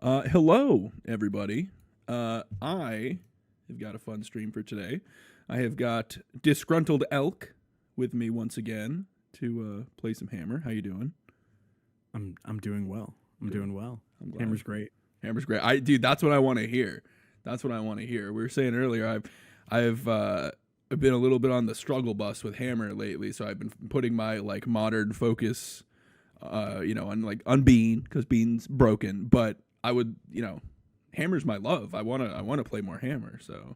Hello, everybody. I have got a fun stream for today. I have got Disgruntled Elk with me once again to play some Hammer. How you doing? I'm doing well. I'm doing well. I'm glad. Hammer's great. Hammer's great. Dude, that's what I want to hear. That's what I want to hear. We were saying earlier, I've been a little bit on the struggle bus with Hammer lately, so I've been putting my like modern focus, on Bean because Bean's broken, but I would, Hammer's my love. I wanna play more Hammer. So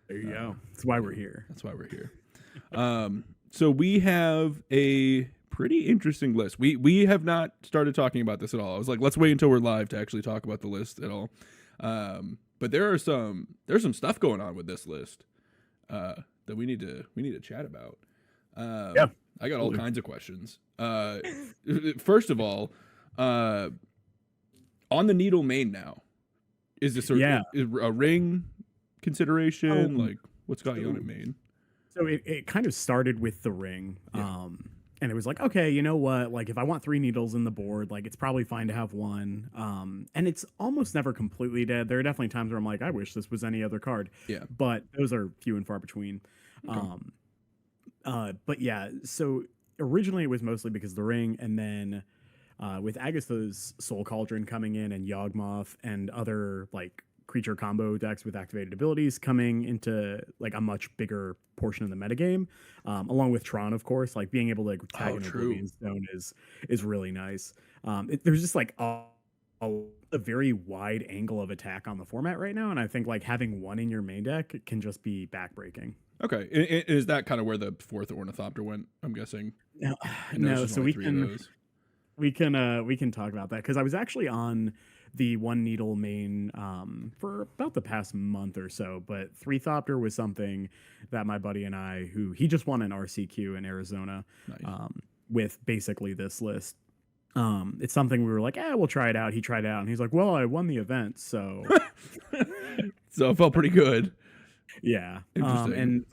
There you go. That's why we're here. that's why we're here. So we have a pretty interesting list. We have not started talking about this at all. I was like, let's wait until we're live to actually talk about the list at all. But there's some stuff going on with this list that we need to chat about. Yeah, I got all kinds of questions. First of all, on the needle main now, is this a ring consideration? Like, what's got you on it main? So it kind of started with the ring. And it was like, okay, you know what? Like, if I want 3 needles in the board, like, it's probably fine to have one. And it's almost never completely dead. There are definitely times where I'm like, I wish this was any other card. Yeah. But those are few and far between. Okay. But yeah, so originally it was mostly because of the ring, and then with Agatha's Soul Cauldron coming in and Yawgmoth and other like creature combo decks with activated abilities coming into like a much bigger portion of the metagame, along with Tron, of course, like being able to tag an Oblivion Stone is really nice. There's just like a very wide angle of attack on the format right now, and I think like having one in your main deck can just be backbreaking. Okay, is that kind of where the 4th Ornithopter went? I'm guessing. No, so we can talk about that because I was actually on the one needle main for about the past month or so, but 3-Thopter was something that my buddy and I, who he just won an RCQ in Arizona, with basically this list. It's something we were like, we'll try it out. He tried it out and he's like, well, I won the event, so so it felt pretty good. Yeah. And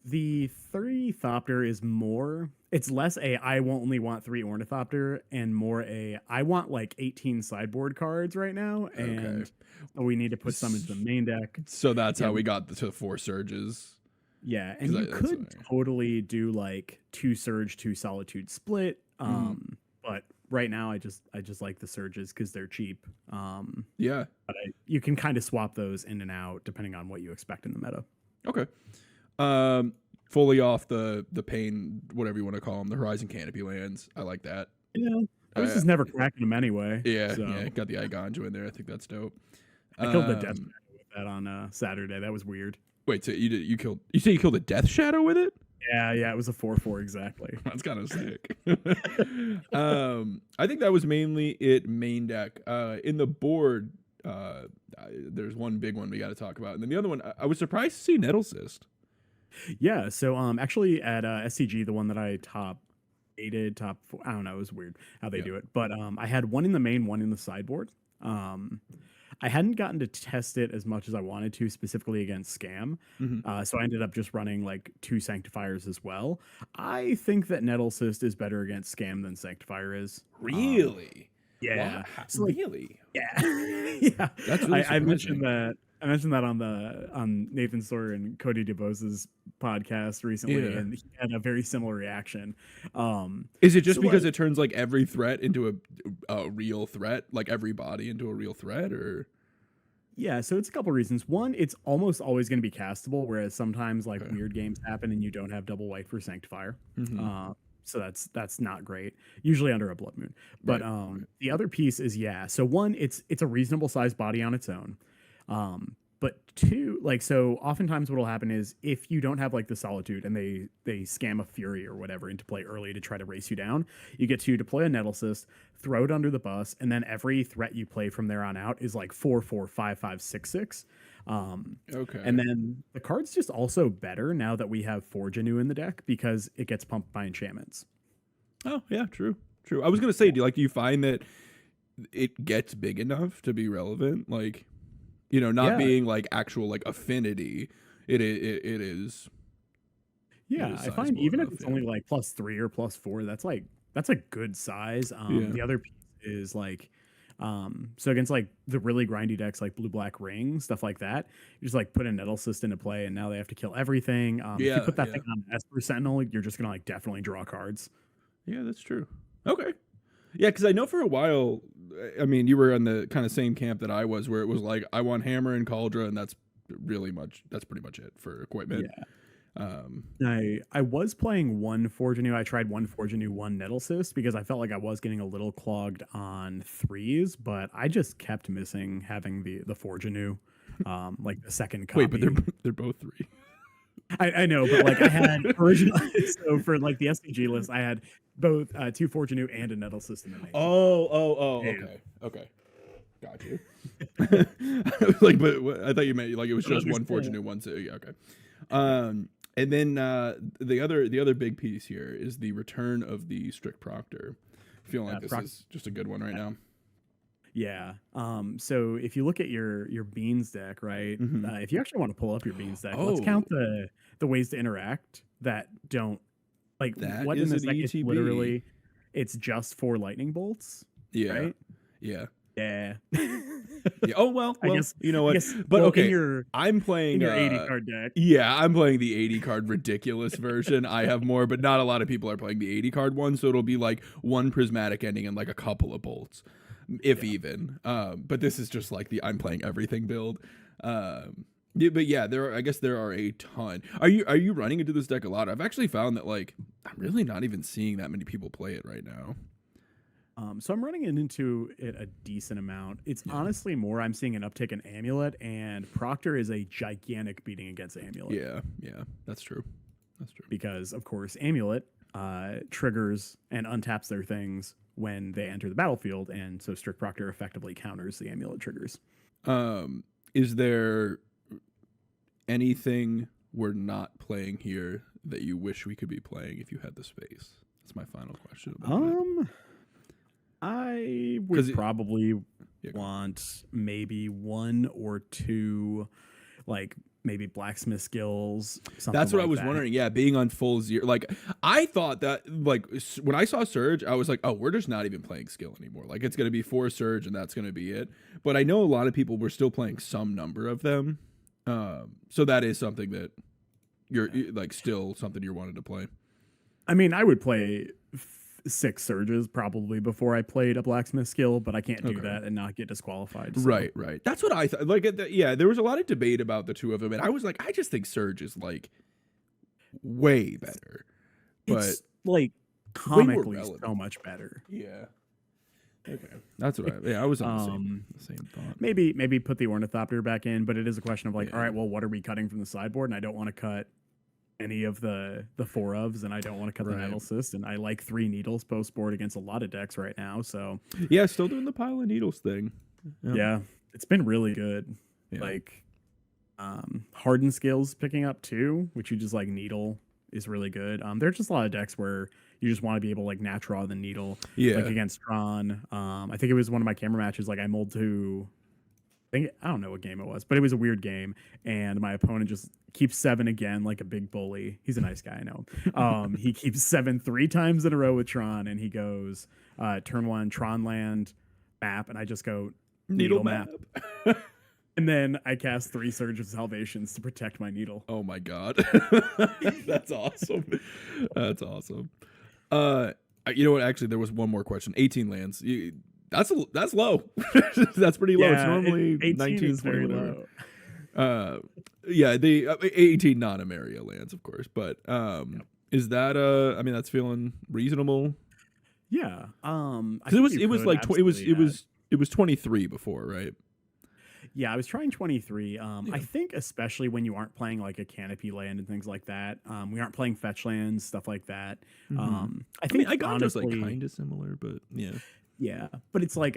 the 3-Thopter is more, it's less I only want 3 Ornithopter and more I want like 18 sideboard cards right now, and we need to put some into the main deck. So that's how we got to 4 Surges. Yeah, and you could totally do like 2 Surge, 2 Solitude split. But right now I just like the Surges because they're cheap. Yeah. But you can kind of swap those in and out depending on what you expect in the meta. Okay. Fully off the Pain, whatever you want to call them, the Horizon Canopy lands. I like that. Yeah. I was just never cracking them anyway. Yeah, so. Yeah. Got the Igonjo in there. I think that's dope. I killed the Death Shadow with that on Saturday. That was weird. Wait, so you killed a Death Shadow with it? Yeah, it was a 4/4 exactly. That's kind of sick. I think that was mainly it main deck. In the board, there's one big one we got to talk about, and then the other one, I was surprised to see Nettlecyst. Yeah, so actually at SCG, the one that I top 4, I don't know, it was weird how they do it, but I had one in the main, one in the sideboard. I hadn't gotten to test it as much as I wanted to, specifically against Scam. So I ended up just running like 2 Sanctifiers as well. I think that Nettlecyst is better against Scam than Sanctifier is. Really? Yeah. Wow. So, really? Yeah. Yeah. That's really I mentioned that on Nathan Sawyer and Cody DeBose's podcast recently, and he had a very similar reaction. Is it just because it turns like every threat into a real threat, like every body into a real threat, or? Yeah, so it's a couple reasons. One, it's almost always going to be castable, whereas sometimes like weird games happen and you don't have double white for Sanctifier. So that's not great. Usually under a Blood Moon. But the other piece is so one, it's a reasonable sized body on its own. But 2, like, so oftentimes what'll happen is if you don't have like the Solitude and they scam a Fury or whatever into play early to try to race you down, you get to deploy a Nettlecyst, throw it under the bus, and then every threat you play from there on out is like 4/4, 5/5, 6/6. And then the card's just also better now that we have Forge Anew in the deck because it gets pumped by enchantments. Oh yeah, true. I was gonna say, do you find that it gets big enough to be relevant? Like, not being like actual like affinity, it is. Yeah, I find even if it's only like +3 or +4, that's a good size. The other piece is like So against like the really grindy decks like blue black ring, stuff like that, you just like put a Nettle Cyst into play and now they have to kill everything. If you Yeah, put that yeah. thing on Esper Sentinel, you're just gonna like definitely draw cards. Yeah, that's true. Okay. Yeah, because I know for a while, I mean, you were in the kind of same camp that I was, where it was like, I want Hammer and Cauldron, and that's pretty much it for equipment. Yeah. Um, I was playing one Forge Anew. I tried one Forge Anew, one Nettle Cyst because I felt like I was getting a little clogged on threes, but I just kept missing having the Forge Anew, like the second copy. wait, but they're both three. I know, but like I had original. So for like the SPG list, I had both two Forge Anew and a Nettle System in it. Okay. Got you. I was like, but I thought you meant like it was just one Fortune and one. So yeah, okay. And then the other big piece here is the return of the strict Proctor. Feeling like this is just a good one right now. Yeah. So if you look at your Beans deck, right? If you actually want to pull up your Beans deck, let's count the ways to interact that don't like that what is in this deck is ETB. literally it's just for lightning bolts. Yeah. Right? Yeah. Yeah. Yeah. Oh well, I guess, you know what? But okay, I'm playing your 80 card deck. Yeah, I'm playing the 80 card ridiculous version. I have more, but not a lot of people are playing the 80 card one, so it'll be like one prismatic ending and like a couple of bolts, if even. But this is just like the I'm playing everything build. Yeah, but yeah, I guess there are a ton. Are you running into this deck a lot? I've actually found that like I'm really not even seeing that many people play it right now. So I'm running into it a decent amount. It's honestly more I'm seeing an uptick in Amulet, and Proctor is a gigantic beating against Amulet. Yeah, that's true. Because of course Amulet triggers and untaps their things when they enter the battlefield, and so Strict Proctor effectively counters the Amulet triggers. Is there anything we're not playing here that you wish we could be playing if you had the space? That's my final question about it. I would probably want maybe one or two, like maybe blacksmith skills. That's what I was wondering. Yeah, being on full zero. Like I thought that, like when I saw Surge, I was like, oh, we're just not even playing skill anymore. Like it's gonna be 4 Surge and that's gonna be it. But I know a lot of people were still playing some number of them. So that is something that you're like still something you're wanting to play. I mean, I would play 6 Surges probably before I played a blacksmith skill, but I can't do that and not get disqualified. So. Right. That's what I thought. Like, yeah, there was a lot of debate about the two of them, and I was like, I just think Surge is like way better, but it's like comically so much better. Yeah. Okay, that's what I was on the same thought. Maybe put the Ornithopter back in, but it is a question of like, all right, well, what are we cutting from the sideboard? And I don't want to cut any of the 4 ofs, and I don't want to cut the Nettle Cyst, and I like 3 needles post board against a lot of decks right now. So yeah, still doing the pile of needles thing. Yeah, it's been really good. Yeah. Like hardened skills picking up too, which you just like needle is really good. There's just a lot of decks where you just want to be able to like nat draw the needle. Like against Tron. I think it was one of my camera matches. Like I mulled to. I don't know what game it was, but it was a weird game, and my opponent just keeps 7 again like a big bully. He's a nice guy, I know. He keeps 7 3 times in a row with Tron, and he goes turn 1 Tron land map, and I just go needle map. And then I cast 3 Surge of Salvations to protect my needle. Oh my god. That's awesome. That's awesome. You know what, actually there was one more question. 18 lands. That's low. That's pretty low. It's normally 19, 20, whatever. Yeah, the 18 non-Amiria lands, of course. But is that I mean, that's feeling reasonable. Yeah. It was 23 before, right? Yeah, I was trying 23. I think especially when you aren't playing like a canopy land and things like that. We aren't playing fetch lands, stuff like that. I think I got honestly, just like kind of similar, but yeah. Yeah, but it's like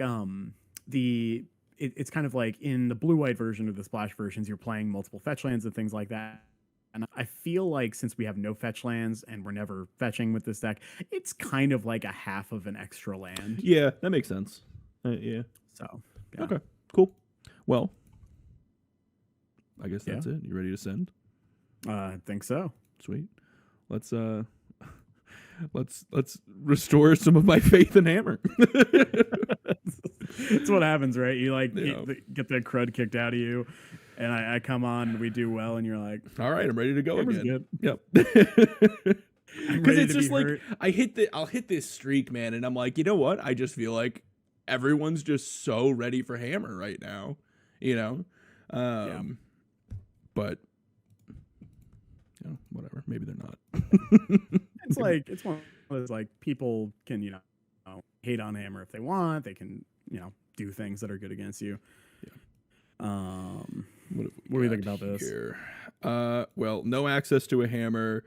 it's kind of like in the blue-white version of the splash versions, you're playing multiple fetch lands and things like that. And I feel like since we have no fetch lands and we're never fetching with this deck, it's kind of like a half of an extra land. Yeah, that makes sense. Yeah. So yeah. Okay, cool. Well, I guess that's it. You ready to send? I think so. Sweet. Let's let's restore some of my faith in Hammer. That's what happens, right? You like Yeah. get the crud kicked out of you, and I come on, we do well, and you're like, All right, I'm ready to go Hammer's again. good. Yep. I'm Because ready it's to just be like hurt. I'll hit this streak, man, and I'm like, you know what? I just feel like everyone's just so ready for Hammer right now, you know. But you know, whatever. Maybe they're not. It's like it's one of those like people can hate on Hammer if they want. They can do things that are good against you. What do we think about this? Here? Well, no access to a Hammer,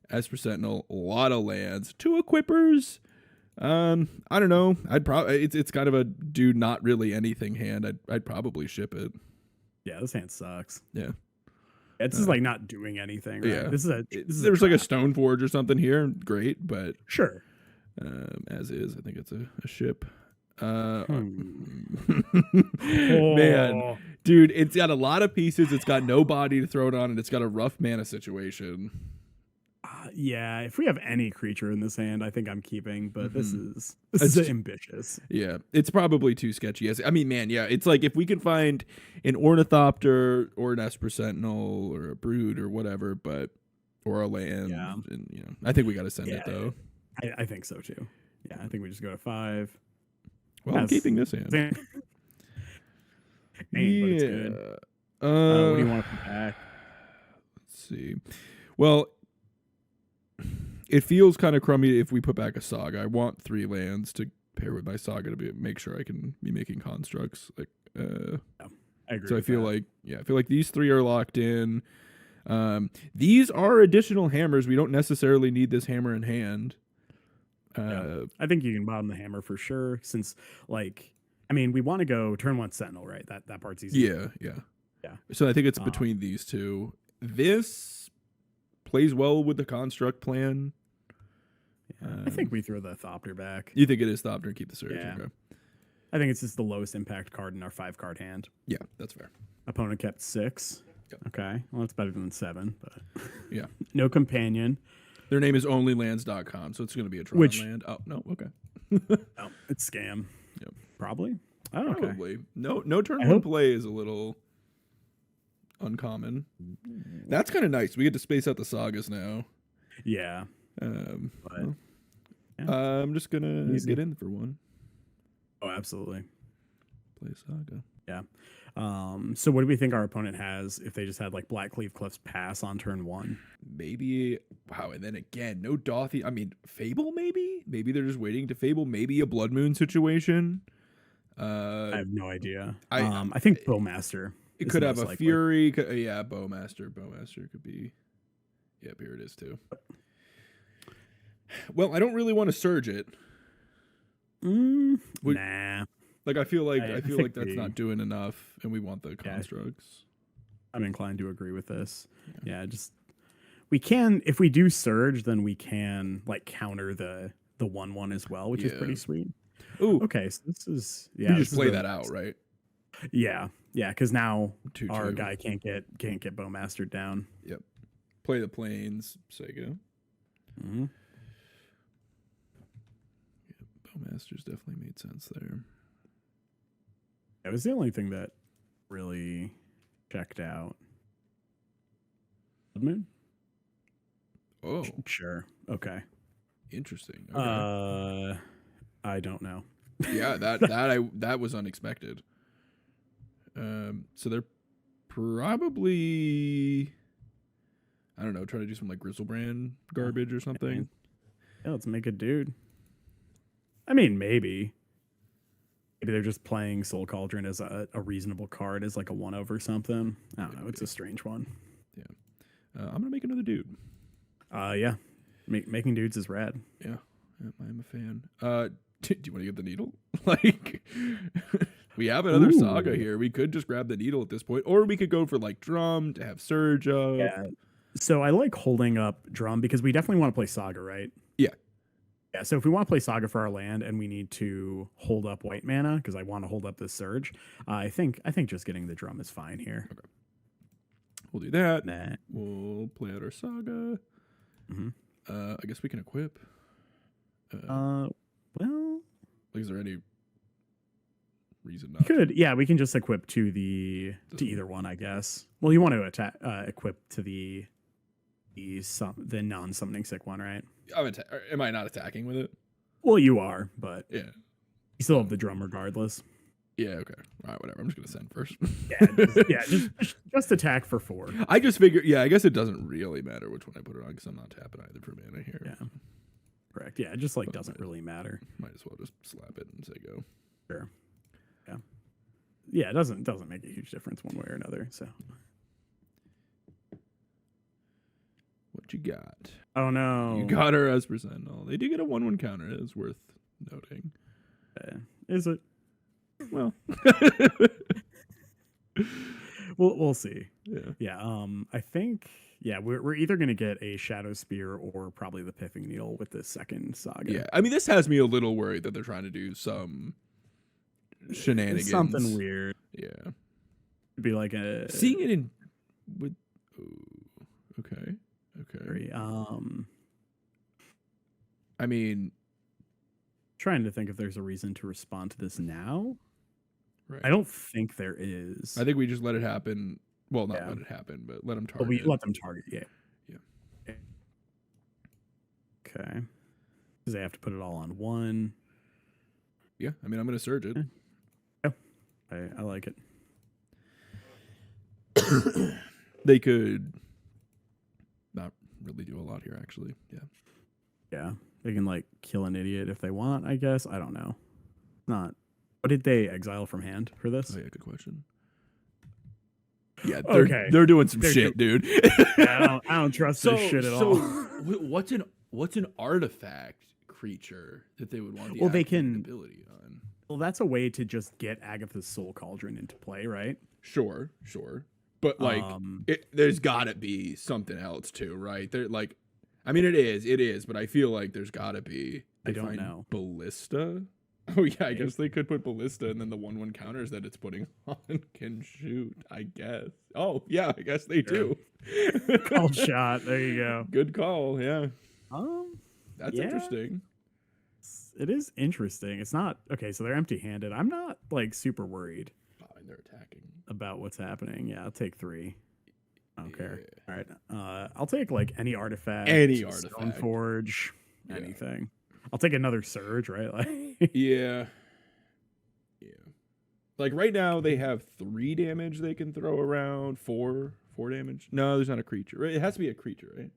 Esper Sentinel, a lot of lands, 2 equippers. I don't know. I'd probably it's kind of a do not really anything hand. I'd probably ship it. Yeah, this hand sucks. Yeah. It's just like not doing anything. Right? Yeah. There's like a Stoneforge or something here. Great, but sure. As is, I think it's a ship. Man, dude, it's got a lot of pieces. It's got no body to throw it on, and it's got a rough mana situation. Yeah, if we have any creature in this hand, I think I'm keeping. But this is ambitious. Yeah, it's probably too sketchy. I mean, man, yeah, it's like if we can find an Ornithopter or an Esper Sentinel or a Brood or whatever, or a land, and I think we got to send it though. I think so too. Yeah, I think we just go to 5. Well, I'm keeping this hand. But it's good. What do you want to put back? Let's see. Well, it feels kind of crummy if we put back a Saga. I want 3 lands to pair with my Saga to make sure I can be making constructs. Like, I agree. So I feel like these 3 are locked in. These are additional hammers. We don't necessarily need this hammer in hand. I think you can bottom the Hammer for sure. Since we want to go turn 1 Sentinel, right? That part's easy. Yeah. So I think it's between these 2. This plays well with the construct plan. I think we throw the Thopter back. You think it is Thopter and keep the Surge? Yeah. Okay. I think it's just the lowest impact card in our 5-card hand. Yeah, that's fair. Opponent kept 6. Yep. Okay. Well, it's better than 7, but yeah. No companion. Their name is onlylands.com, so it's going to be a Tron land. Oh, no, okay. Oh, it's scam. Yep. Probably. Probably. No turn 1 play is a little uncommon. That's kind of nice. We get to space out the Sagas now. Yeah. I'm just going to get in for 1. Oh, absolutely. Play Saga. Yeah. So what do we think our opponent has if they just had like Blackcleave Cliffs pass on turn 1? Maybe, wow, and then again, no Dothy. I mean, Fable maybe? Maybe they're just waiting to Fable. Maybe a Blood Moon situation. I have no idea. I think Bowmaster. It could have a Fury. Yeah, Bowmaster. Bowmaster could be. Yep, here it is too. Well, I don't really want to surge it. Nah. Like I feel like that's not doing enough, and we want the constructs. I'm inclined to agree with this. Yeah, just we can if we do surge, then we can like counter the 1/1 as well, which is pretty sweet. Ooh, okay. So this is you just play that out, right? Yeah, because now 2/2. Our guy can't get Bowmastered down. Yep. Play the plains, Sega. Mm-hmm. Yep, Bowmasters definitely made sense there. It was the only thing that really checked out. Blood Moon? Oh, sure. Okay. Interesting. Okay. I don't know. Yeah, that was unexpected. So they're probably, I don't know, trying to do some like Grizzlebrand garbage or something. Yeah, let's make a dude. I mean, maybe they're just playing Soul Cauldron as a reasonable card, as like a 1/of or something. I don't know. It's a strange one. Yeah. I'm gonna make another dude. Yeah. Making dudes is rad. Yeah, I'm a fan. Do you want to get the needle? Like, we have another Saga here. We could just grab the needle at this point, or we could go for like Drum to have Surge up. Yeah. So I like holding up Drum because we definitely want to play Saga, right? Yeah. Yeah. So if we want to play Saga for our land and we need to hold up white mana because I want to hold up this Surge, I think just getting the Drum is fine here. Okay. We'll do that. Nah. We'll play out our Saga. Mm-hmm. I guess we can equip. Well, like, is there any reason not? We can just equip to either one, I guess. Well, you want to equip to the non-summoning sick one, right? Am I not attacking with it? Well, you are, but yeah, you still have the drum regardless. Yeah, okay. All right, whatever. I'm just gonna send first. Just attack for 4. I just figured. Yeah, I guess it doesn't really matter which one I put it on because I'm not tapping either for mana here. Yeah, correct. Yeah, it just doesn't really matter. Might as well just slap it and say go. Sure. Yeah. Yeah, it doesn't make a huge difference one way or another. So. What you got? Oh no! You got her as percentile. They do get a 1/1 counter. It is worth noting. Is it? Well, we'll see. Yeah. I think we're either gonna get a Shadow Spear or probably the Pithing Needle with this second saga. Yeah, I mean, this has me a little worried that they're trying to do some shenanigans, something weird. Yeah, It'd be like seeing it in with. Okay. I mean, trying to think if there's a reason to respond to this now. Right. I don't think there is. I think we just let it happen. Well, not let it happen, but let them target. We let them target. Yeah. Okay. Because they have to put it all on 1. Yeah, I mean, I'm going to surge it. Yeah, I like it. They could not really do a lot here, actually. Yeah, they can kill an idiot if they want, I guess. I don't know. Not. What did they exile from hand for this? Oh yeah, good question. Yeah, they're doing some shit, dude. Yeah, I don't trust this shit at all. What's an artifact creature that they would want the ability on? Well, that's a way to just get Agatha's Soul Cauldron into play, right? Sure. But there's got to be something else too, right? I mean, it is, but I feel like there's got to be. I don't know. Ballista. Oh yeah, I guess they could put Ballista, and then the 1/1 counters that it's putting on can shoot. I guess. Oh yeah, I guess they do. Called shot. There you go. Good call. Yeah. That's yeah. Interesting. It is interesting. It's not okay. So they're empty-handed. I'm not super worried. And they're attacking about what's happening. Yeah, I'll take 3. I don't care. All right. I'll take any artifact. Stoneforge. Anything. I'll take another surge, right? Yeah. Like right now they have 3 damage they can throw around. 4 damage. No, there's not a creature. Right? It has to be a creature, right?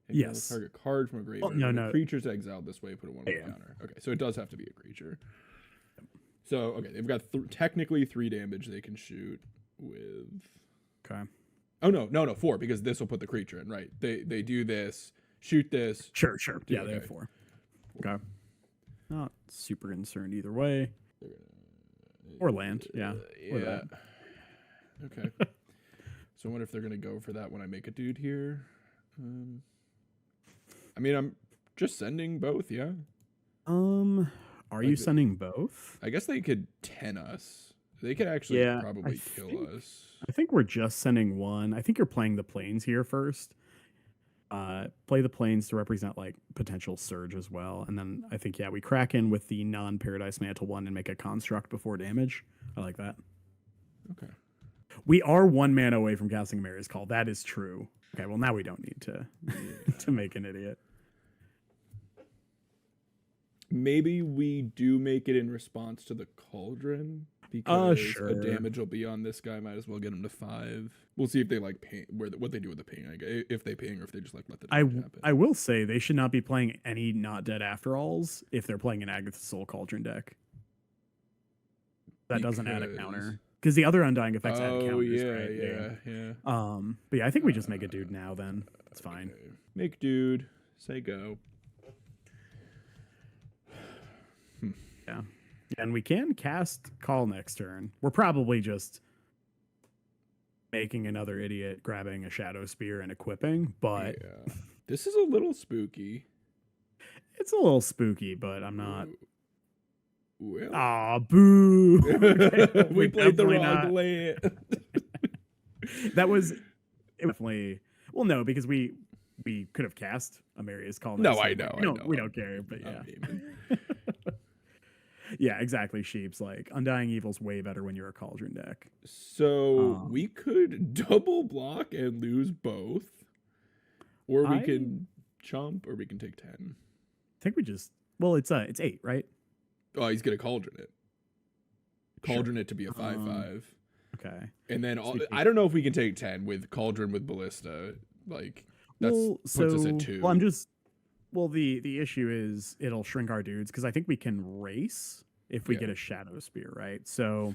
Yes. Target card from a graveyard. No. Creature's exiled this way. Put a 1/1 counter. Okay, so it does have to be a creature. So they've got technically 3 damage they can shoot with. Okay. Oh no, 4 because this will put the creature in. Right? They do this. Shoot this. Sure. Yeah, they have 4. Okay. Not super concerned either way. Or land, yeah. Yeah. Okay. So I wonder if they're gonna go for that when I make a dude here. I mean, I'm just sending both, yeah. Are you sending both? I guess they could 10 us. They could actually probably kill us. I think we're just sending 1. I think you're playing the planes here first. Play the planes to represent potential surge as well, and then I think we crack in with the non-Paradise Mantle 1 and make a construct before damage. I like that. Okay. We are 1 mana away from casting Mary's Call. That is true. Okay, well now we don't need to to make an idiot. Maybe we do make it in response to the Cauldron because sure. a damage will be on this guy. Might as well get him to 5. We'll see if they ping, what they do with the ping. If they ping or if they just let the damage happen. I will say they should not be playing any Not Dead After Alls if they're playing an Agatha's Soul Cauldron deck. That doesn't add a counter. Because the other Undying effects add counters, right? Yeah. But I think we just make a dude now then. It's fine. Okay. Make dude. Say go. Yeah. And we can cast Call next turn. We're probably just making another idiot, grabbing a Shadow Spear and equipping, but this is a little spooky. It's a little spooky, but I'm not. Well, boo! We played the wrong land. That was definitely no, because we we could have cast Amaria's Call. No, I know. We don't care, but I'm yeah. aiming. Yeah, exactly. Sheep's like Undying Evil's way better when you're a Cauldron deck. So we could double block and lose both, or we can chump, or we can take 10. I think we just it's 8, right? Oh, he's gonna Cauldron it. Cauldron it to be a 5/5. Okay. And then I don't know if we can take 10 with Cauldron with Ballista. Like puts us at 2. The issue is it'll shrink our dudes because I think we can race if we get a Shadow Spear, right? So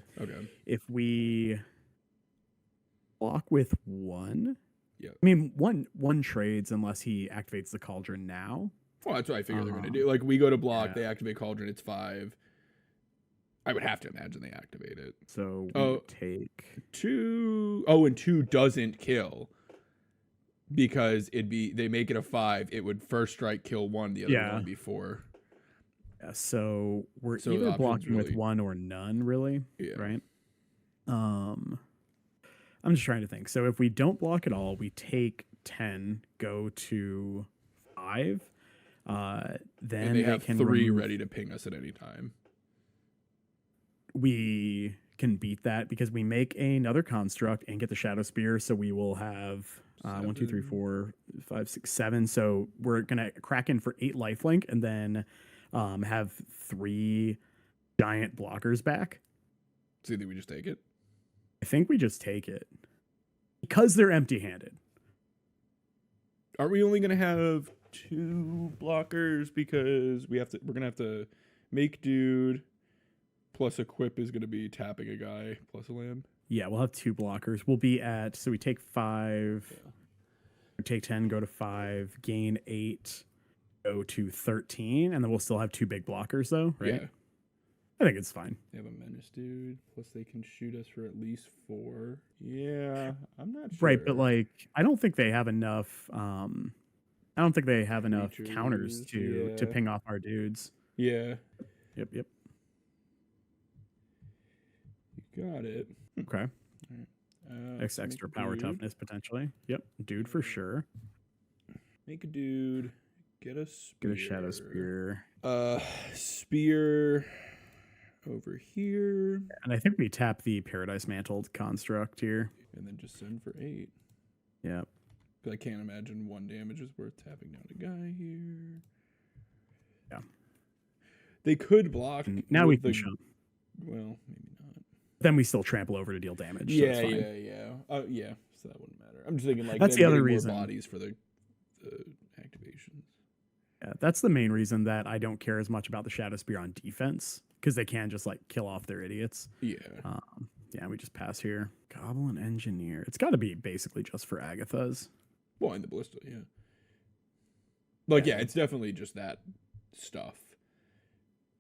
if we block with 1, I mean one trades unless he activates the Cauldron now. Well, that's what I figure they're gonna do. Like we go to block, they activate Cauldron, it's 5. I would have to imagine they activate it. So we would take 2. Oh, and 2 doesn't kill. Because they make it a 5, it would first strike kill 1, the other one before. Yeah, so we're either blocking with 1 or none, really. Yeah. Right. I'm just trying to think. So if we don't block at all, we take 10, go to 5. Then and they have 3 ready to ping us at any time. We can beat that because we make another construct and get the Shadow Spear. So we will have 1, 2, 3, 4, 5, 6, 7. So we're gonna crack in for 8 lifelink and then have 3 giant blockers back. So either we just take it. I think we just take it because they're empty-handed. Are we only gonna have 2 blockers because we're gonna have to make dude plus equip is gonna be tapping a guy plus a land? Yeah, we'll have 2 blockers. We'll be at, so we take 5, take 10, go to 5, gain 8, go to 13, and then we'll still have 2 big blockers though, right? Yeah. I think it's fine. They have a menace dude, plus they can shoot us for at least 4. Yeah, I'm not sure. Right, but like, I don't think they have enough, counters to ping off our dudes. Yeah. Yep. You got it. Okay. Extra power toughness potentially. Yep. Dude for sure. Make a dude. Get a spear. Get a Shadow Spear. Spear over here. And I think we tap the Paradise Mantled construct here. And then just send for 8. Yep. Because I can't imagine 1 damage is worth tapping down a guy here. Yeah. They could block. Now we can jump. Well, maybe not. Then we still trample over to deal damage. Yeah, so yeah. So that wouldn't matter. I'm just thinking like that's the other reason. More bodies for the activations. Yeah, that's the main reason that I don't care as much about the Shadow Spear on defense because they can just like kill off their idiots. Yeah. Yeah, we just pass here. Goblin Engineer. It's got to be basically just for Agathas. Well, and the Ballista, yeah. Like, yeah, it's definitely just that stuff.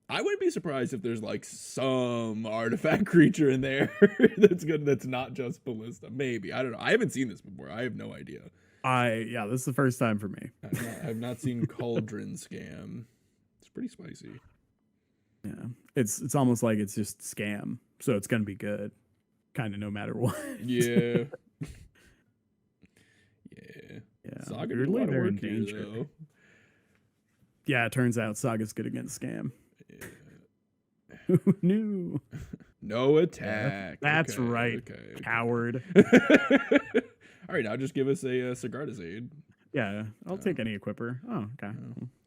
I wouldn't be surprised if there's like some artifact creature in there that's good. That's not just Ballista. Maybe, I don't know. I haven't seen this before. I have no idea. This is the first time for me. I've not seen Cauldron Scam. It's pretty spicy. Yeah, it's almost like it's just scam, so it's gonna be good, kind of no matter what. Yeah. Yeah. Saga did a lot of work here, though. Yeah, it turns out Saga's good against scam. Who knew? No attack. That's right. Okay. Coward. All right, now just give us a Sigarda's Aid. Yeah, I'll take any equipper. Oh, okay.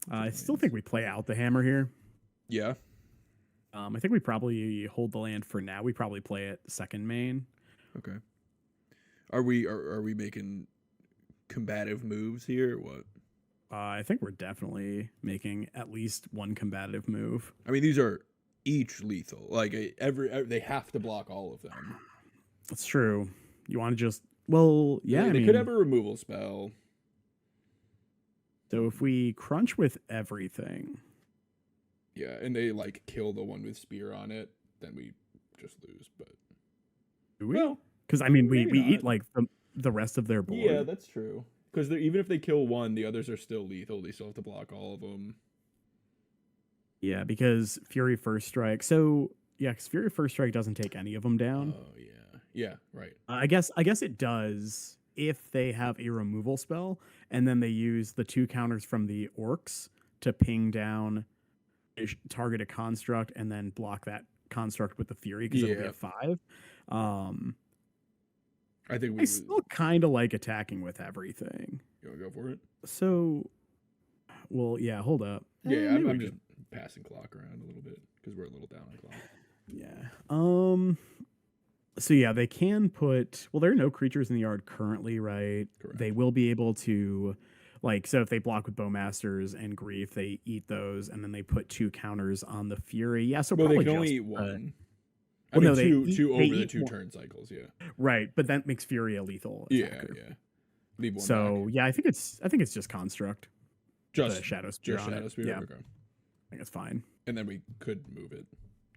I still think we play out the hammer here. Yeah. I think we probably hold the land for now. We probably play it second main. Okay. Are we making combative moves here or what? I think we're definitely making at least one combative move. I mean, these are each lethal. Like they have to block all of them. That's true. You want to just they could have a removal spell. So if we crunch with everything. Yeah, and they like kill the one with spear on it, then we just lose. But do we? Well, because I mean, we eat like the rest of their board. Yeah, that's true. Because even if they kill one, the others are still lethal. They still have to block all of them. Yeah, because Fury First Strike. So yeah, because Fury First Strike doesn't take any of them down. Oh yeah, right. I guess it does if they have a removal spell, and then they use the 2 counters from the orcs to ping down, target a construct, and then block that construct with the Fury because it'll be a 5. I think I still kind of like attacking with everything. You want to go for it? So, well, yeah, hold up. Yeah, I'm just passing clock around a little bit because we're a little down on clock. Yeah. So yeah, they can put. Well, there are no creatures in the yard currently, right? Correct. They will be able to, like, so if they block with Bowmasters and Grief, they eat those, and then they put 2 counters on the Fury. Yeah, so probably they can only eat one. I mean, two over the 2 turn cycles. Yeah. Right, but that makes Fury a lethal attacker. Yeah. Leave one so back. Yeah, I think it's just construct. Just the Shadow Spear. Just Shadow Spear. Yeah, okay. I think it's fine. And then we could move it,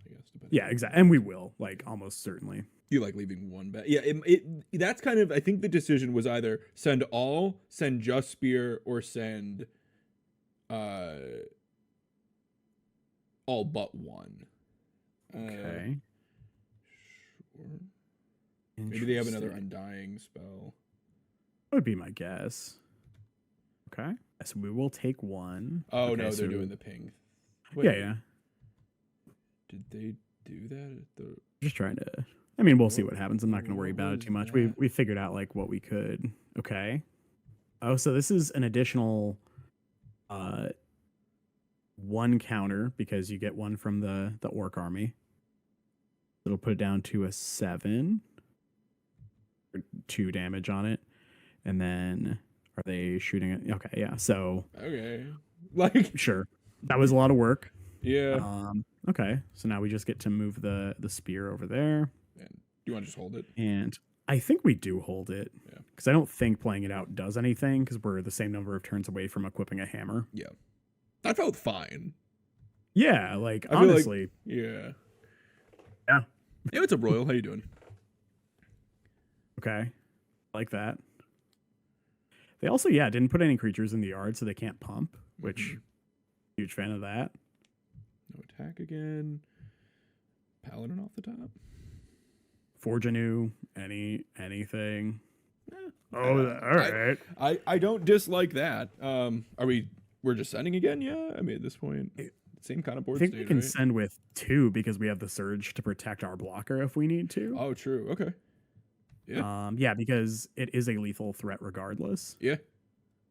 I guess. Yeah, exactly, and we will, like, almost certainly. You like leaving one back? Yeah, that's kind of. I think the decision was either send all, send just Spear, or send all but one. Okay. Sure. Maybe they have another Undying spell. That would be my guess. Okay. So we will take 1. Oh, okay, no, they're doing the ping. Wait, yeah. Did they do that? Just trying to. I mean, we'll see what happens. I'm not going to worry about it too much. We figured out, like, what we could. Okay. Oh, so this is an additional 1 counter because you get 1 from the orc army. It'll put it down to a 7. 2 damage on it. And then are they shooting it? Okay, yeah. So okay. Like, sure. That was a lot of work. Yeah. Okay. So now we just get to move the spear over there. And do you want to just hold it? And I think we do hold it. Yeah. Because I don't think playing it out does anything because we're the same number of turns away from equipping a hammer. Yeah. That felt fine. Yeah, like, honestly. Yeah. Yeah. Hey, what's up, Royal? How you doing? Okay. Like that. They also, didn't put any creatures in the yard, so they can't pump, which huge fan of that. No attack again. Paladin off the top. Forge anew, anything. All right. I don't dislike that. We're just sending again? Yeah. I mean, at this point, same kind of board state, we can right? send with 2 because we have the surge to protect our blocker if we need to. Oh, true. Okay. Yeah. Because it is a lethal threat regardless. Yeah.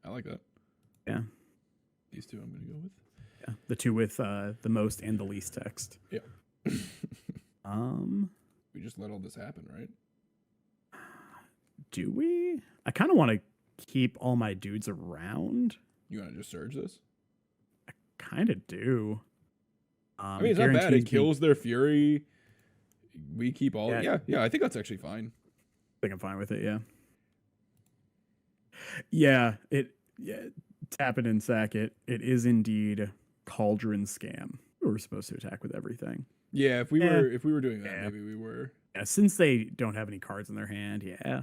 I like that. Yeah. These 2 I'm going to go with. Yeah. The 2 with the most and the least text. Yeah. We just let all this happen, right? Do we? I kind of want to keep all my dudes around. You want to just surge this? I kind of do. I mean, it's not bad. It kills their fury. We keep all. Yeah. I think that's actually fine. I think I'm fine with it. Yeah. Yeah. Tap it and sack it. It is indeed Cauldron scam. We were supposed to attack with everything. Yeah. If we were doing that, maybe we were. Yeah. Since they don't have any cards in their hand. Yeah.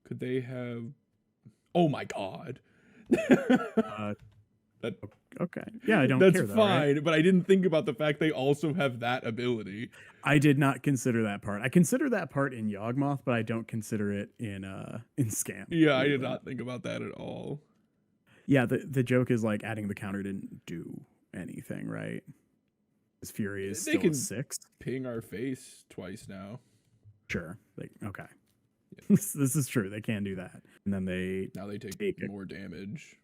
Could they have? Oh my God. Okay. Yeah, I don't That's care. That's fine, right? but I didn't think about the fact they also have that ability. I did not consider that part. I consider that part in Yawgmoth, but I don't consider it in Scam. Yeah, I did not think about that at all. Yeah, the joke is like adding the counter didn't do anything, right? His Fury is still a 6. Ping our face twice now. Sure. Okay. Yeah. This is true. They can do that. And then they take more damage.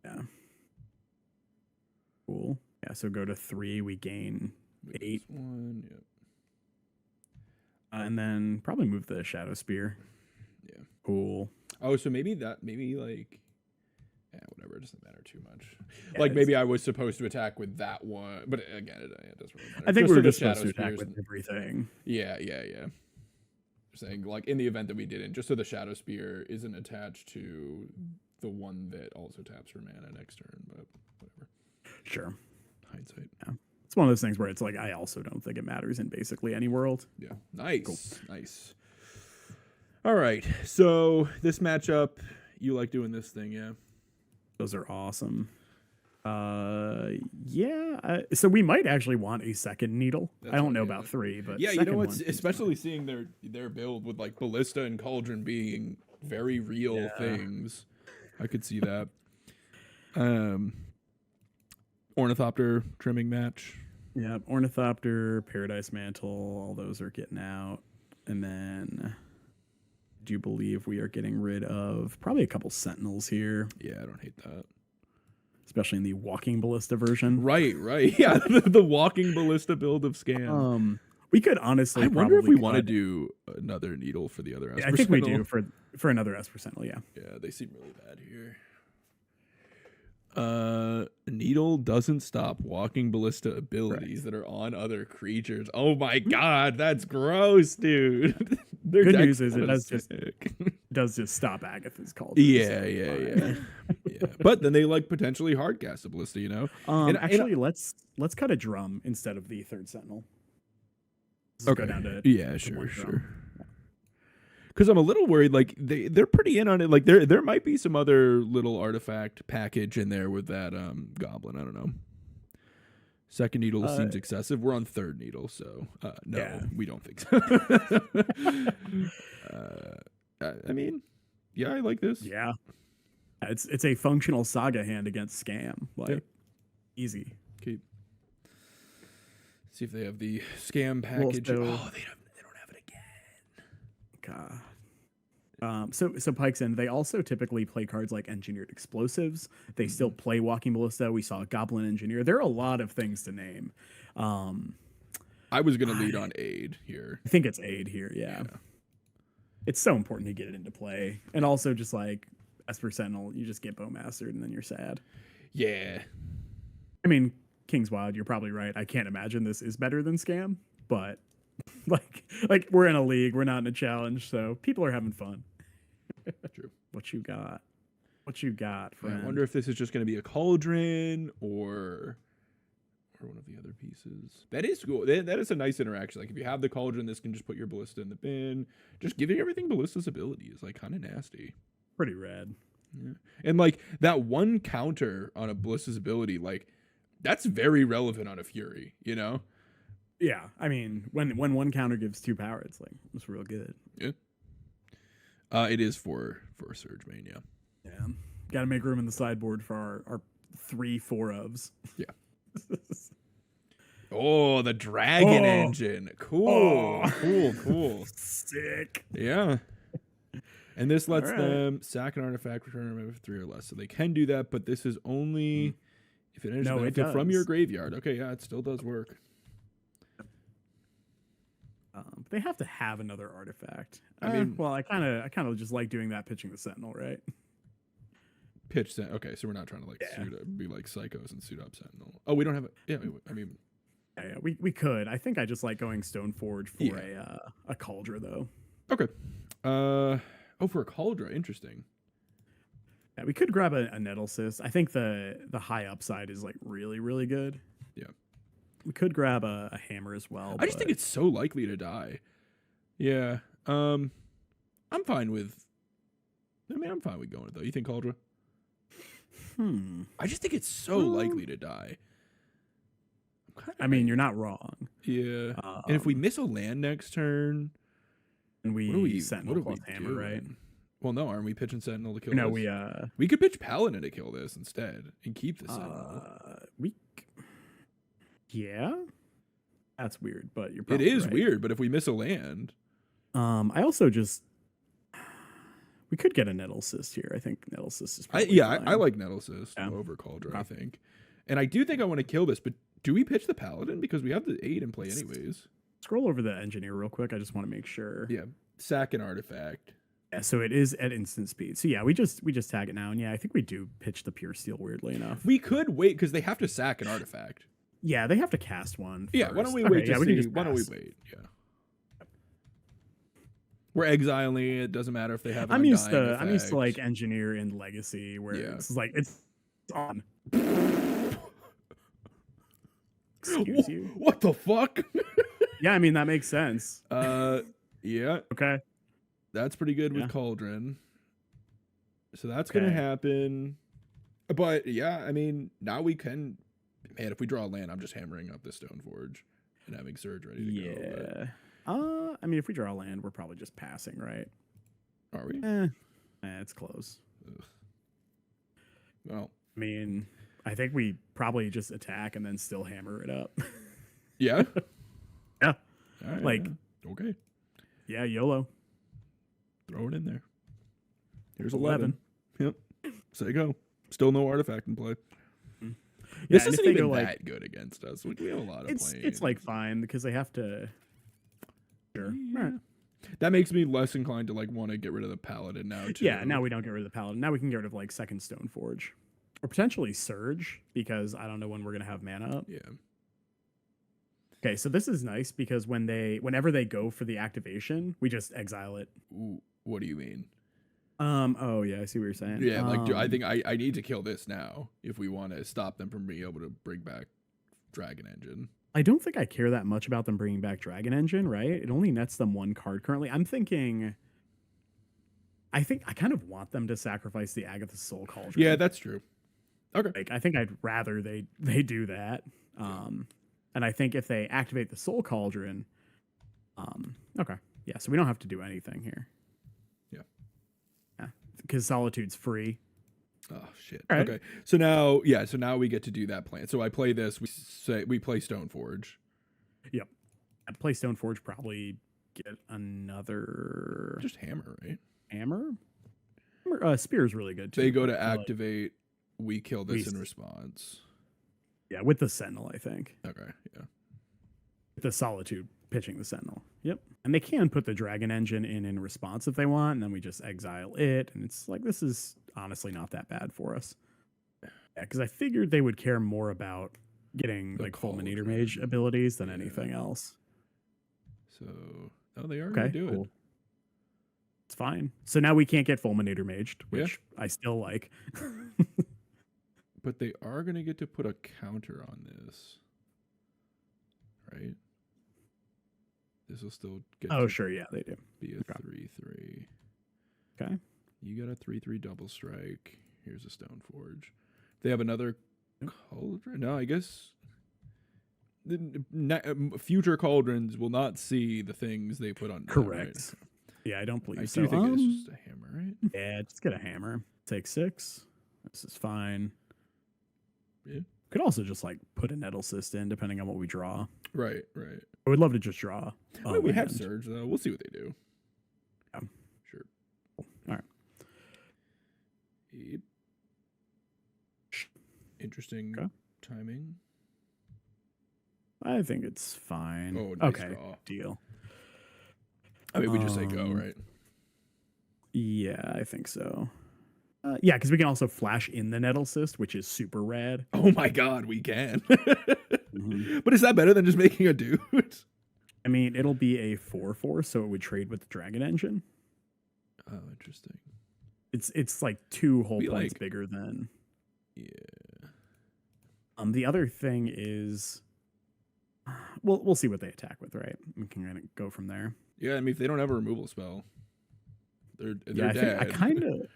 Yeah. Cool. Yeah, so go to 3, we gain 8. 1, yep. And then probably move the Shadow Spear. Yeah. Cool. Oh, so maybe like, whatever. It doesn't matter too much. Yeah, like maybe I was supposed to attack with that one, but again, it doesn't really matter. I think we were just supposed to attack with everything. Yeah. Saying like in the event that we didn't, just so the Shadow Spear isn't attached to the one that also taps for mana next turn, but whatever. Sure. Hindsight. Yeah. It's one of those things where it's like, I also don't think it matters in basically any world. Yeah. Nice. Cool. Nice. All right. So this matchup, you like doing this thing, yeah? Those are awesome. Yeah. So we might actually want a second needle. That's I don't know okay. about 3, but Yeah, you second know one what's seems especially seeing their build with like Ballista and Cauldron being very real Yeah. things. I could see that. Ornithopter trimming match. Yeah, Ornithopter, Paradise Mantle, all those are getting out. And then do you believe we are getting rid of probably a couple Sentinels here, Yeah, I don't hate that. especially in the Walking Ballista version. Right. Yeah, the walking Ballista build of Scam. We could honestly I wonder if probably we want to cut- do another needle for the other Esper I think we Sentinel. do for another Esper Sentinel, yeah. Yeah, they seem really bad here. Needle doesn't stop walking Ballista abilities that are on other creatures. Oh my god, that's gross, dude. Their Good deck's news is it kinda does sick. just stop Agatha's call. Yeah. But then they like potentially hardcast a Ballista, you know? Actually, let's cut a drum instead of the third Sentinel. Let's go down to Yeah, one sure. drum. Because I'm a little worried, like they're pretty in on it. Like there might be some other little artifact package in there with that goblin. I don't know. Second needle seems excessive. We're on third needle, so no, Yeah. we don't think so. I mean, yeah, I like this. Yeah. It's a functional saga hand against Scam. Like easy. Keep. See if they have the Scam package. so- Oh, they don't have it again. God. So Pikes in, they also typically play cards like Engineered Explosives. They still play Walking Ballista. We saw Goblin Engineer. There are a lot of things to name. I was gonna lead on Aid here. I think it's Aid here, yeah. It's so important to get it into play. And also just like Esper Sentinel, you just get Bowmastered and then you're sad. Yeah. I mean, King's Wild, you're probably right. I can't imagine this is better than Scam, but like we're in a league, we're not in a challenge, so people are having fun. True. What you got? What you got, friend? I wonder if this is just going to be a Cauldron or one of the other pieces. That is cool. That is a nice interaction. Like if you have the Cauldron, this can just put your Ballista in the bin. Just giving everything Ballista's ability is like kind of nasty. Pretty rad. Yeah. And like that one counter on a Ballista's ability, like that's very relevant on a Fury, you know? Yeah, I mean, when one counter gives 2 power, it's real good. Yeah. It is for Surge Main, yeah. Yeah. Got to make room in the sideboard for our 3/4 ofs. Yeah. Oh, the Dragon Engine. Cool. Cool. Sick. Yeah. And this lets them sack an artifact, return a member 3 or less. So they can do that, but this is only if it enters benefit from your graveyard. Okay, yeah, it still does work. They have to have another artifact. I mean, well, I kind of just like doing that, pitching the Sentinel, right? Pitch Sentinel. Okay, so we're not trying to like be like psychos and suit up Sentinel. Oh, we don't have it. Yeah, I mean, yeah, we could. I think I just like going Stoneforge for a Cauldron though. Okay. For a Cauldron, interesting. Yeah, we could grab a Nettlecyst. I think the high upside is like really good. Yeah. We could grab a hammer as well. I just think it's so likely to die. Yeah. I'm fine with going it though. You think Cauldron? I just think it's so likely to die. I mean, you're not wrong. Yeah. And if we miss a land next turn, and we Sentinel plus hammer, right? Well, no, aren't we pitching Sentinel to kill No, this? We could pitch Paladin to kill this instead and keep the Sentinel. Yeah. That's weird, but you're It probably is right. weird, but if we miss a land. I also just we could get a Nettlecyst here. I think Nettlecyst is probably fine. I like Nettlecyst over Cauldron, I think. And I do think I want to kill this, but do we pitch the Paladin? Because we have the 8 in play anyways. Scroll over the Engineer real quick. I just want to make sure. Yeah. Sack an artifact. Yeah, so it is at instant speed. So yeah, we just tag it now. And yeah, I think we do pitch the Pure Steel, weirdly enough. We could wait because they have to sack an artifact. Yeah, they have to cast one. Yeah, first. why don't we wait to see? Why don't we pass. wait? Yeah. We're exiling it. It doesn't matter if they have an I'm used effect. to like Engineer in Legacy where it's like it's on. Excuse you. What the fuck? Yeah, I mean that makes sense. Yeah. Okay. That's pretty good with Cauldron. So that's gonna happen. But yeah, I mean, now we can. Man, if we draw a land, I'm just hammering up the Stoneforge and having Surge ready to go. Yeah. I mean, if we draw land, we're probably just passing, right? But are we? It's close. Ugh. Well, I mean, I think we probably just attack and then still hammer it up. yeah. Yeah. All right, Like, yeah. Okay. Yeah, YOLO. Throw it in there. Here's 11. 11. Yep. Say go. Still no artifact in play. Yeah, This and isn't if they even go, that like, good against us. We have a lot of it's planes. like fine because they have to. Sure. Yeah. All right. That makes me less inclined to like want to get rid of the Paladin now too. Yeah, now we don't get rid of the Paladin. Now we can get rid of like second Stoneforge. Or potentially Surge, because I don't know when we're gonna have mana up. Yeah. Okay, so this is nice because whenever they go for the activation, we just exile it. Ooh, what do you mean? Oh yeah, I see what you're saying. Yeah, like I think I need to kill this now if we want to stop them from being able to bring back Dragon Engine. I don't think I care that much about them bringing back Dragon Engine, right? It only nets them one card currently. I think I kind of want them to sacrifice the Agatha's Soul Cauldron. Yeah, that's true. Okay. Like, I think I'd rather they do that. And I think if they activate the Soul Cauldron, okay. Yeah, so we don't have to do anything here. Yeah. Because Solitude's free. Oh shit. All right. Okay. So now we get to do that plan. So I play this, we play Stoneforge. Yep. I'd play Stoneforge, probably get another Just hammer, right? hammer. Spear is really good too. They go to activate, we kill this in We- response. Yeah, with the Sentinel, I think. Okay, yeah. With the Solitude pitching the Sentinel. Yep. And they can put the Dragon Engine in response if they want, and then we just exile it. And it's like, this is honestly not that bad for us. Yeah, because I figured they would care more about getting The like Fulminator Cauldron. Mage abilities than Yeah. anything else. So they are Okay, gonna do cool. it. It's fine. So now we can't get Fulminator Maged, which I still like. But they are gonna get to put a counter on this. Right? This will still get Oh, to sure. Yeah, they do. be a Okay. 3/3. Okay. You got a 3/3 double strike. Here's a Stoneforge. They have another Cauldron. No, I guess future Cauldrons will not see the things they put on. Correct. Right? Yeah, I don't believe I so. do think it's just a hammer, right? Yeah, just get a hammer. Take 6. This is fine. Yeah. Could also just like put a Nettle Cyst in, depending on what we draw. Right, right. I would love to just draw. I mean, we have land. Surge though. We'll see what they do. Yeah. Sure. All right. Yep. Interesting Okay. timing. I think it's fine. Oh, nice okay. draw. Deal. I mean, we just say go, right? Yeah, I think so. Yeah, because we can also flash in the Nettle Cyst, which is super rad. Oh my god, we can. Mhm. But is that better than just making a dude? I mean, it'll be a 4/4, so it would trade with the Dragon Engine. Oh, interesting. It's like 2 whole Be points like- bigger than. Yeah. The other thing is, we'll see what they attack with, right? We can kind of go from there. Yeah, I mean, if they don't have a removal spell, they're Yeah, dead.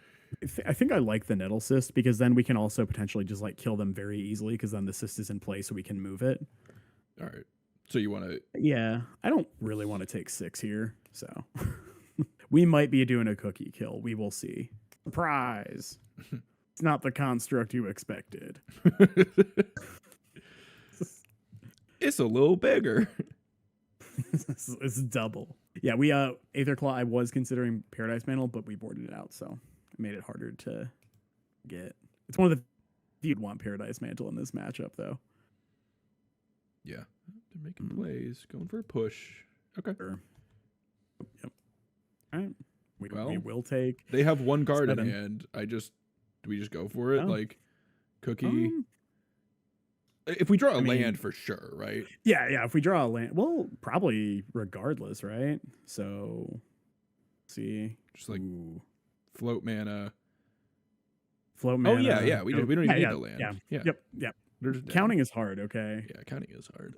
I think I like the Nettle Cyst because then we can also potentially just like kill them very easily because then the cyst is in place so we can move it. All right. So you want to? Yeah, I don't really want to take 6 here, so we might be doing a cookie kill. We will see. Surprise! It's not the construct you expected. It's a little bigger. It's double. Yeah, we Aetherclaw. I was considering Paradise Mantle, but we boarded it out, so it made it harder to get. It's one of the you'd want Paradise Mantle in this matchup, though. Yeah, they're making plays, going for a push. Okay. Sure. Yep. All right. We Well, will take. They have one card in 7. hand. Do we just go for it? Oh. Like cookie. If we draw a land for sure, right? Yeah. If we draw a land, well, probably regardless, right? So, see. Just like Ooh. float mana. Float Oh mana. yeah. We don't even need the land. Yeah. Yeah. Yep. They're just dead. Counting is hard. Okay. Yeah, counting is hard.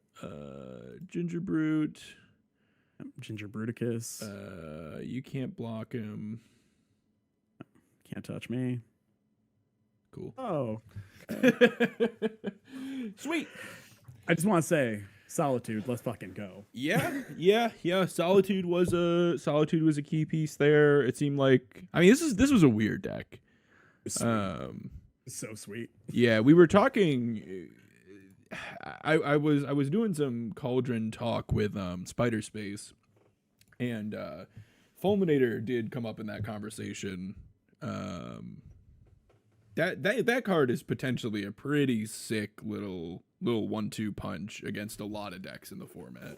Ginger Brute. Ginger Bruticus. You can't block him. Can't touch me. cool. Oh, Sweet. I just want to say, Solitude. Let's fucking go. Yeah. Solitude was a key piece there. It seemed like, I mean, this was a weird deck. So sweet. Yeah, we were talking. I was doing some Cauldron talk with Spider Space, and Fulminator did come up in that conversation. That card is potentially a pretty sick little 1-2 punch against a lot of decks in the format.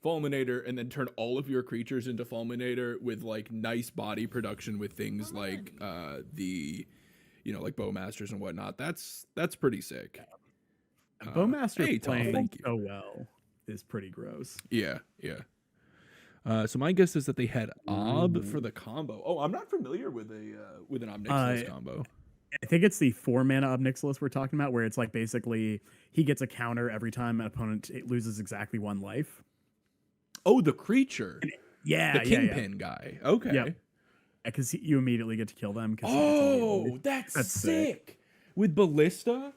Fulminator, and then turn all of your creatures into Fulminator with like nice body production with things like like Bowmasters and whatnot. That's pretty sick. Bowmaster playing so well is pretty gross. Yeah. So my guess is that they had Ob for the combo. Oh, I'm not familiar with an Ob-Nixilis combo. I think it's the 4-mana Ob-Nixilis we're talking about, where it's like basically he gets a counter every time an opponent loses exactly 1 life. Oh, the creature. Yeah, the Kingpin guy. Okay. Yep. Because you immediately get to kill them. That's sick. With Ballista,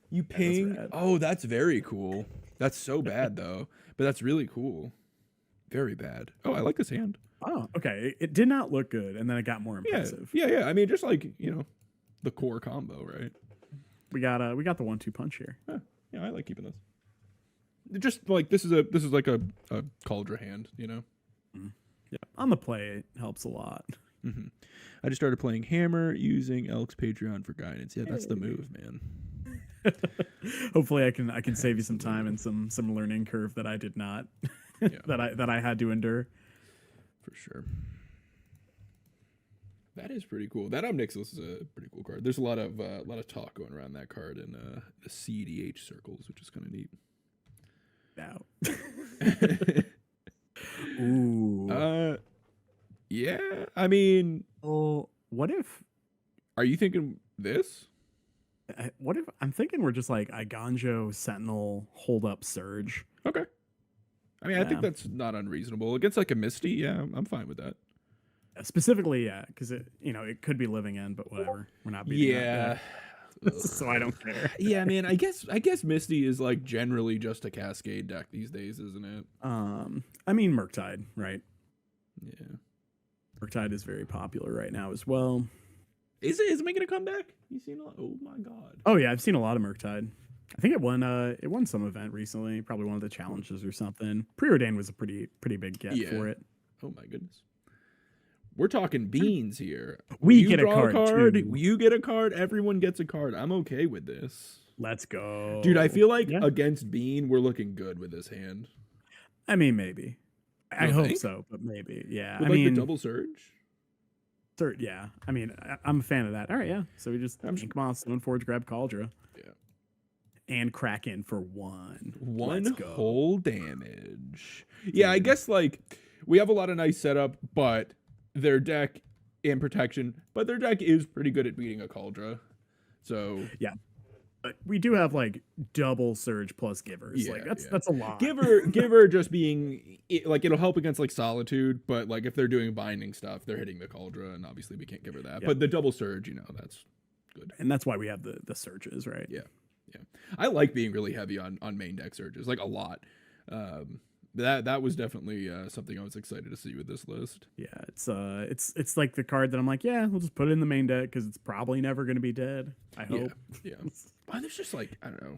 you ping. That's very cool. That's so bad though, but that's really cool. Very bad. Oh, I like this hand. Oh, okay. It did not look good, and then it got more impressive. Yeah. I mean, just like the core combo, right? We got the 1-2 punch here. Yeah, I like keeping this. Just like this is like a Cauldron hand, Yeah, on the play it helps a lot. Mm-hmm. I just started playing Hammer using Elk's Patreon for guidance. Yeah, that's the move, man. Hopefully, I can save you some time and some learning curve that I did not that I had to endure. For sure. That is pretty cool. That Ob-Nixilis is a pretty cool card. There's a lot of talk going around that card in the CDH circles, which is kind of neat. Now. Ooh. Yeah. I mean, what if? Are you thinking this? What if I'm thinking we're just like Iganjo, Sentinel, hold up, Surge? Okay. I mean, I think that's not unreasonable. Against like a Misty, yeah, I'm fine with that. Specifically, yeah, because it could be Living End, but whatever. We're not beating that. So I don't care. Yeah, man. I guess Misty is like generally just a Cascade deck these days, isn't it? I mean Murktide, right? Yeah. Murktide is very popular right now as well. Is it making a comeback? You seen a lot? Oh my god. Oh yeah, I've seen a lot of Murktide. I think it won some event recently, probably one of the challenges or something. Preordained was a pretty big get for it. Oh my goodness. We're talking beans here. We get a card too. You get a card. Everyone gets a card. I'm okay with this. Let's go. Dude, I feel like against Bean, we're looking good with this hand. I mean, maybe. I hope so, but maybe. Yeah. With the double surge? Yeah. I mean, I'm a fan of that. All right, yeah. So we just Ink Moth, Stone Forge, grab Cauldron. Yeah. And Kraken for 1. One whole damage. Yeah, I guess like we have a lot of nice setup, but their deck in protection, but their deck is pretty good at beating a Cauldron. So yeah, but we do have like double surge plus givers. Like that's a lot. Giver just being like it'll help against like Solitude, but like if they're doing binding stuff, they're hitting the Cauldron, and obviously we can't give her that. But the double surge, that's good, and that's why we have the surges, right? Yeah. I like being really heavy on main deck surges, like a lot. That was definitely something I was excited to see with this list. Yeah, it's like the card that I'm like, yeah, we'll just put it in the main deck because it's probably never going to be dead. I hope. Yeah. There's just like I don't know,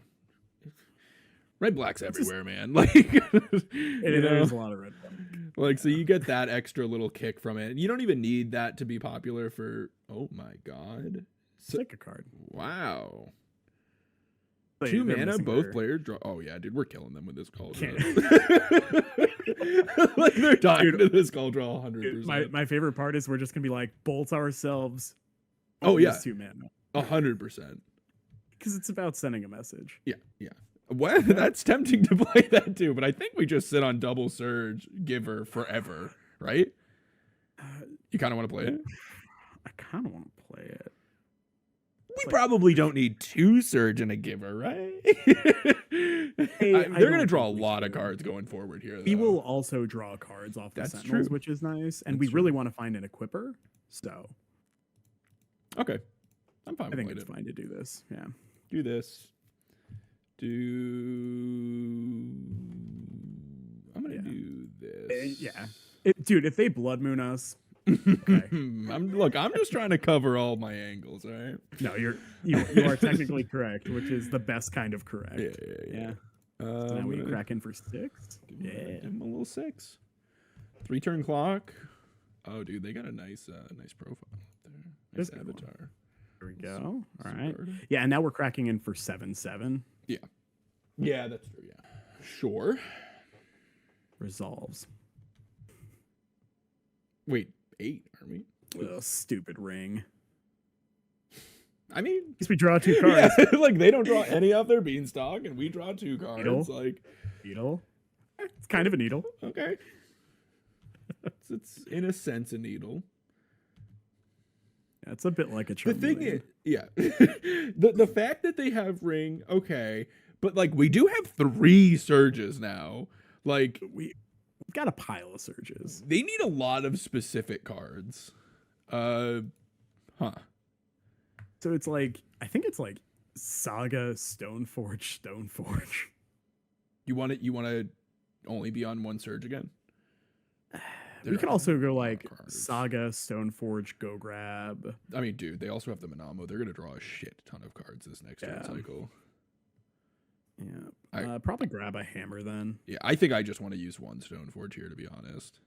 red black's everywhere, man. Like there's a lot of red black. Like so, you get that extra little kick from it. You don't even need that to be popular for. Oh my god, pick a card. Wow. 2 mana, both players draw. Oh yeah, dude, we're killing them with this Cauldron. Like they're dying to this Cauldron 100%. My favorite part is we're just gonna be like bolt ourselves. Oh yeah, 2 mana. 100%. Because it's about sending a message. Yeah. Well, that's tempting to play that too, but I think we just sit on double surge giver forever, right? You kind of want to play it. I kind of want to play it. We probably don't need 2 surge and a giver, right? They're going to draw a lot of cards going forward here. We will also draw cards off the Sentinels, which is nice. And we really want to find an equipper. So. Okay. I'm fine. I think it's fine to do this. Yeah. Do this. I'm gonna do this. Dude, if they blood moon us, okay. I'm just trying to cover all my angles. All right. No, you are technically correct, which is the best kind of correct. Yeah. So now we crack in for 6. Give him a little 6. 3-turn clock. Oh, dude, they got a nice profile up there. Nice avatar. There we go. All right. Yeah, and now we're cracking in for 7/7. Yeah. Yeah, that's true. Yeah. Sure. Resolves. Wait, 8, aren't we? Ugh, stupid ring. I mean, at least we draw 2 cards. Yeah, like they don't draw any of their beanstalk, and we draw 2 cards. Needle. It's kind of a needle. Okay. It's in a sense a needle. Yeah, it's a bit like a charm. The thing is, the fact that they have ring, okay, but like we do have 3 surges now. Like we've got a pile of surges. They need a lot of specific cards. So it's like, I think it's like Saga, Stoneforge. You want to only be on 1 surge again? We could also go like Saga, Stoneforge, Go Grab. I mean, dude, they also have the Manamo. They're gonna draw a shit ton of cards this next turn cycle. Yeah, probably grab a hammer then. Yeah, I think I just want to use 1 Stoneforge here, to be honest.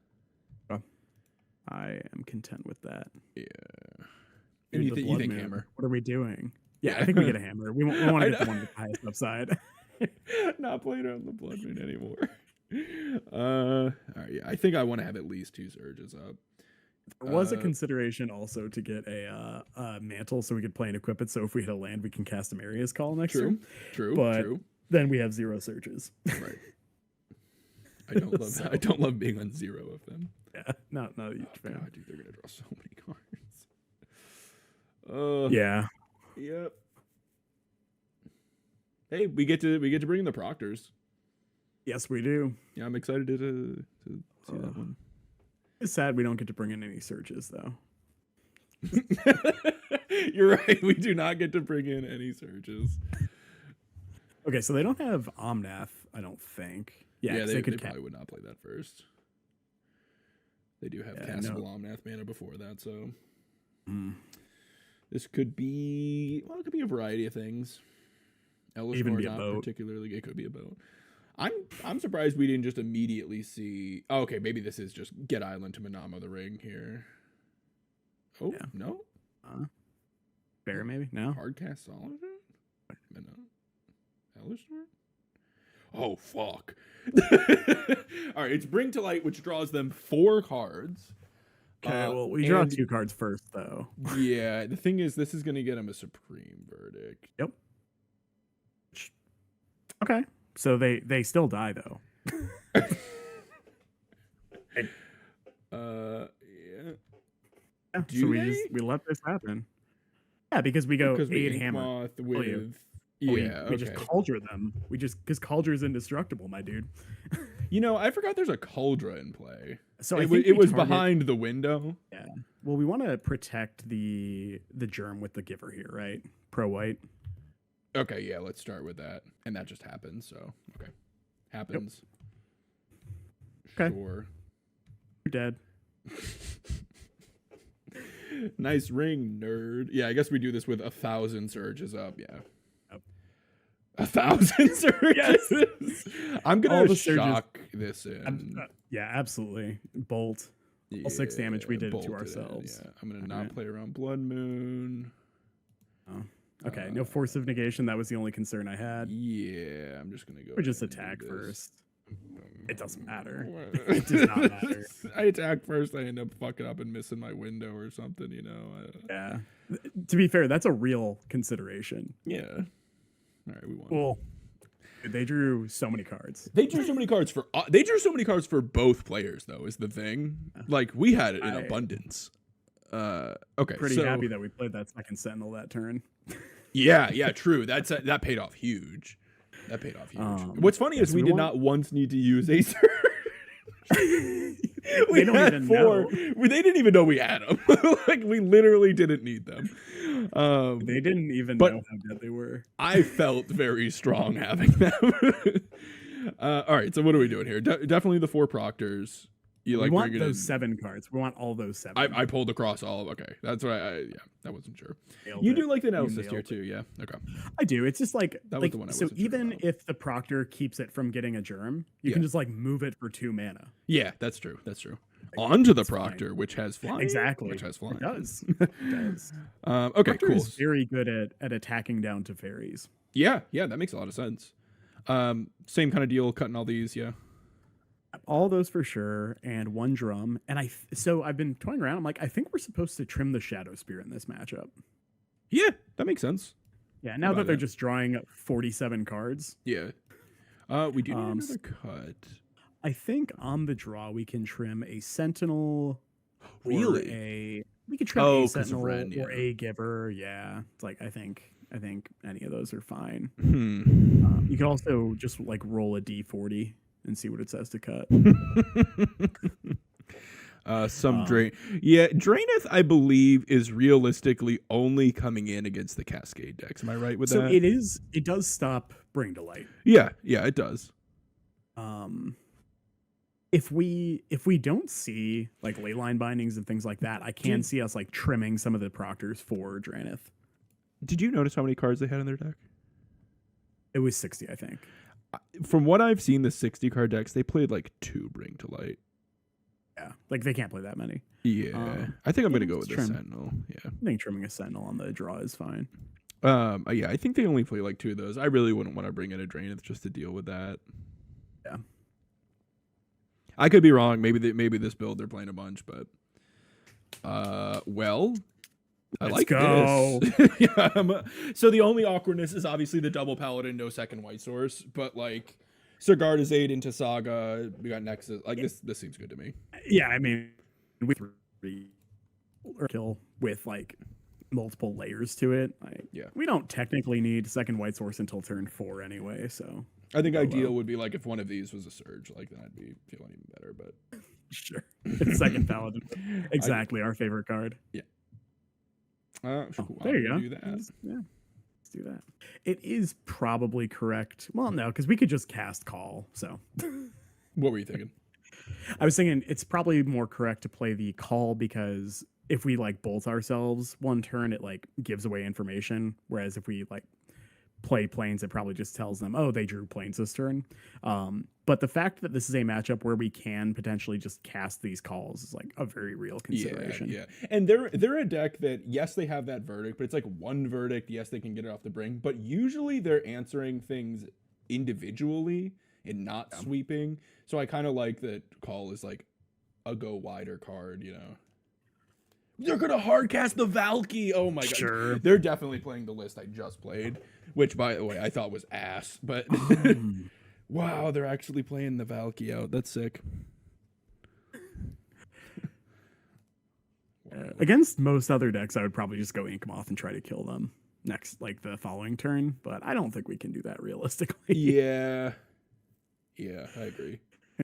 I am content with that. Yeah. And you think hammer? What are we doing? Yeah, I think we get a hammer. We want to get the one with the highest upside. Not playing around the blood moon anymore. All right, yeah, I think I want to have at least 2 surges up. There was a consideration also to get a mantle so we could play and equip it. So if we hit a land, we can cast a Maria's Call next turn. True. Then we have 0 surges. Right. I don't love that. I don't love being on 0 of them. Yeah, not a huge fan. God, dude, they're gonna draw so many cards. Yeah. Yep. Hey, we get to bring in the Proctors. Yes, we do. Yeah, I'm excited to see that one. It's sad we don't get to bring in any surges, though. You're right. We do not get to bring in any surges. Okay, so they don't have Omnath, I don't think. Yeah, they probably would not play that first. They do have castable Omnath mana before that, so this could be it could be a variety of things. Even be a boat. Particularly, it could be a boat. I'm surprised we didn't just immediately see. Oh, okay, maybe this is just get Island to Manamo the Ring here. Oh no, Bear maybe no hardcast Solitude. Ellishore? Oh fuck! All right, it's Bring to Light, which draws them 4 cards. Okay, well we draw 2 cards first, though. Yeah, the thing is, this is going to get them a Supreme Verdict. Yep. Okay. So they still die though. Yeah. So we let this happen. Yeah, because we go 8 hammer with we just Cauldron them. Because Cauldron's indestructible, my dude. You know, I forgot there's a Cauldron in play. So it was behind the window. Yeah. Well, we want to protect the germ with the giver here, right? Pro white. Okay, yeah, let's start with that. And that just happens, so okay. Happens. Yep. Sure. You're dead. Nice ring, nerd. Yeah, I guess we do this with 1,000 surges up, yeah. Yep. 1,000 surges. Yes. I'm gonna shock this in. Yeah, absolutely. Bolt. All 6 damage we did it to ourselves. Yeah. I'm gonna not play around Blood Moon. Oh. Okay, no force of negation. That was the only concern I had. Yeah, I'm just gonna go. Or just attack first. It doesn't matter. It does not matter. I attack first. I end up fucking up and missing my window or something. You know. Yeah. To be fair, that's a real consideration. Yeah. All right, we won. Well, they drew so many cards. They drew so many cards for. They drew so many cards for both players, though. Is the thing. Like we had it in abundance. Okay. Pretty happy that we played that second Sentinel that turn. Yeah, true. That paid off huge. What's funny is we did not once need to use a surge. They don't even know. They didn't even know we had them. Like we literally didn't need them. They didn't even but know how good they were. I felt very strong having them. All right, so what are we doing here? Definitely the 4 Proctors. We want those 7 cards. We want all those 7. I pulled across all of. Okay, that's what I wasn't sure. Nailed You it. do like the You analysis nailed here it. too, yeah? Okay. I do. It's just like That was the one I so wasn't sure even about. if the Proctor keeps it from getting a germ, you can just like move it for 2 mana. Yeah, that's true. That's true. Onto the It's fine. Proctor, which has flying. Exactly. Which has flying. It does. It does. Okay, Proctor cool. is very good at attacking down to fairies. Yeah, that makes a lot of sense. Same kind of deal, cutting all these, yeah. All those for sure, and 1 drum. And so I've been toying around. I'm like, I think we're supposed to trim the Shadow Spear in this matchup. Yeah, that makes sense. Yeah, now that they're just drawing 47 cards. Yeah. We do need another cut. I think on the draw we can trim a Sentinel. Really? We could trim a Sentinel Ren, or a Giver. Yeah, it's like I think any of those are fine. Hmm. You can also just like roll a D40 and see what it says to cut. Some Drain. Yeah, Draenith, I believe, is realistically only coming in against the Cascade decks. Am I right with that? So it does stop Bring to Light. Yeah, it does. If we don't see like Leyline bindings and things like that, I can see us like trimming some of the Proctors for Draenith. Did you notice how many cards they had in their deck? It was 60, I think. From what I've seen, the 60 card decks, they played like 2 Bring to Light. Yeah, like they can't play that many. Yeah, I think I'm gonna go with the Sentinel. Yeah, I think trimming a Sentinel on the draw is fine. Yeah, I think they only play like 2 of those. I really wouldn't want to bring in a Draenith just to deal with that. Yeah, I could be wrong. Maybe this build they're playing a bunch, but well, Let's go. This. Yeah, so the only awkwardness is obviously the double Paladin, no second white source, but like Sigarda's 8 into Saga, we got Nexus. Like this seems good to me. Yeah, I mean, we kill with like multiple layers to it. Like, yeah, we don't technically need second white source until turn 4 anyway. So I think ideal would be like if one of these was a Surge, like then I'd be feeling even better. But sure, second Paladin, exactly our favorite card. Yeah. Cool. There you go. Do that. Yeah, let's do that. It is probably correct. Well, no, because we could just cast Call. So, what were you thinking? I was thinking it's probably more correct to play the Call because if we like bolt ourselves 1 turn, it like gives away information. Whereas if we like play Plains, it probably just tells them, oh, they drew Plains this turn. But the fact that this is a matchup where we can potentially just cast these calls is like a very real consideration. Yeah. And they're a deck that, yes, they have that verdict, but it's like 1 verdict. Yes, they can get it off the bring, but usually they're answering things individually and not sweeping. So I kind of like that Call is like a go wider card, you know. They're gonna hardcast the Valky. Oh my god. Sure. They're definitely playing the list I just played, which by the way I thought was ass, but wow, they're actually playing the Valky out. That's sick. Against most other decks, I would probably just go Inkmoth and try to kill them next, like the following turn. But I don't think we can do that realistically. Yeah, I agree.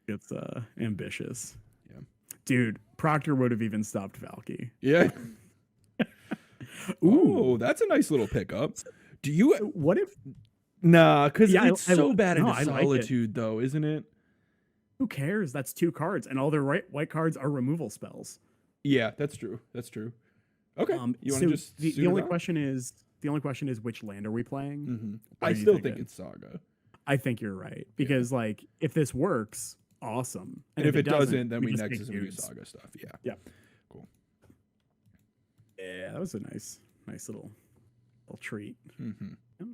It's ambitious. Yeah, dude, Proctor would have even stopped Valky. Yeah. Ooh, Oh, that's a nice little pickup. Do you? what if? Nah, because Yeah, it's so bad into I like it. Solitude, though, isn't it? Who cares? That's 2 cards, and all their white cards are removal spells. Yeah, that's true. Okay, you want to so just the only question is which land are we playing? Mm-hmm. What I are you still thinking? think it's Saga. I think you're right because like if this works, awesome, And if it doesn't, then we just Nexus take and do dudes. Saga stuff. Yeah. Yep. Cool. Yeah, that was a nice little treat. Mm-hmm. Yep.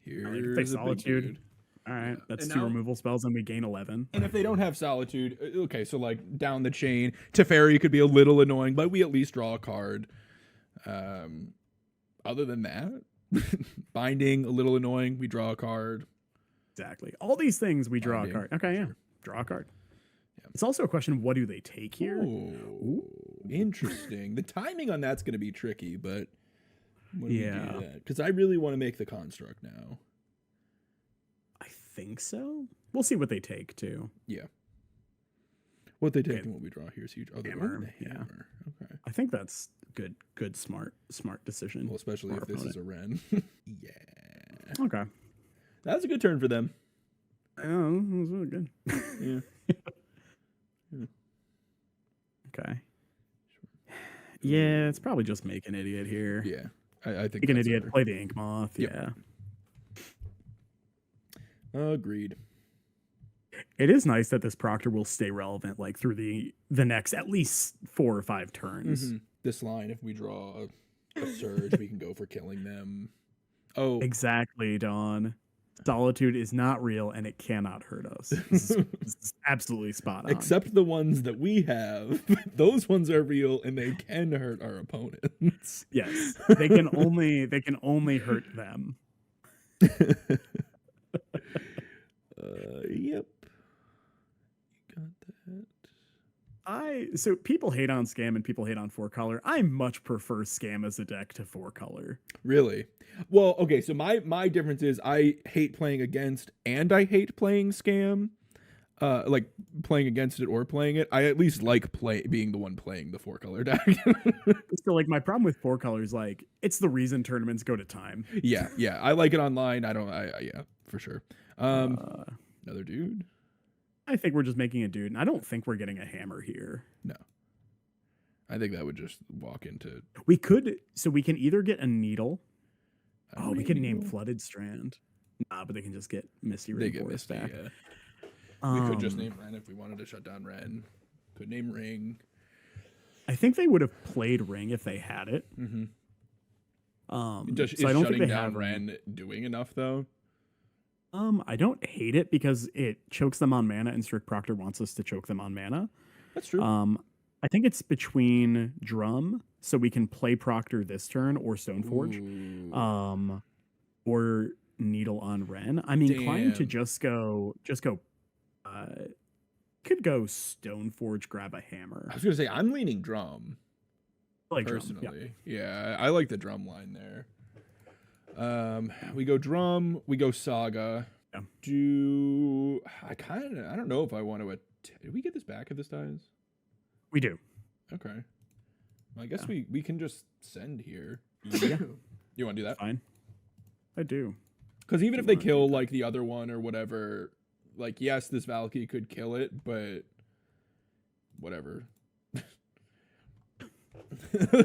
Here's I like to a play big Solitude. dude. All right, that's And 2 now- removal spells, and we gain 11. And if they don't have Solitude, okay, so like down the chain, Teferi could be a little annoying, but we at least draw a card. Other than that, Binding, a little annoying, we draw a card. Exactly. All these things we draw Binding, a card. Okay, yeah, sure. draw a card. Yeah. It's also a question of what do they take here? Ooh, interesting. The timing on that's going to be tricky, but when we do that, because I really want to make the construct now. I think so. We'll see what they take too. Yeah. What they take and what we draw here is huge. Oh, Hammer, the hammer. Okay. I think that's good, smart decision. Well, especially if this is a Ren. Yeah. Okay. That was a good turn for them. Oh, it was really good. Yeah. Yeah. Okay. Yeah, it's probably just make an idiot here. Yeah. I think Make an idiot, play the Ink Moth. Yep. Yeah. Agreed. It is nice that this Proctor will stay relevant like through the next at least 4 or 5 turns. Mm-hmm. This line, if we draw a surge, we can go for killing them. Oh, exactly, Dawn. Solitude is not real and it cannot hurt us. This is absolutely spot on. Except the ones that we have. Those ones are real and they can hurt our opponents. Yes. They can only hurt them. Yep. Got that. So people hate on Scam and people hate on 4-color. I much prefer Scam as a deck to 4-color. Really? Well, okay, so my difference is I hate playing against and I hate playing Scam. Like playing against it or playing it. I at least like being the one playing the 4-color deck. So like my problem with 4-color is like it's the reason tournaments go to time. Yeah. I like it online. Yeah, for sure. Another dude. I think we're just making a dude, and I don't think we're getting a hammer here. No. I think that would just walk into. We can either get a needle. Oh, we can name Flooded Strand. Nah, but they can just get Misty Rainforest back. Yeah. We could just name Ren if we wanted to shut down Ren. Could name Ring. I think they would have played Ring if they had it. Mm-hmm. So I don't think they have Ren doing enough though. I don't hate it because it chokes them on mana, and Strict Proctor wants us to choke them on mana. That's true. I think it's between Drum, so we can play Proctor this turn, or Stoneforge, or Needle on Ren. I'm inclined to just go. Could go Stoneforge, grab a hammer. I was gonna say I'm leaning Drum. Like personally, yeah, I like the Drum line there. We go Drum, we go Saga. Yeah. I don't know if I want to. Did we get this back if this dies? We do. Okay. Well, I guess we can just send here. Yeah. You want to do that? Fine. I do. Because even if they kill like the other one or whatever, like yes, this Valky could kill it, but whatever.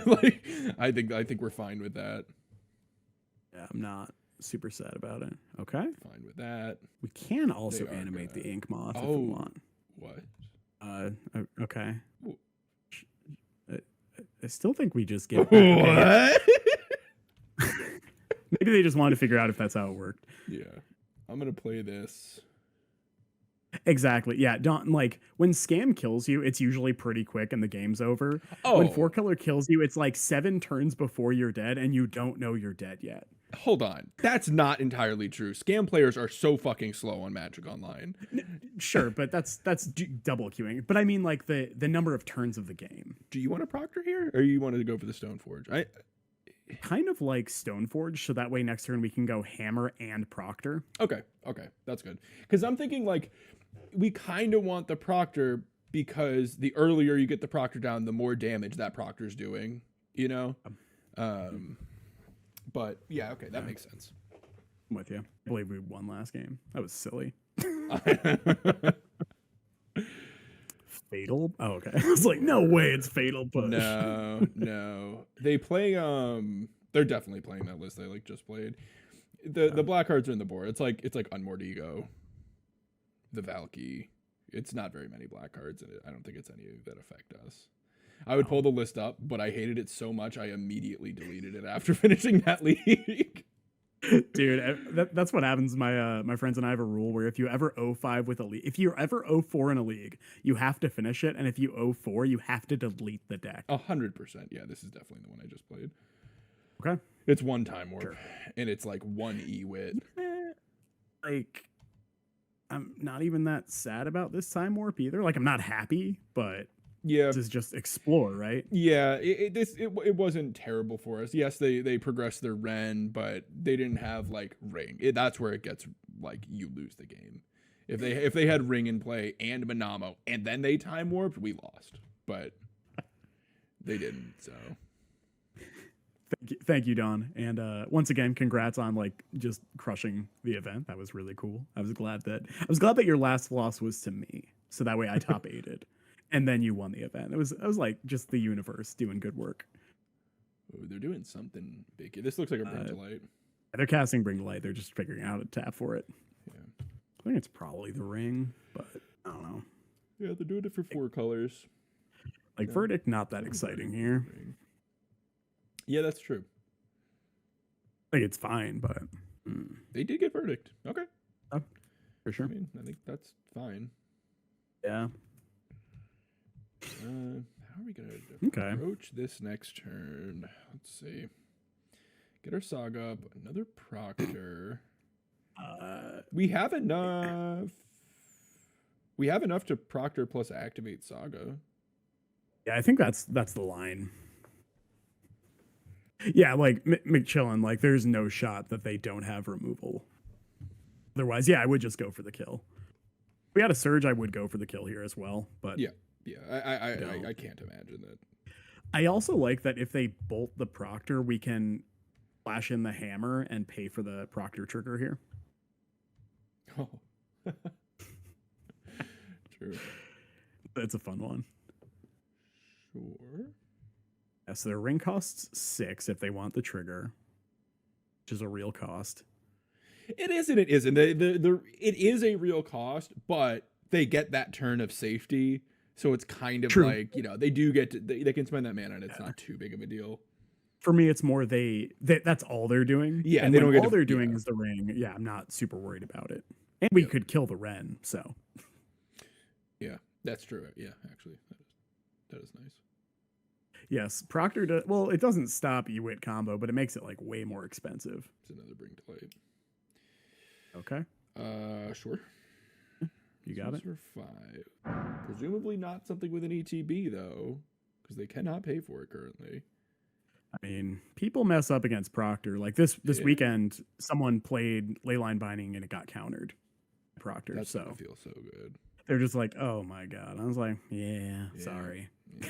Like I think we're fine with that. Yeah, I'm not super sad about it. Okay. Fine with that. We can also animate the Ink Moth if we want. What? Okay. I still think we just get what? Maybe they just wanted to figure out if that's how it worked. Yeah. I'm gonna play this. Exactly. Yeah. Don't like when Scam kills you, it's usually pretty quick and the game's over. Oh. When 4-color kills you, it's like 7 turns before you're dead and you don't know you're dead yet. Hold on. That's not entirely true. Scam players are so fucking slow on Magic Online. Sure, but that's double queuing. But I mean like the number of turns of the game. Do you want a Proctor here or you wanted to go for the Stoneforge? I kind of like Stoneforge, so that way next turn we can go Hammer and Proctor. Okay. That's good. Because I'm thinking like we kind of want the Proctor because the earlier you get the Proctor down, the more damage that Proctor's doing, you know? But yeah, okay, that makes sense. I'm with you. I believe we won last game. That was silly. Fatal? Oh, okay. I was like, no way it's Fatal Push. No. They play they're definitely playing that list they like just played. The black cards are in the board. It's like Unmoored Ego, the Valky. It's not very many black cards in it. I don't think it's any that affect us. I would pull the list up, but I hated it so much I immediately deleted it after finishing that league. Dude, that's what happens. My friends and I have a rule where if you ever 0-5 with a league, if you're ever 0-4 in a league, you have to finish it, and if you 0-4, you have to delete the deck. 100%. Yeah, this is definitely the one I just played. Okay. It's one time warp, and it's like 1 E-wit. Like, I'm not even that sad about this time warp either. Like, I'm not happy, but yeah, this is just explore, right? Yeah, it wasn't terrible for us. Yes, they progressed their Ren, but they didn't have like Ring. That's where it gets like you lose the game. If they had Ring in play and Manamo and then they time warped, we lost. But they didn't, so Thank you, Don. And once again, congrats on like just crushing the event. That was really cool. I was glad that your last loss was to me, so that way I top aided, and then you won the event. It was like just the universe doing good work. Oh, they're doing something big. This looks like a Bring to Light. They're casting Bring to Light. They're just figuring out how to tap for it. Yeah, I think it's probably the Ring, but I don't know. Yeah, they're doing it for 4 colors. Like Verdict, not that exciting here. Yeah, that's true. I think it's fine, but they did get Verdict. Okay, for sure. I mean, I think that's fine. Yeah. How are we gonna approach this next turn? Let's see. Get our Saga up. Another Proctor. We have enough. We have enough to Proctor plus activate Saga. Yeah, I think that's the line. Yeah, like McChillin, like there's no shot that they don't have removal. Otherwise, yeah, I would just go for the kill. If we had a Surge, I would go for the kill here as well. But yeah, I can't imagine that. I also like that if they bolt the Proctor, we can flash in the hammer and pay for the Proctor trigger here. Oh, true. It's a fun one. Sure. Yeah, so their ring costs 6 if they want the trigger, which is a real cost. It is and it isn't. It is a real cost, but they get that turn of safety, so it's kind of True. like, they do get to, they can spend that mana and it's not too big of a deal. For me, it's more that's all they're doing. Yeah, and they don't get all they're doing is the ring. Yeah, I'm not super worried about it. And we could kill the Ren, so. Yeah, that's true. Yeah, actually, that is nice. Yes, Proctor does. Well, it doesn't stop Ewit combo, but it makes it like way more expensive. It's another Bring to Light. Okay. Sure. You got it. For 5. Presumably not something with an ETB though, because they cannot pay for it currently. I mean, people mess up against Proctor. Like this weekend, someone played Leyline Binding and it got countered. Proctor. That's so I feel so good. They're just like, oh my god. I was like, yeah. Sorry. Yeah.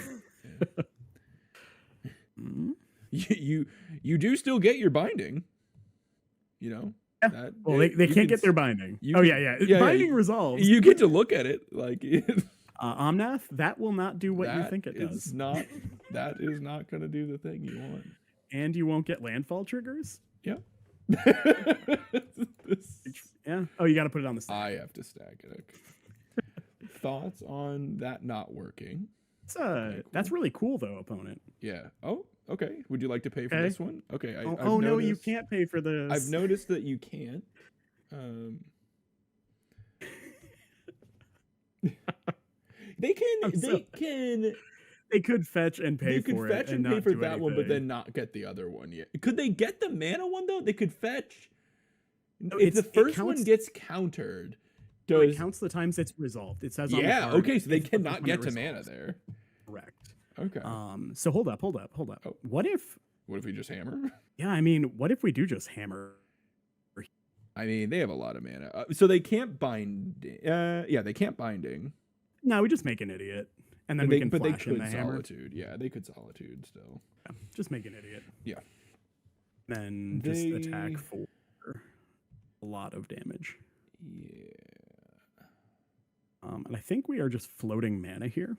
You do still get your binding, Yeah. Well, they can't get their binding. Binding resolves. You get to look at it like Omnath. That will not do what you think it does. That is not going to do the thing you want. And you won't get landfall triggers. Yeah. Yeah. Oh, you got to put it on the stack. I have to stack it. Thoughts on that not working? That's really cool though, opponent. Yeah. Oh, okay. Would you like to pay for this one? Okay. No, you can't pay for this. I've noticed that you can't. They could fetch and pay for it. They could fetch and pay for that one, but then not get the other one yet. Could they get the mana one though? They could fetch. No, if the first one gets countered, it counts the times it's resolved. It says on the card, okay, so they cannot get to mana there. Correct. Okay. So hold up. Oh. What if we just hammer? Yeah, I mean, what if we do just hammer? I mean, they have a lot of mana, so they can't bind. They can't binding. No, we just make an idiot, and then we can flash in the hammer. Solitude. Yeah, they could solitude still. Yeah, just make an idiot. Yeah. Then just attack for a lot of damage. Yeah. And I think we are just floating mana here.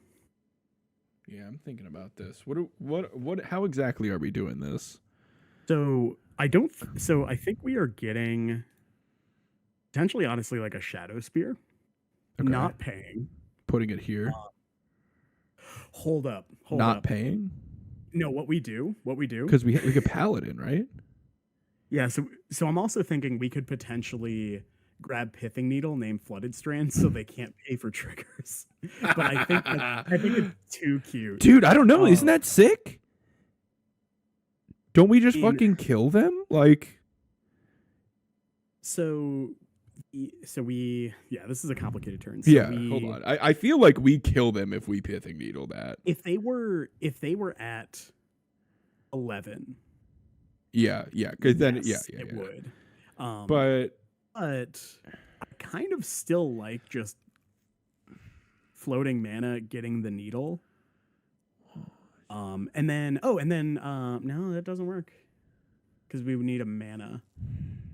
Yeah, I'm thinking about this. What? How exactly are we doing this? So I think we are getting potentially, honestly, like a Shadow Spear, not paying. Putting it here. Hold up. Not paying. No, what we do because we could Paladin, right? Yeah. So I'm also thinking we could potentially grab Pithing Needle, name Flooded Strand, so they can't pay for triggers. But I think it's too cute, dude. I don't know. Isn't that sick? Don't we just fucking kill them? Like, this is a complicated turn. Hold on. I feel like we kill them if we Pithing Needle that. If they were at 11. Yeah, because then it would. But I kind of still like just floating mana, getting the needle. And then no, that doesn't work because we would need a mana.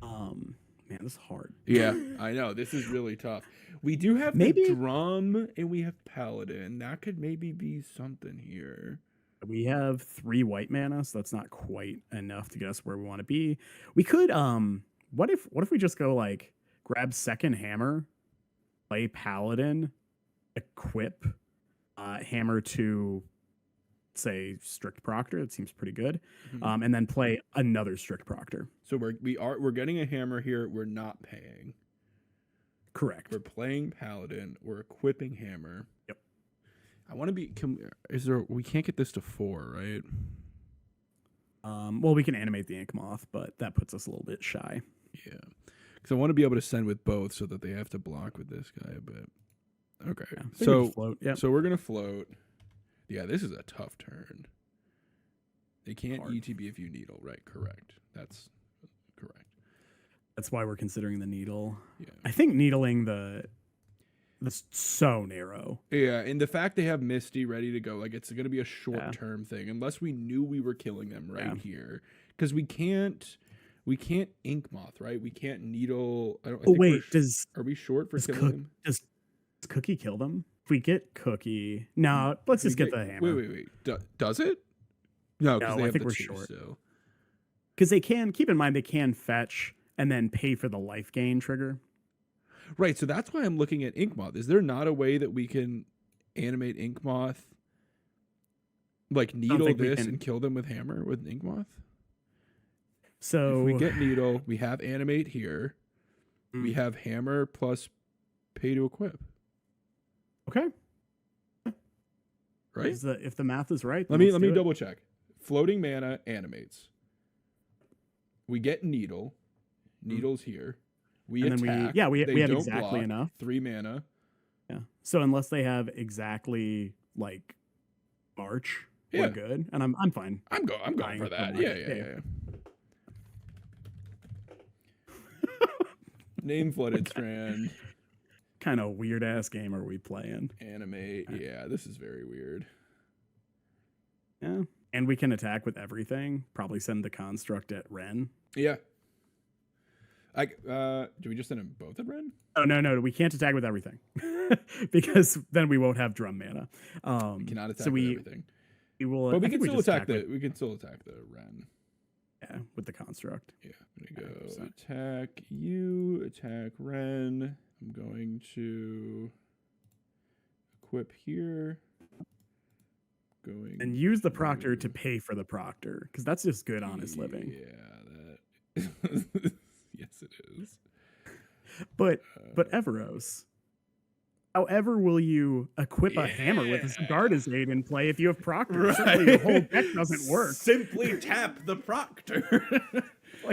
Man, this is hard. Yeah, I know. This is really tough. We do have Maybe the drum and we have paladin. That could maybe be something here. we have 3 white mana, so that's not quite enough to get us where we want to be. We could what if we just go like grab second hammer, play paladin, equip hammer to say strict proctor. It seems pretty good. And then play another strict proctor. So we're getting a hammer here. We're not paying. Correct. We're playing paladin. We're equipping hammer. Yep. I want to be. We can't get this to 4, right? Well, we can animate the ink moth, but that puts us a little bit shy. Yeah, because I want to be able to send with both, so that they have to block with this guy. But okay, Yeah, so float. Yep. So we're gonna float. Yeah, this is a tough turn. They can't Hard. ETB if you needle, right? Correct. That's correct. That's why we're considering the needle. Yeah. I think needling that's so narrow. Yeah, and the fact they have Misty ready to go, like it's going to be a short-term thing, unless we knew we were killing them right here, because we can't ink moth, right? We can't needle. I don't. I think Wait, are we short for killing them? Does Cookie kill them? If we get Cookie, no. Let's just get the hammer. Wait. Does it? No, because they I have think the we're 2 short. still. Because they can keep in mind they can fetch and then pay for the life gain trigger. Right, so that's why I'm looking at ink moth. Is there not a way that we can animate ink moth, like needle this and kill them with hammer with ink moth? So if we get needle, we have animate here. We have hammer plus pay to equip. Okay. Right? If the math is right, Let me double check. Floating mana animates. We get needle. Needle's here. We and attack. Then we have don't exactly block. enough. 3 mana. Yeah. So unless they have exactly like March, we're good. And I'm fine. I'm going for that. Yeah. Name flooded strand. Kind of weird ass game are we playing? Animate. Yeah, this is very weird. Yeah. And we can attack with everything. Probably send the construct at Ren. Yeah. Do we just send them both at Ren? Oh no, we can't attack with everything. Because then we won't have drum mana. We cannot attack with everything. We will but we can still attack the Ren. Yeah, with the construct. Yeah, I'm gonna go 100%. Attack you, attack Ren. I'm going to equip here. And use the Proctor to pay for the Proctor, because that's just good honest living. Yeah, that yes it is. But Evaros, however will you equip a hammer with a Garda's aid in play if you have Proctor? Right. Simply the whole deck doesn't work. Simply tap the Proctor.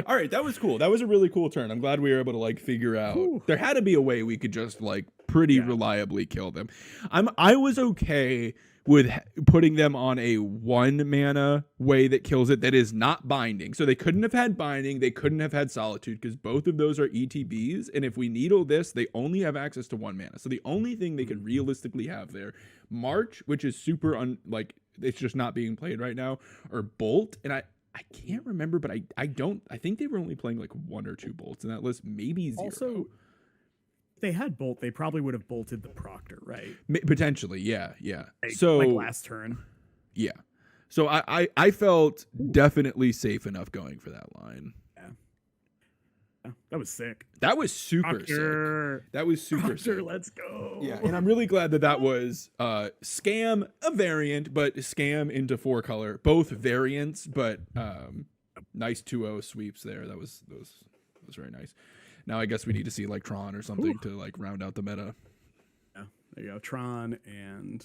All right, that was cool. That was a really cool turn. I'm glad we were able to like figure out. Ooh. There had to be a way we could just like pretty reliably kill them. I was okay with putting them on a 1 mana way that kills it that is not binding. So they couldn't have had binding, they couldn't have had solitude, because both of those are ETBs, and if we needle this, they only have access to 1 mana. So the only thing they could realistically have there, March, which is super it's just not being played right now, or Bolt, and I can't remember, but I think they were only playing like 1 or 2 bolts in that list, maybe 0. Also, if they had bolt, they probably would have bolted the Proctor, right? Potentially, yeah. Like last turn. Yeah. So I felt definitely safe enough going for that line. Yeah. That was sick. That was super Proctor. sick. That was super sick. Let's go. Yeah, and I'm really glad that was scam, a variant, but scam into 4 color. Both variants, but nice 2-0 sweeps there. That was very nice. Now I guess we need to see like Tron or something to like round out the meta. Yeah, there you go. Tron and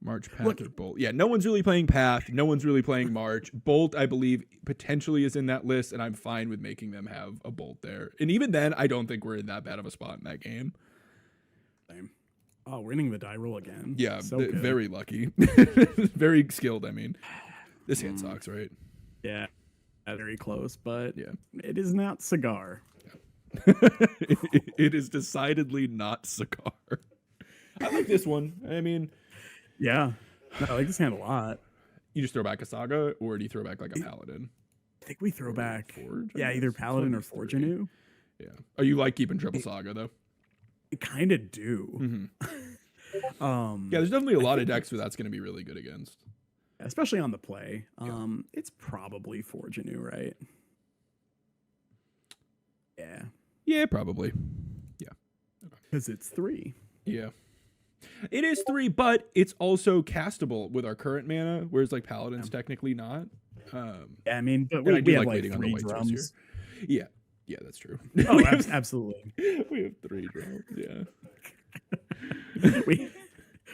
March, Path, or Bolt. Yeah, no one's really playing Path. No one's really playing March. Bolt, I believe, potentially is in that list, and I'm fine with making them have a Bolt there. And even then, I don't think we're in that bad of a spot in that game. Same. Oh, winning the die roll again. Yeah, so very lucky. Very skilled, I mean. This hand sucks, right? Yeah, very close, but yeah, it is not cigar. It is decidedly not Sakar. I like this one. I mean, Yeah. No, I like this hand a lot. you just throw back a Saga, or do you throw back like a Paladin? I think we throw Or back. Forge, I Yeah, guess? either It's Paladin only or Forge three. Anew. Yeah. Oh, you like keeping triple Saga though? I kind of do. Mm-hmm. Yeah, There's definitely a lot of decks where that's going to be really good against. especially on the play. Yeah. It's probably Forge Anew, right? Yeah, Yeah, probably. because it's 3. Yeah. It is 3, but it's also castable with our current mana, whereas like Paladin's technically not. Yeah, I mean, but and I we do have like like waiting on the 3 white source drums. Yeah. Yeah, that's true. Oh, we, have, absolutely. we have 3 drums. Yeah.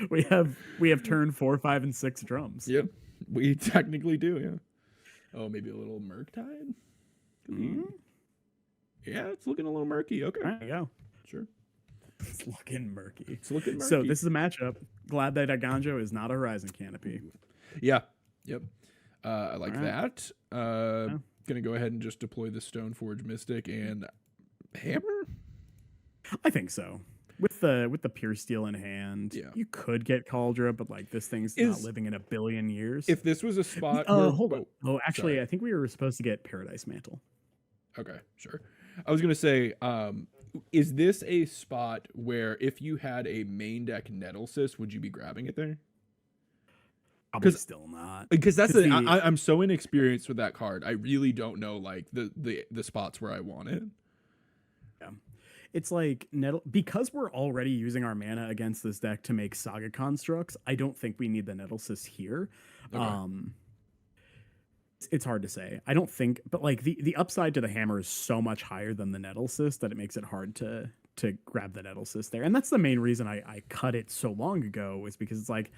we have turn 4, 5, and 6 drums. Yep. We technically do, yeah. Oh, maybe a little Murktide? Mm-hmm. Yeah, it's looking a little murky. Okay. There you go. Sure. It's looking murky. It's looking murky. So this is a matchup. Glad that Aganjo is not a Horizon Canopy. Yeah. Yep. I like All right. that. Gonna go ahead and just deploy the Stoneforge Mystic and Hammer. I think so. With the pure steel in hand, Yeah. you could get Cauldron, but like this thing's not living in a billion years. If this was a spot where, hold on. Oh, actually, sorry. I think we were supposed to get Paradise Mantle. Okay, sure. I was gonna say, is this a spot where if you had a main deck Nettlecyst, would you be grabbing it there? Probably still not. Because that's It's I'm so inexperienced with that card. I really don't know like the spots where I want it. Yeah. It's like because we're already using our mana against this deck to make Saga constructs. I don't think we need the Nettlecyst here. Okay. It's hard to say. I don't think, but like the upside to the hammer is so much higher than the Nettlecyst that it makes it hard to grab the Nettlecyst there. And that's the main reason I cut it so long ago, is because it's like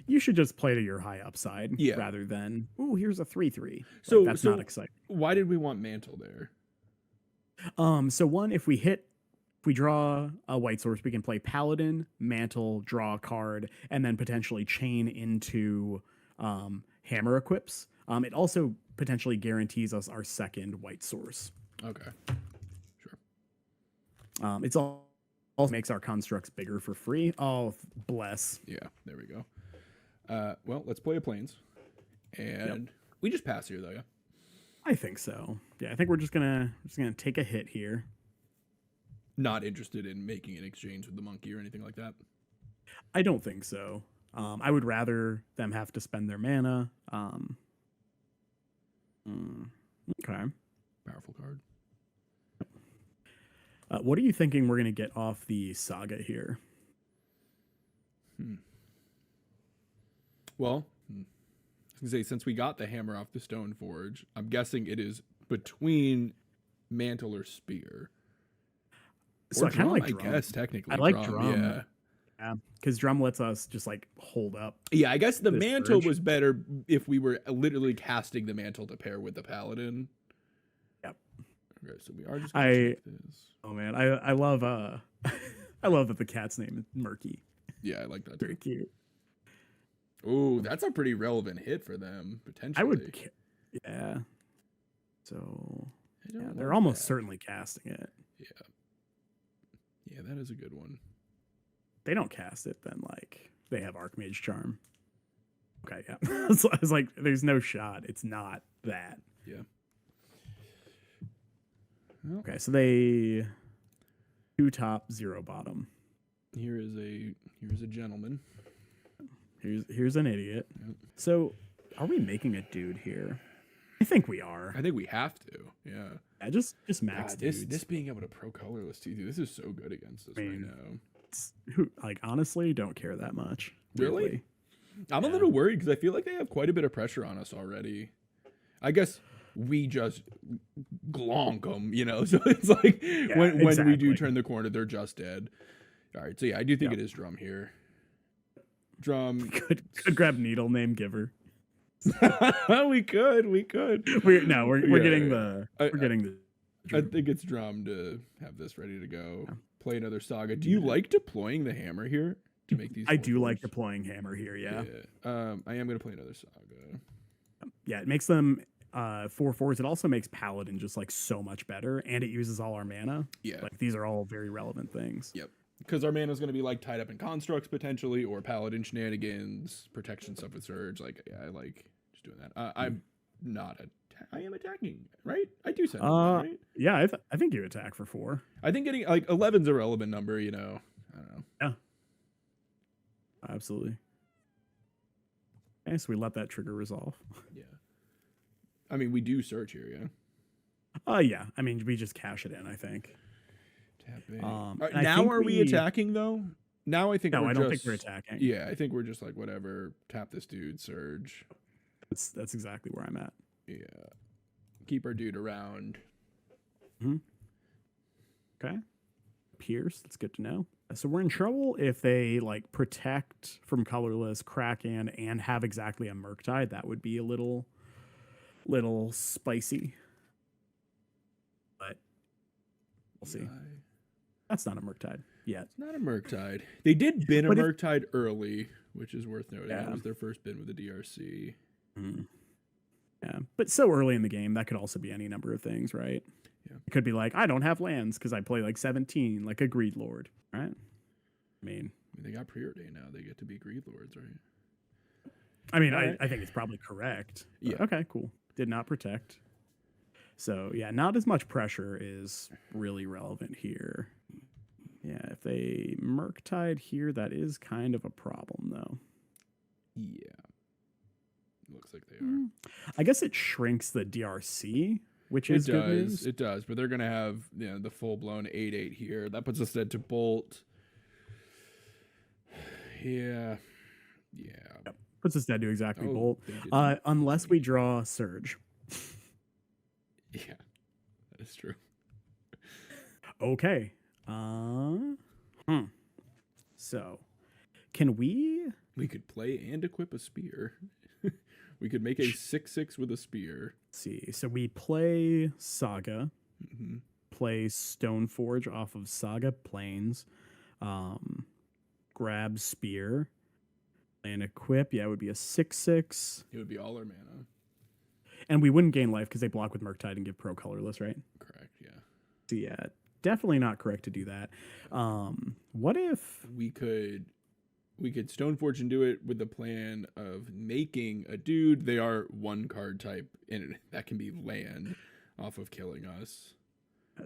you should just play to your high upside rather than, ooh, here's a 3/3. So like, that's not exciting. Why did we want Mantle there? So one, if we draw a white source, we can play Paladin, Mantle, draw a card, and then potentially chain into Hammer equips. It also potentially guarantees us our second white source. Okay, sure. It's also makes our constructs bigger for free. Oh, bless. Yeah, there we go. Well, let's play a Plains, and we just pass here though. Yeah, I think so. Yeah, I think we're just gonna take a hit here. Not interested in making an exchange with the monkey or anything like that. I don't think so. I would rather them have to spend their mana. Okay. Powerful card. What are you thinking we're going to get off the Saga here? Well, I was gonna say, since we got the hammer off the Stoneforge, I'm guessing it is between Mantle or Spear. So Or I kind of like I Drum. guess technically. I like Drum. Yeah. Yeah, because Drum lets us just like hold up. Yeah, I guess the this Mantle Urge. was better if we were literally casting the Mantle to pair with the Paladin. Yep. Okay, so we are just gonna take this. Oh man, I love I love that the cat's name is Murky. Yeah, I like that Very too. cute. Ooh, that's a pretty relevant hit for them, potentially. I would, yeah. So I don't yeah, love they're almost that. certainly casting it. Yeah. Yeah, that is a good one. They don't cast it, then like they have Archmage Charm. Okay, yeah. So I was like, there's no shot. It's not that. Yeah. Okay, so they 2 top, 0 bottom. Here's a gentleman. Here's an idiot. Yep. So are we making a dude here? I think we are. I think we have to. Yeah. Yeah, just max God, dudes. this being able to pro colorless too, dude, this is so good against us right now. Who, like, honestly, don't care that much. Really? I'm a little worried because I feel like they have quite a bit of pressure on us already. I guess we just glonk them, you know. So it's like when we do turn the corner, they're just dead. All right, so yeah, I do think it is Drum here. Drum. Could grab Needle Name Giver. we could. We're getting the. I think it's Drum to have this ready to go. Yeah. Play another Saga. Do you like deploying the hammer here to make these? I do like deploying hammer here. Yeah. I am gonna play another Saga. Yeah, it makes them 4/4s, it also makes Paladin just like so much better, and it uses all our mana. Yeah. Like these are all very relevant things. Yep. Because our mana is going to be like tied up in constructs potentially, or Paladin shenanigans, protection stuff with Surge. Like, yeah, I like just doing that. I'm not I am attacking, right? I do send right? Yeah, I think you attack for 4. I think getting like 11's a relevant number, you know. I don't know. Yeah. Absolutely. Okay, so we let that trigger resolve. Yeah. I mean, we do search here, yeah. Yeah. I mean, we just cash it in, I think. Tapping. Right, now are we attacking though? Now I think no, we're I don't just, think we're attacking. Yeah, I think we're just like whatever. Tap this dude, surge. That's exactly where I'm at. Yeah. Keep our dude around. Okay. Pierce, that's good to know. So we're in trouble if they like protect from colorless, Kraken, and have exactly a Murktide. That would be a little spicy. But we'll see. That's not a Murktide yet. It's not a Murktide. They did bin a Murktide early, which is worth noting. Yeah. That was their first bin with the DRC. Yeah, but so early in the game, that could also be any number of things, right? Yeah. It could be like, I don't have lands because I play like 17, like a Greed Lord, right? I mean, they got preordained now. They get to be Greed Lords, right? I mean, I think it's probably correct. Yeah. Okay, cool. Did not protect. So, yeah, not as much pressure is really relevant here. Yeah, if they Murktide here, that is kind of a problem, though. Yeah. Looks like they are. I guess it shrinks the DRC, which is good news. It does, but they're going to have the full-blown 8/8 here. That puts us dead to Bolt. Yeah. Yeah. Yep. Puts us dead to exactly Bolt. Unless we draw Surge. Yeah, that is true. Okay. So, can we... We could play and equip a spear. We could make a 6/6 with a spear. Let's see. So we play Saga. Play Stoneforge off of Saga Plains. Grab Spear. And equip. Yeah, it would be a 6/6. It would be all our mana. And we wouldn't gain life because they block with Murktide and give pro colorless, right? Correct, yeah. So yeah, definitely not correct to do that. What if... We could Stoneforge and do it with the plan of making a dude. They are 1 card type, and that can be land off of killing us.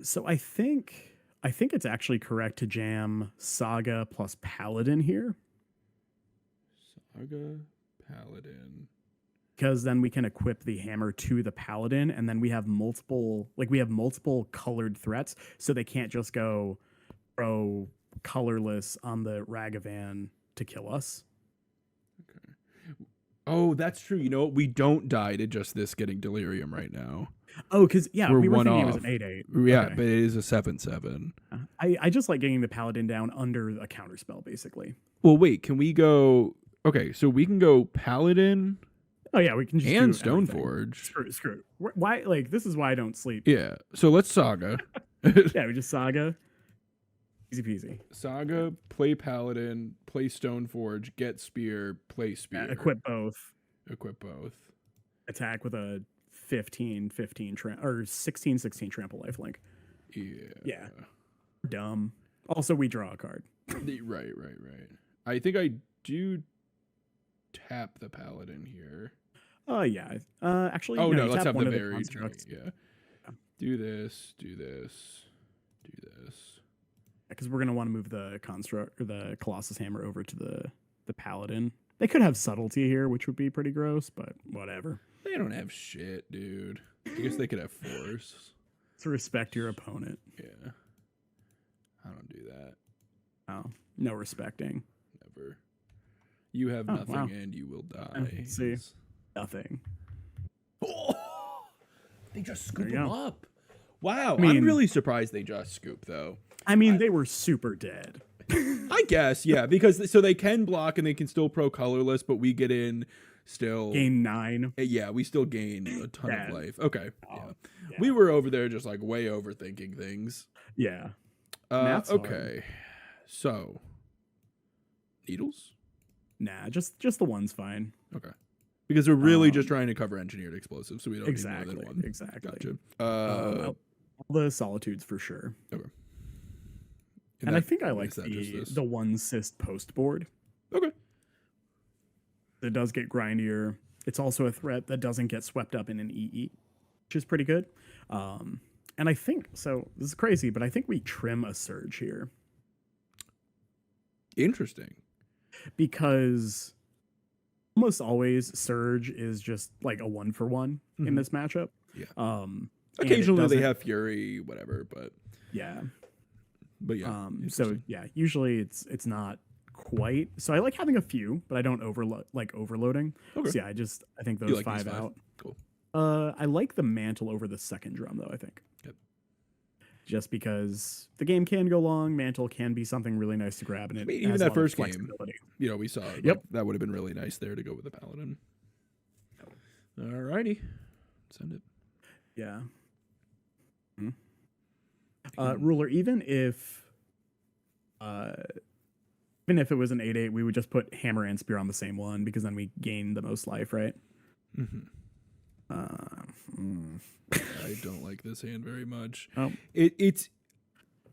So I think it's actually correct to jam Saga plus Paladin here. Saga, Paladin. Because then we can equip the hammer to the Paladin, and then we have multiple colored threats, so they can't just go pro colorless on the Ragavan to kill us. Okay. Oh, that's true. You know what? We don't die to just this getting Delirium right now. Oh, because we were one thinking off. it was an 8/8. Yeah, okay. but it is a 7/7. I just like getting the Paladin down under a counterspell, basically. Well, wait. Can we go? Okay, so we can go Paladin. Oh yeah, we can just and do Stoneforge. Screw. Why? Like this is why I don't sleep. Yeah. So let's Saga. Yeah, we just Saga. Easy peasy. Saga, play Paladin, play Stoneforge, get Spear, play Spear. Yeah, equip both. Attack with a 15 or 16 trample lifelink. Yeah. Dumb. Also, we draw a card. Right. I think I do tap the Paladin here. Yeah. Actually, no, let's have the varied varied constructs. Yeah. Do this. Because we're gonna want to move the construct or the Colossus Hammer over to the Paladin. They could have subtlety here, which would be pretty gross, but whatever. They don't have shit, dude. I guess they could have force. To respect your opponent. Yeah. I don't do that. Oh, no respecting. Never. You have nothing and you will die. See, nothing. Oh, they just scoop them up. Wow, I mean, I'm really surprised they just scoop though. I mean, they were super dead. I guess, yeah, because so they can block and they can still pro colorless, but we get in still gain 9. Yeah, we still gain a ton of life. Okay, yeah. We were over there just like way overthinking things. Yeah. Okay, so needles. Nah, just the one's fine. Okay. Because we're really just trying to cover engineered explosives, so we don't need more than one. Exactly. Gotcha. All the solitudes for sure. Okay. And I think I like the one cyst post board. Okay. It does get grindier. It's also a threat that doesn't get swept up in an EE, which is pretty good. And I think, so this is crazy, but I think we trim a Surge here. Interesting. Because almost always Surge is just like a 1-for-1 in this matchup. Yeah. Occasionally they have Fury, whatever, but yeah. But yeah. So yeah, usually it's not quite. So I like having a few, but I don't overloading. Okay. So yeah, I think those 5 out. Cool. I like the mantle over the second drum though, I think. Yep. Just because the game can go long, mantle can be something really nice to grab, and even that first game, we saw that would have been really nice there to go with the paladin. Alrighty. Send it. Yeah. Ruler, even if it was an 8/8, we would just put hammer and spear on the same one because then we gain the most life, right? I don't like this hand very much. Oh. It's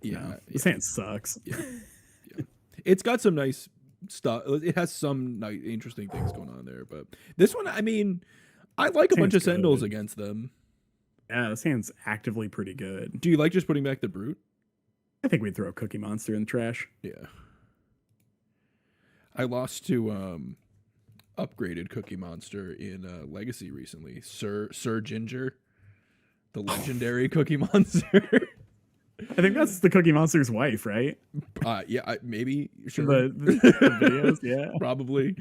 this hand sucks. Yeah. It's got some nice stuff. It has some nice, interesting things going on there, but this one, I mean, I like a bunch of Sentinels against them. Yeah, this hand's actively pretty good. Do you like just putting back the Brute? I think we'd throw Cookie Monster in the trash. Yeah. I lost to upgraded Cookie Monster in Legacy recently. Sir Ginger, the legendary Cookie Monster. I think that's the Cookie Monster's wife, right? Yeah, maybe. Sure. The videos, yeah. Probably.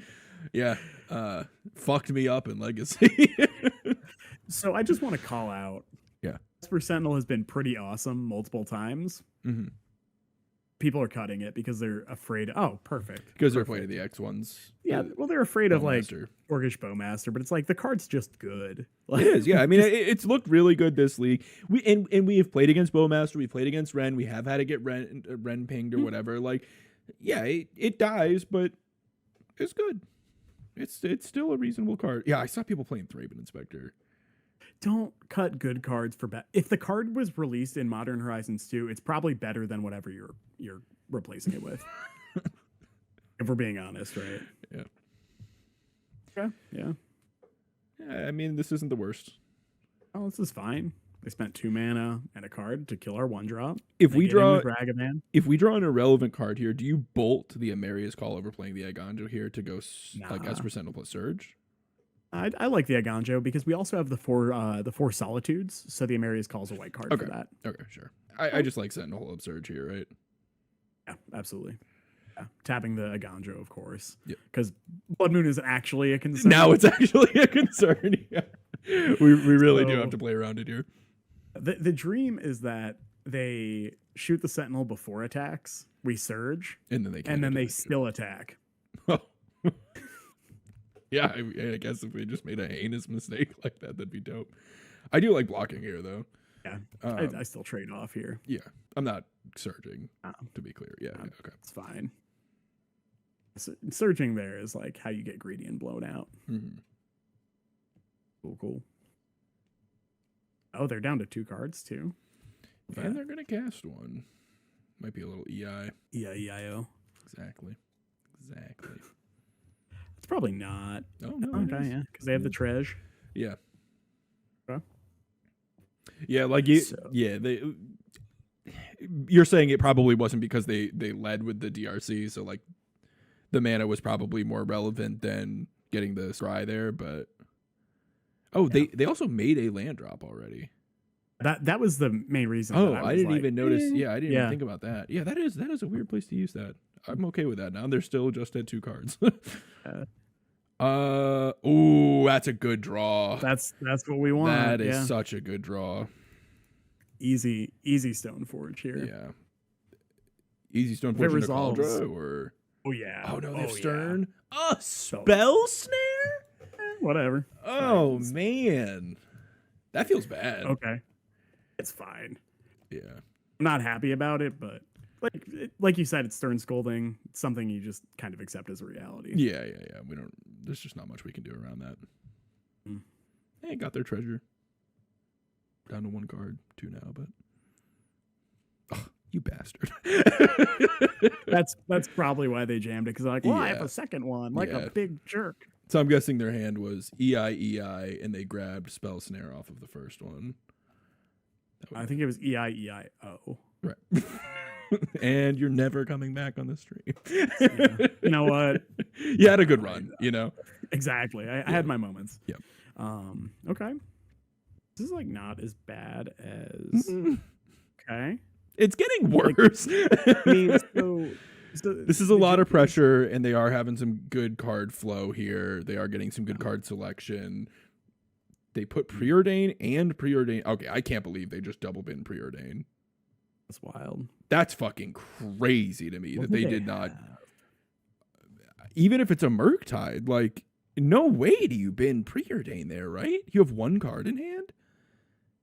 Yeah. Fucked me up in Legacy. So I just want to call out. Yeah. Esper Sentinel has been pretty awesome multiple times. Mm-hmm. People are cutting it because they're afraid. Oh, perfect. Because they're afraid of the X ones. Yeah, well, they're afraid of like Orcish Bowmaster, but it's like the card's just good. Like, it is, yeah. I mean, it's looked really good this league. We have played against Bowmaster. We played against Ren. We have had to get Ren pinged or whatever. Like, yeah, it dies, but it's good. It's still a reasonable card. Yeah, I saw people playing Thraben Inspector. Don't cut good cards for bad. If the card was released in Modern Horizons 2, it's probably better than whatever you're replacing it with. If we're being honest, right? Yeah. Okay. Yeah. Yeah. I mean, this isn't the worst. Oh, this is fine. They spent 2 mana and a card to kill our 1-drop. If we draw an irrelevant card here, do you bolt the Amaria's Call over playing the Aganjo here to go like Esper Sentinel plus Surge? I like the Aganjo because we also have the four Solitudes, so the Amaria's Call is a white card for that. Okay, sure. I just like Sentinel of Surge here, right? Yeah, absolutely. Yeah. Tapping the Aganjo, of course. Yeah. Because Blood Moon is actually a concern. Now it's actually a concern. Yeah. We really do have to play around it here. The dream is that they shoot the Sentinel before attacks, we Surge, and then they still attack. Oh. Yeah, I guess if we just made a heinous mistake like that, that'd be dope. I do like blocking here, though. Yeah, I still trade off here. Yeah, I'm not surging, to be clear. Yeah, okay. It's fine. Surging there is like how you get greedy and blown out. Mm-hmm. Cool. Oh, they're down to 2 cards, too. And they're going to cast one. Might be a little EI. EIO. Exactly. It's probably not. Oh, no. Okay, yeah. Because they have the Treasure. Yeah. Okay. Yeah, like you're saying it probably wasn't because they led with the DRC, so like the mana was probably more relevant than getting the scry there, but they also made a land drop already. That was the main reason. Oh, I didn't even notice. Yeah, I didn't even think about that. Yeah, that is a weird place to use that. I'm okay with that now. They're still just at 2 cards. Ooh, that's a good draw. That's what we want. That is such a good draw. Easy Stoneforge here. Yeah. Easy Stoneforge into Cauldron or oh yeah. Oh no, they have Stern. Yeah. Spell Snare? Whatever. Oh man. That feels bad. Okay. It's fine. Yeah. I'm not happy about it, but like you said, it's stern scolding. It's something you just kind of accept as a reality. Yeah. We don't. There's just not much we can do around that. Mm. They got their treasure. Down to 1 card, 2 now, but you bastard. That's probably why they jammed it, because they're like, well, I have Yeah. a second one, like a big jerk. So I'm guessing their hand was EI, and they grabbed Spell Snare off of the first one. I think it was EIEIO. Right. And you're never coming back on the stream. Yeah. You know what? You had a good run, you know? Exactly. I had my moments. Yep. Okay. This is like not as bad as. Okay. It's getting worse. I mean, so this is a lot of pressure, and they are having some good card flow here. They are getting some good card selection. They put Preordain and Preordain. Okay, I can't believe they just double bin Preordain. That's wild. That's fucking crazy to me What that they do did not. have? Even if it's a Murktide, like, no way do you bin Preordain there, right? You have 1 card in hand?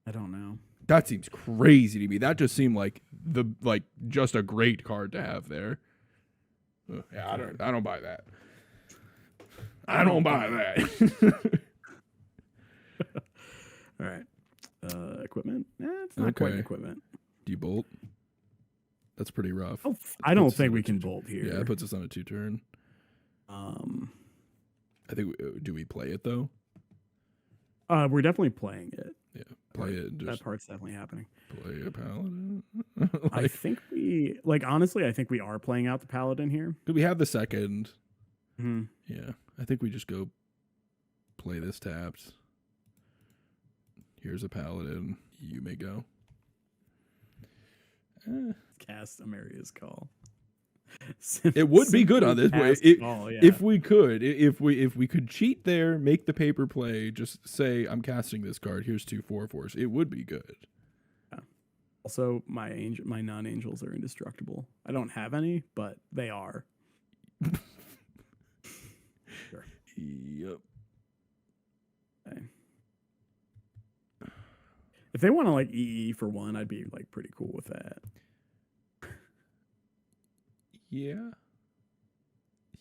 I don't know. That seems crazy to me. That just seemed like just a great card to have there. Yeah, I don't buy that. I don't buy that. All right. Equipment? It's not quite equipment. Do you bolt? That's pretty rough. Oh, I don't think we can bolt here. Yeah, it puts us on a 2-turn. I think do we play it though? We're definitely playing it. Yeah, play it. Just that part's definitely happening. play a paladin. I think honestly, I think we are playing out the paladin here. We have the second. Mm-hmm. Yeah, I think we just go play this tapped. Here's a paladin. You may go. Cast Amaria's Call. It would be good on this way if we could cheat there, make the paper play, just say I'm casting this card. Here's 2 4/4s. It would be good. Yeah. Also, my non-angels are indestructible. I don't have any, but they are. Sure. Yep. Okay. If they want to like EE for 1, I'd be like pretty cool with that. Yeah.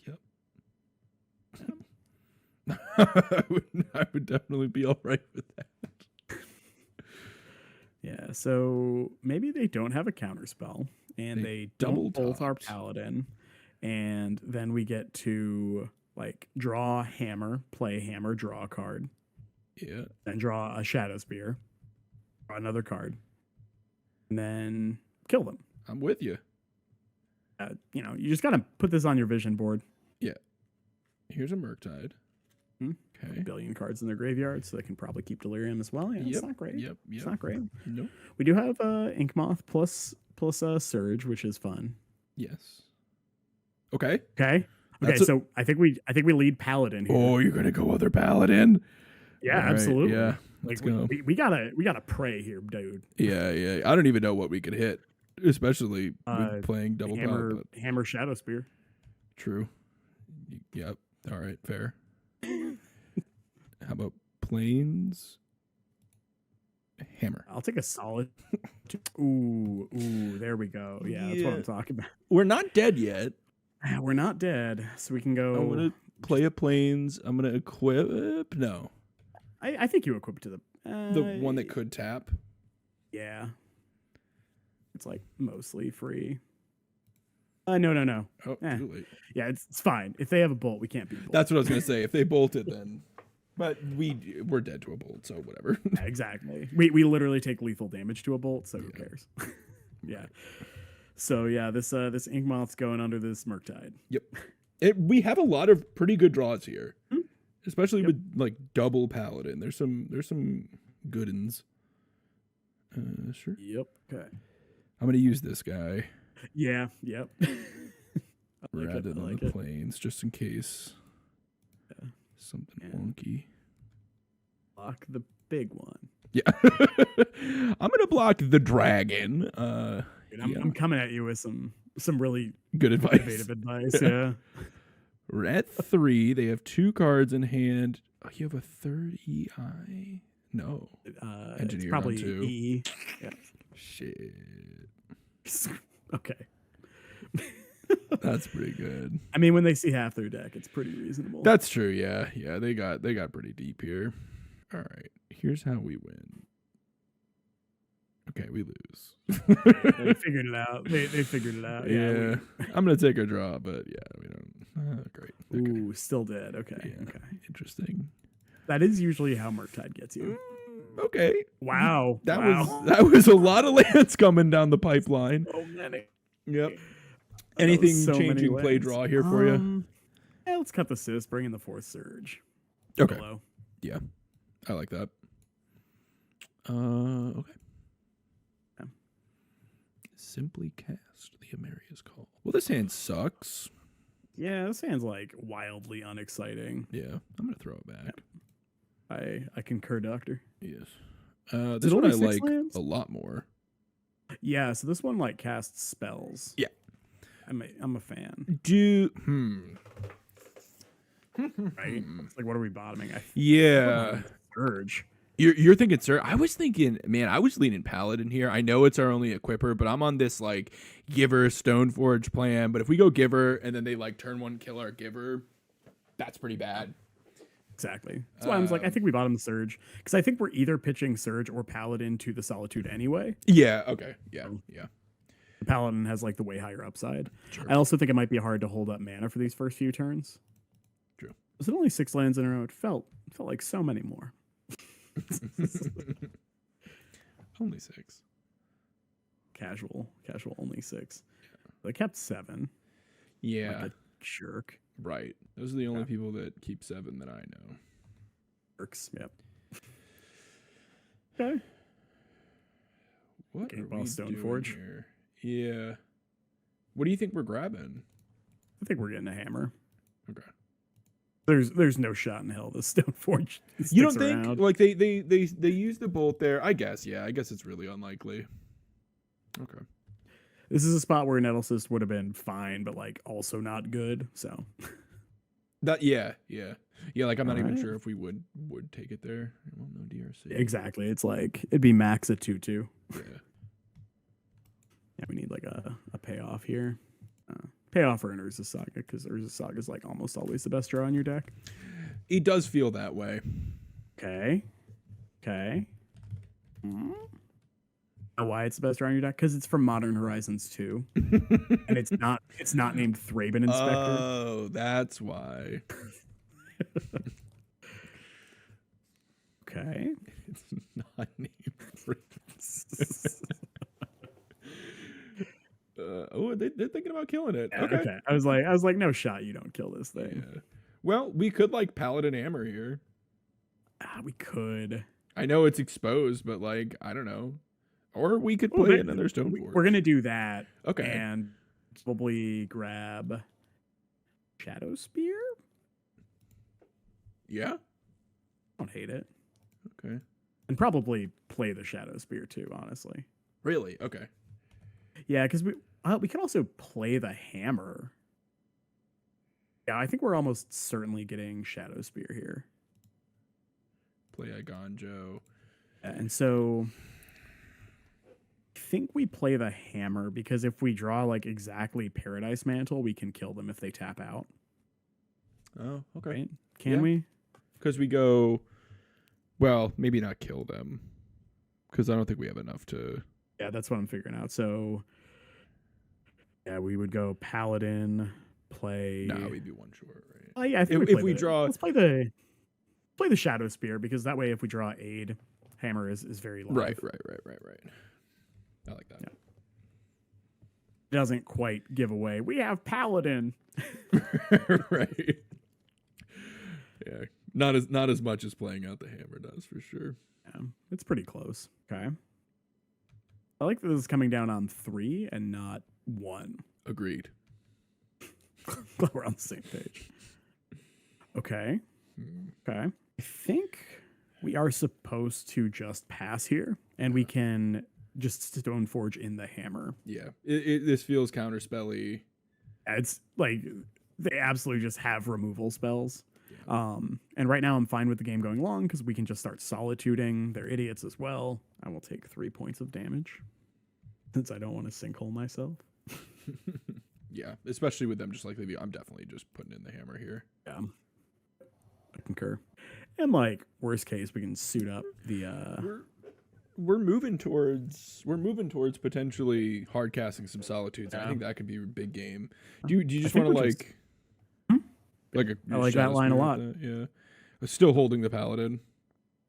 Yep. I would definitely be all right with that. Yeah, so maybe they don't have a counterspell, and they don't bolt our paladin, and then we get to like draw hammer, play hammer, draw a card. Yeah. Then draw a shadow spear, draw another card, and then kill them. I'm with you. You just gotta put this on your vision board. Yeah. Here's a Murktide. Okay. A billion cards in their graveyard, so they can probably keep Delirium as well. Yeah, it's not great. Yep. It's not great. Nope. We do have Inkmoth plus Surge, which is fun. Yes. Okay. Okay. So I think we lead Paladin here. Oh, you're gonna go other Paladin? Yeah, All right, absolutely. Yeah. Let's go. We gotta pray here, dude. Yeah. I don't even know what we could hit, especially with playing double hammer Shadow Spear. True. Yep. All right. Fair. How about Plains? Hammer. I'll take a solid. Ooh, there we go. Yeah, that's what I'm talking about. We're not dead yet. We're not dead, so we can go. I'm gonna play a Plains. I'm gonna equip. No. I think you equip to the one that could tap. Yeah. It's like mostly free. No. Oh, too late. Yeah, it's fine. If they have a bolt, we can't beat bolt. That's what I was gonna say. If they bolted, then. But we're dead to a bolt, so whatever. Yeah, exactly. We literally take lethal damage to a bolt, so who cares? Yeah. So yeah, this Inkmoth's going under this Murktide. Yep. We have a lot of pretty good draws here, especially with like double Paladin. There's some good uns. Sure. Yep. Okay. I'm gonna use this guy. Yeah. Yep. Rather than the Plains, just in case something wonky. Block the big one. Yeah. I'm gonna block the dragon. Dude, I'm coming at you with some really good advice. Innovative advice. Yeah. We're at 3. They have 2 cards in hand. Oh, you have a third EI? No. it's Engineer probably on 2. E. Yeah. Shit. Okay. That's pretty good. I mean, when they see half their deck, it's pretty reasonable. That's true. Yeah, yeah. They got pretty deep here. All right. Here's how we win. Okay, we lose. They figured it out. They figured it out. Yeah, I'm gonna take a draw, but yeah, we don't. Great. Okay. Ooh, still dead. Okay. Yeah, Okay. Interesting. That is usually how Murktide gets you. Okay. Wow. That was a lot of lands coming down the pipeline. So many. Yep. Anything so changing many play ways. draw here for you? Yeah, let's cut the sis. Bring in the fourth surge. Okay. Hello. Yeah, I like that. Okay. Simply cast the Amaria's Call. Well, this hand sucks. Yeah, this hand's like wildly unexciting. Yeah, I'm gonna throw it back. I concur, Doctor. Yes. This one I like a lot more. Yeah, so this one like casts spells. Yeah. I'm a fan. Right? It's like, what are we bottoming? Yeah. Urge. You're thinking, sir. I was thinking, man, I was leaning Paladin here. I know it's our only equipper, but I'm on this like Giver Stoneforge plan. But if we go Giver and then they like turn one kill our Giver, that's pretty bad. Exactly. That's why I was like, I think we bottom the Surge. Because I think we're either pitching Surge or Paladin to the Solitude anyway. Yeah, okay. Yeah, yeah. The Paladin has like the way higher upside. Sure. I also think it might be hard to hold up mana for these first few turns. True. Was it only 6 lands in a row? It felt like so many more. Only 6. Casual, only 6. They kept 7. Yeah. Like a jerk. Right. Those are the only people that keep 7 that I know. Jerks, yep. Okay. What Game are ball we Stoneforge doing here? Yeah. What do you think we're grabbing? I think we're getting a hammer. Okay. There's no shot in hell the Stoneforge. You don't think around. Like they use the bolt there? I guess, yeah. I guess it's really unlikely. Okay. This is a spot where Nettlecyst would have been fine, but like also not good. So that yeah. Like I'm not even sure if we would take it there. Well, no DRC. Exactly. It's like it'd be max at 2/2. Yeah. Yeah, we need like a payoff here. Payoff for an Urza Saga, because Urza Saga is like almost always the best draw in your deck. It does feel that way. Okay. Why it's the best draw in your deck? Because it's from Modern Horizons 2. And it's not named Thraben Inspector. Oh, that's why. Okay. It's not named Thraben. They're thinking about killing it. Yeah, okay. I was like, no shot, you don't kill this thing. Yeah. Well, we could like Paladin Hammer here. We could. I know it's exposed, but like I don't know. Or we could play another Stoneforge. We're gonna do that. Okay. And probably grab Shadow Spear. Yeah. I don't hate it. Okay. And probably play the Shadow Spear too, honestly. Really? Okay. Yeah, because we can also play the hammer. Yeah, I think we're almost certainly getting Shadow Spear here. Play Igonjo. And so I think we play the hammer because if we draw like exactly Paradise Mantle, we can kill them if they tap out. Oh, okay. Right? Can we? Because we go, well, maybe not kill them. Because I don't think we have enough to. Yeah, that's what I'm figuring out. So, yeah, we would go Paladin, play. No, we'd be one short, right? Oh yeah, I think if we draw, let's play the Shadow Spear because that way, if we draw Aid, Hammer is very live. Right. I like that. Yeah. It doesn't quite give away. We have Paladin. Right. Yeah, not as much as playing out the hammer does for sure. Yeah, it's pretty close. Okay. I like that this is coming down on 3 and not 1. Agreed. Glad we're on the same page. Okay. Okay. I think we are supposed to just pass here, and we can just Stoneforge in the hammer. Yeah. This feels counterspelly. It's like they absolutely just have removal spells. Yeah. And right now I'm fine with the game going long because we can just start solituding. They're idiots as well. I will take 3 points of damage since I don't want to sinkhole myself. Yeah, especially with them just like leaving. I'm definitely just putting in the hammer here. Yeah, I concur. And like worst case, we can suit up the. We're moving towards potentially hard casting some solitudes. I think that could be a big game. Do you just want to like I like that line a lot. Yeah, still holding the paladin.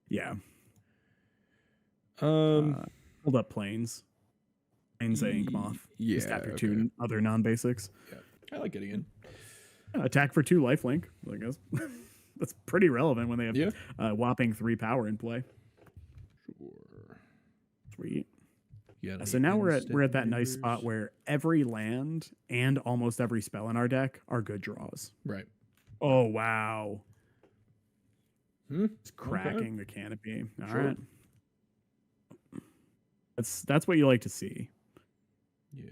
Yeah. Hold up planes. Planes Ink Moth. Yeah. Just after 2 other non-basics. Yeah, I like getting in. Attack for 2 lifelink, I guess. That's pretty relevant when they have whopping 3 power in play. Sure. Sweet. Yeah. So now we're at that nice spot where every land and almost every spell in our deck are good draws. Right. Oh wow. It's cracking the canopy. All right. That's what you like to see. Yeah.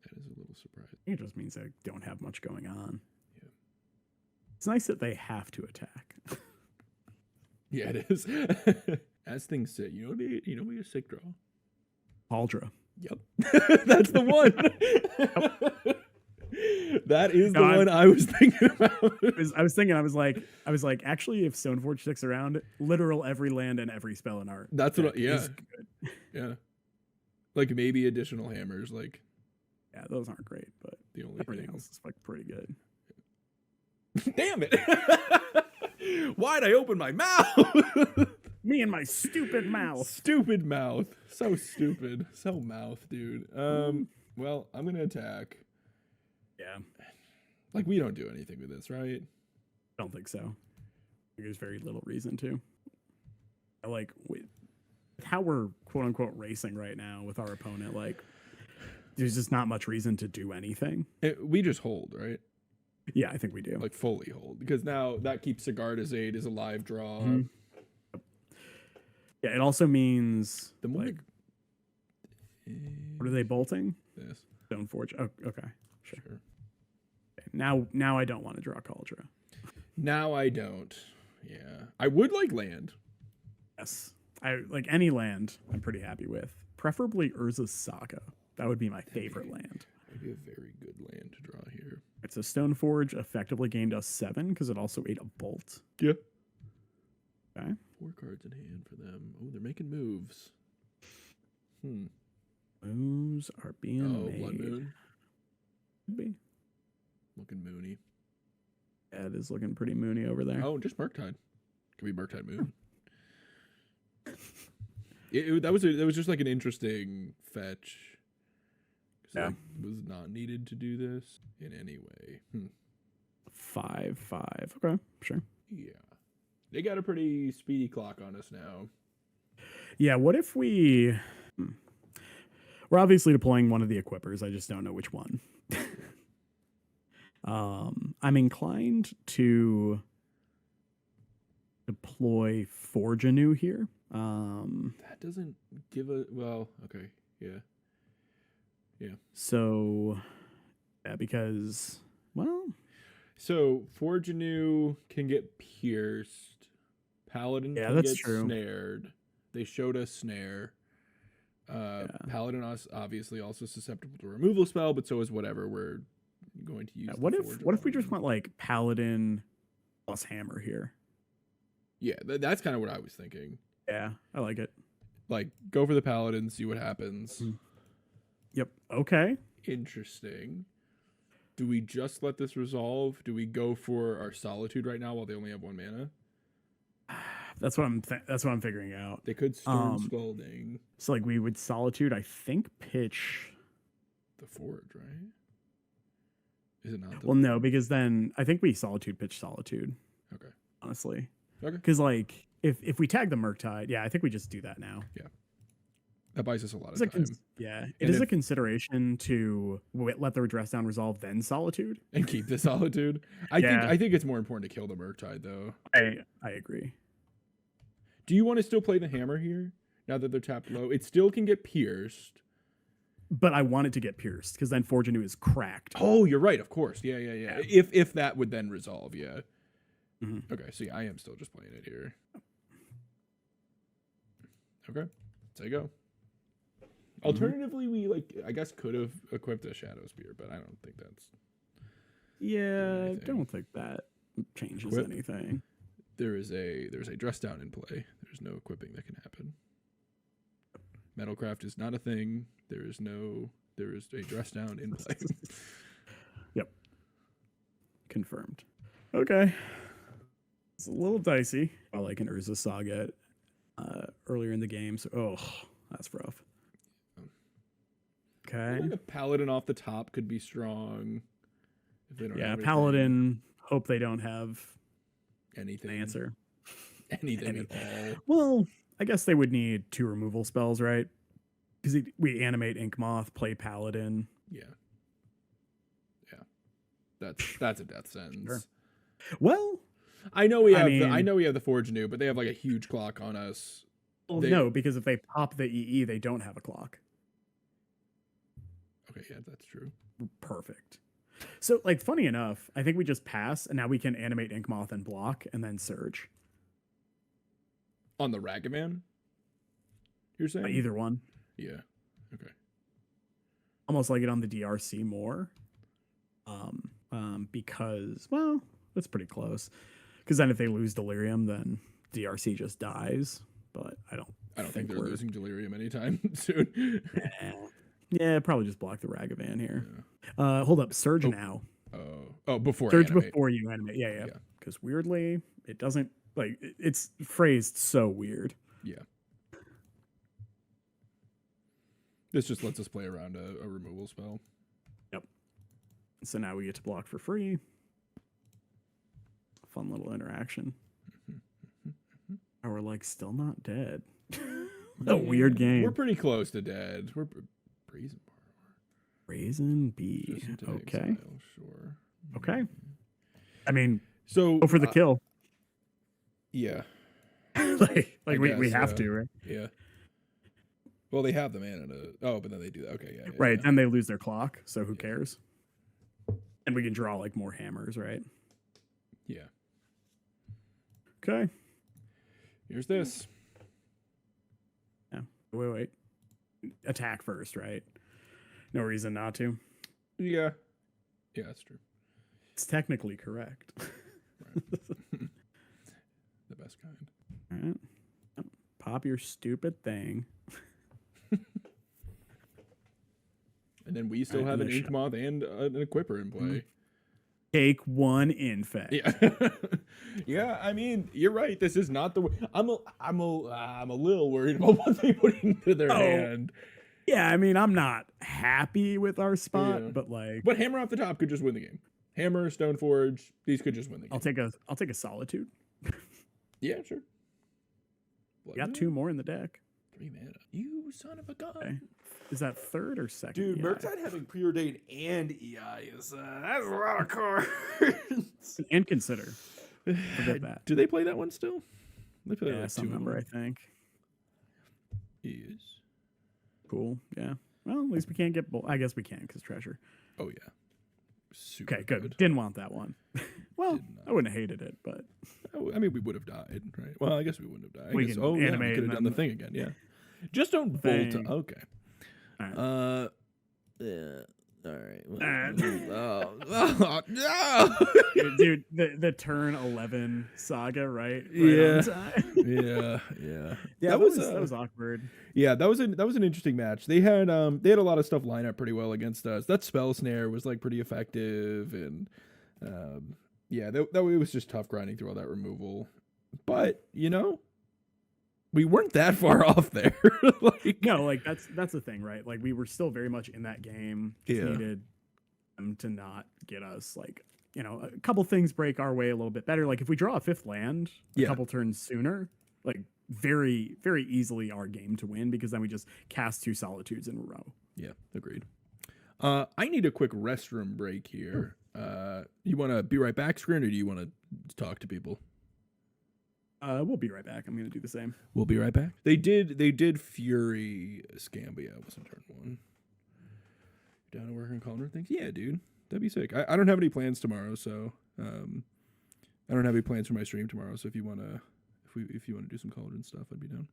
That is a little surprising. It just means they don't have much going on. Yeah. It's nice that they have to attack. Yeah, it is. As things sit, you know what a sick draw? Cauldron. Yep. That's the one. That is the one I was thinking about. I was like, actually, if Stoneforge sticks around, literal every land and every spell in our that's what is good. Yeah. Like maybe additional hammers, like yeah, those aren't great, but the only everything else is like pretty good. Damn it. Why'd I open my mouth? Me and my stupid mouth. Stupid mouth. So stupid. So mouth, dude. Well, I'm gonna attack. Yeah. Like we don't do anything with this, right? I don't think so. There's very little reason to. Like with how we're quote unquote racing right now with our opponent, like there's just not much reason to do anything. We just hold, right? Yeah, I think we do. Like fully hold. Because now that keeps Sigarda's Aid as a live draw. Yeah, it also means the more like what are they bolting? This. Stoneforge. Oh, okay. Sure. Okay. Now I don't want to draw Cauldron. Now I don't. Yeah. I would like land. Yes. I like any land I'm pretty happy with. Preferably Urza's Saga. That would be my favorite land. Maybe a very good land to draw here. It's a Stoneforge, effectively gained us 7 because it also ate a bolt. Yeah. Okay. 4 cards in hand for them. Oh, they're making moves. Moves are being made. Blood Moon. Could be. Looking moony. Yeah, it is looking pretty moony over there. Oh, just Murktide. Could be Murktide Moon. That was just like an interesting fetch. Yeah. It was not needed to do this in any way. 5/5. Okay, sure. Yeah. They got a pretty speedy clock on us now. Yeah, what if we... We're obviously deploying one of the equippers. I just don't know which one. I'm inclined to deploy Forge Anew here. That doesn't give a... Well, okay. Yeah. Yeah. So, yeah, because, well... So, Forge Anew can get pierced. Paladin can get snared. They showed us snare. Paladin obviously also susceptible to removal spell, but so is whatever we're going to use. Yeah, what if we just went like Paladin plus hammer here? Yeah, that's kind of what I was thinking. Yeah, I like it. Like, go for the Paladin, see what happens. Yep. Okay. Interesting. Do we just let this resolve? Do we go for our Solitude right now while they only have 1 mana? That's what I'm figuring out. They could Stern Scalding. So like we would Solitude, I think, pitch the Forge, right? Is it not? Well, no, because then I think we Solitude pitch Solitude. Okay. Honestly. Okay. Because like if we tag the Murktide, yeah, I think we just do that now. Yeah. That buys us a lot of time. It is a consideration to let the Redress down resolve, then Solitude. And keep the Solitude. I think it's more important to kill the Murktide, though. I agree. Do you want to still play the hammer here, now that they're tapped low? It still can get pierced. But I want it to get pierced, because then Forge Anew is cracked. Oh, you're right, of course. Yeah. If that would then resolve, yeah. Mm-hmm. Okay, so yeah, I am still just playing it here. Okay, so you go. Alternatively, we I guess could have equipped a Shadow Spear, but I don't think that's. Yeah, I don't think that changes anything. There's a dress down in play. There's no equipping that can happen. Metalcraft is not a thing. There is a dress down in play. Yep. Confirmed. Okay. It's a little dicey. I like an Urza Saga earlier in the game, so that's rough. Okay. Like a Paladin off the top could be strong. If they don't have Paladin. Hope they don't have anything. An answer. Anything at all. Well, I guess they would need 2 removal spells, right? Because we animate Inkmoth, play Paladin. Yeah. That's a death sentence. Sure. Well, I know we have the Forge New, but they have like a huge clock on us. Well, no, because if they pop the EE, they don't have a clock. Okay, yeah, that's true. Perfect. So, funny enough, I think we just pass, and now we can animate Inkmoth and block, and then surge. On the Ragavan? You're saying? Either one. Yeah. Okay. Almost like it on the DRC more. Because, well, that's pretty close. Because then if they lose Delirium, then DRC just dies. But I don't think they're losing Delirium anytime soon. Yeah, probably just block the Ragavan here. Yeah. Hold up, Surge now. Before Surge before you animate. Yeah. Because weirdly, it doesn't it's phrased so weird. Yeah. This just lets us play around a removal spell. Yep. So now we get to block for free. Fun little interaction. We're still not dead. A weird game. We're pretty close to dead. We're Brazen Borrower. Brazen B. Okay. Exile, sure. Okay. I mean, so go for the kill. Yeah. we have to, right? Yeah. Well, they have the mana to. Oh, but then they do that. Okay, yeah. Right, then they lose their clock, so who cares? And we can draw more hammers, right? Yeah. Okay. Here's this. Yeah. Wait. Attack first, right? No reason not to. Yeah. Yeah, that's true. It's technically correct. Right. The best kind. All right. Pop your stupid thing. And then we still have an Inkmoth and an Equipper in play. Take 1 infect. Yeah. Yeah, I mean, you're right. This is not the way. I'm a little worried about what they put into their hand. Yeah, I mean, I'm not happy with our spot, but But Hammer off the top could just win the game. Hammer, Stoneforge, these could just win the game. I'll take a Solitude. Yeah, sure. Got 2 more in the deck. 3 mana. You son of a gun. Okay. Is that 3rd or 2nd? Dude, Murktide having Preordained and EI is that's a lot of cards. And Consider. Forget that. Do they play that one still? They play some number, I think. Yes. Cool. Yeah. Well, at least we can't get. I guess we can because treasure. Oh yeah. Super okay, good. Didn't want that one. Well, I wouldn't have hated it, but I mean, we would have died, right? Well, I guess we wouldn't have died. We can animate. We could have done the thing again. Yeah. Just don't bolt. Okay. All right. Yeah. All right. Oh no, dude! The turn 11 saga, right? Yeah. Yeah. That was awkward. Yeah, that was an interesting match. They had a lot of stuff line up pretty well against us. That spell snare was pretty effective, and it was just tough grinding through all that removal. But we weren't that far off there. That's the thing, right? We were still very much in that game. Just needed them to not get us a couple things break our way a little bit better. If we draw a 5th land a couple turns sooner, very, very easily our game to win, because then we just cast 2 Solitudes in a row. Yeah, agreed. I need a quick restroom break here. You want to be right back, Screen, or do you want to talk to people? We'll be right back. I'm going to do the same. We'll be right back. They did Fury Scambia. It wasn't turn 1. Down to work on Cauldron things? Yeah, dude. That'd be sick. I don't have any plans tomorrow, so I don't have any plans for my stream tomorrow. So if you wanna do some Cauldron stuff, I'd be down.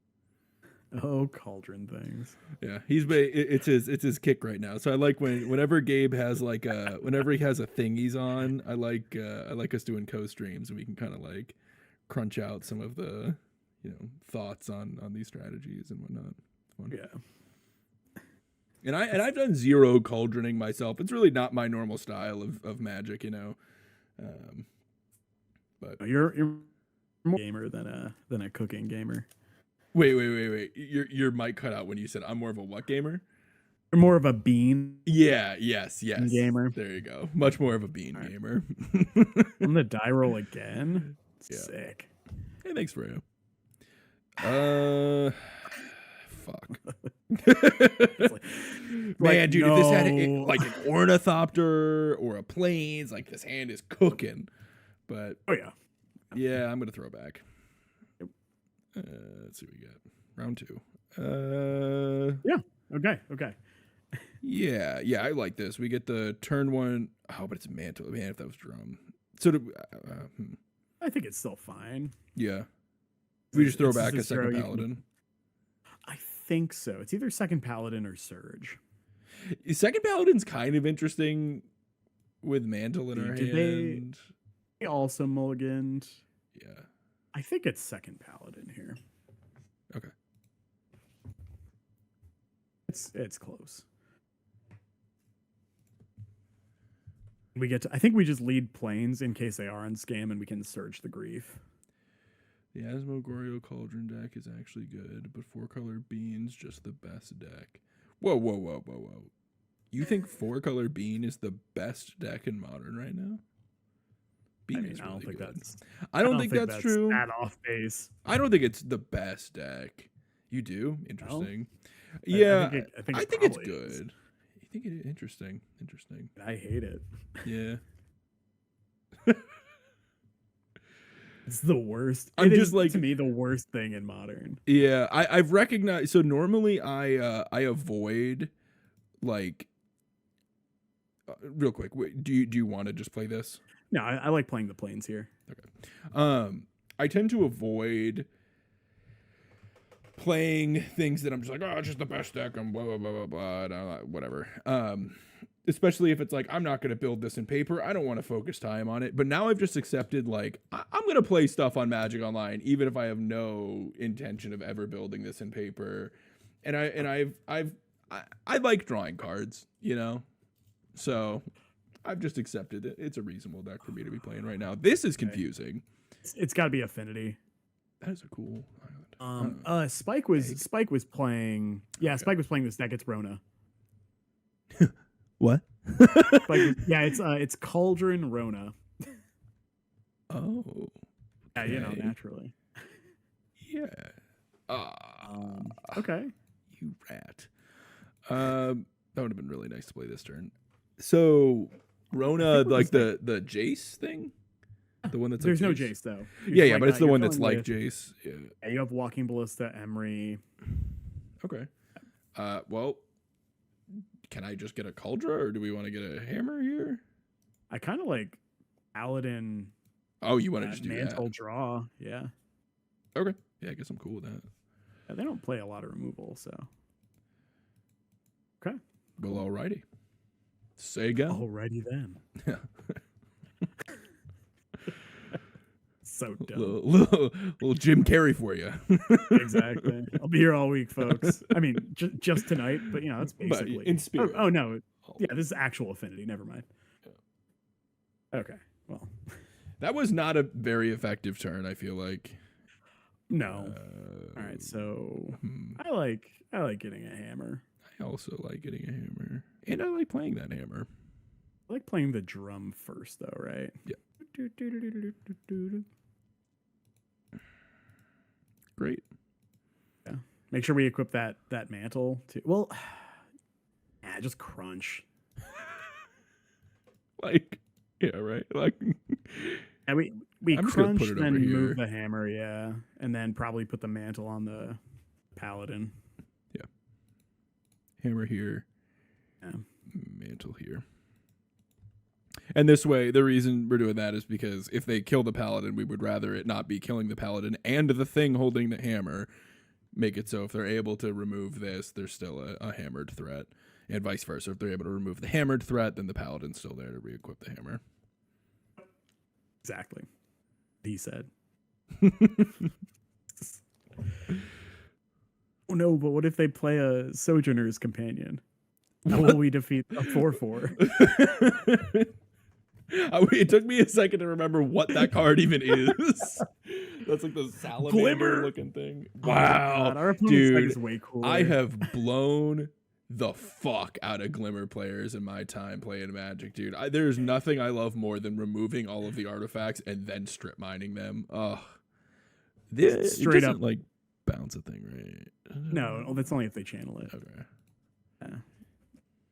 Oh, cauldron things. Yeah, it's his kick right now. So I like whenever Gabe has like whenever he has a thing he's on, I like us doing co-streams and we can kind of like crunch out some of the thoughts on these strategies and whatnot. It's fun. Yeah. And I've done zero cauldroning myself. It's really not my normal style of Magic, but You're more gamer than a cooking gamer. Wait. Your mic cut out when you said I'm more of a what gamer? You're more of a bean. Yeah, yes. Gamer. There you go. Much more of a bean gamer. I'm the die roll again. Yeah. Sick. Hey, thanks for you. Fuck. Man, dude, no. if this had like an ornithopter or a plains, like this hand is cooking. But yeah, I'm gonna throw back. Let's see what we got. Round 2. Yeah. Okay. Yeah, I like this. We get the turn 1. Oh, but it's a mantle. Man, if that was drum. So I think it's still fine. Yeah. We just throw back a second zero, paladin. I think so. It's either second paladin or surge. Second paladin's kind of interesting with mantle in our hand. They also mulliganed. Yeah. I think it's second paladin here. Okay. It's close. I think we just lead planes in case they are on scam and we can surge the grief. The Asmogorio Cauldron deck is actually good, but 4-color Bean's just the best deck. Whoa. You think 4-color Bean is the best deck in Modern right now? Bean is really good. I don't think that's true. That off base. I don't think it's the best deck. You do? Interesting. No? Yeah, I think it's good. You think it is interesting? I hate it. Yeah. It's the worst. I'm just like, to me, the worst thing in Modern. Yeah, I've recognized. So normally I avoid like. Real quick, do you want to just play this? No, I like playing the planes here. Okay. I tend to avoid playing things that I'm just like, oh, it's just the best deck and blah blah blah blah blah, whatever. Especially if it's like, I'm not going to build this in paper. I don't want to focus time on it. But now I've just accepted, like, I'm going to play stuff on Magic Online, even if I have no intention of ever building this in paper. And I like drawing cards, So I've just accepted it. It's a reasonable deck for me to be playing right now. This is confusing. It's got to be Affinity. That is a cool island. Spike was playing. Yeah, okay. Spike was playing this deck. It's Rona. What? It's Cauldron Rona. Oh. Okay. Yeah, naturally. Yeah. Okay. You rat. That would have been really nice to play this turn. So Rona, like the Jace thing? The one that's there's like no Jace though. Yeah, but it's the one that's like Jace. Yeah, you have Walking Ballista, Emery. Okay. Well, can I just get a Cauldron, or do we want to get a hammer here? I kind of like Paladin. Oh, you want to just do mantle that? Draw, yeah. Okay. Yeah, I guess I'm cool with that. Yeah, they don't play a lot of removal, so. Okay. Well, alrighty. Say again. Alrighty then. Yeah. So dumb. Little Jim Carrey for you. Exactly. I'll be here all week, folks. I mean, just tonight, but that's basically. But in spirit. Oh, no. Yeah, this is actual Affinity. Never mind. Yeah. Okay. Well. That was not a very effective turn, I feel like. No. All right. So I like getting a hammer. I also like getting a hammer. And I like playing that hammer. I like playing the drum first, though, right? Yeah. Great. Yeah. Make sure we equip that mantle too. Well, just crunch. Like, yeah, right. Like, and we crunch, then move the hammer, yeah, and then probably put the mantle on the paladin. Yeah. Hammer here. Yeah. Mantle here. And this way, the reason we're doing that is because if they kill the paladin, we would rather it not be killing the paladin and the thing holding the hammer, make it so if they're able to remove this, there's still a hammered threat, and vice versa. If they're able to remove the hammered threat, then the paladin's still there to re-equip the hammer. Exactly. He said. Oh no, but what if they play a Sojourner's Companion? How will we defeat a 4/4? It took me a second to remember what that card even is. That's like the salamander looking thing. Wow. Our opponent's dude, deck is way cooler. I have blown the fuck out of Glimmer players in my time playing Magic, dude. There's nothing I love more than removing all of the artifacts and then strip mining them. Ugh. This straight up like bounce a thing, right? No, that's only if they channel it. Okay. Yeah.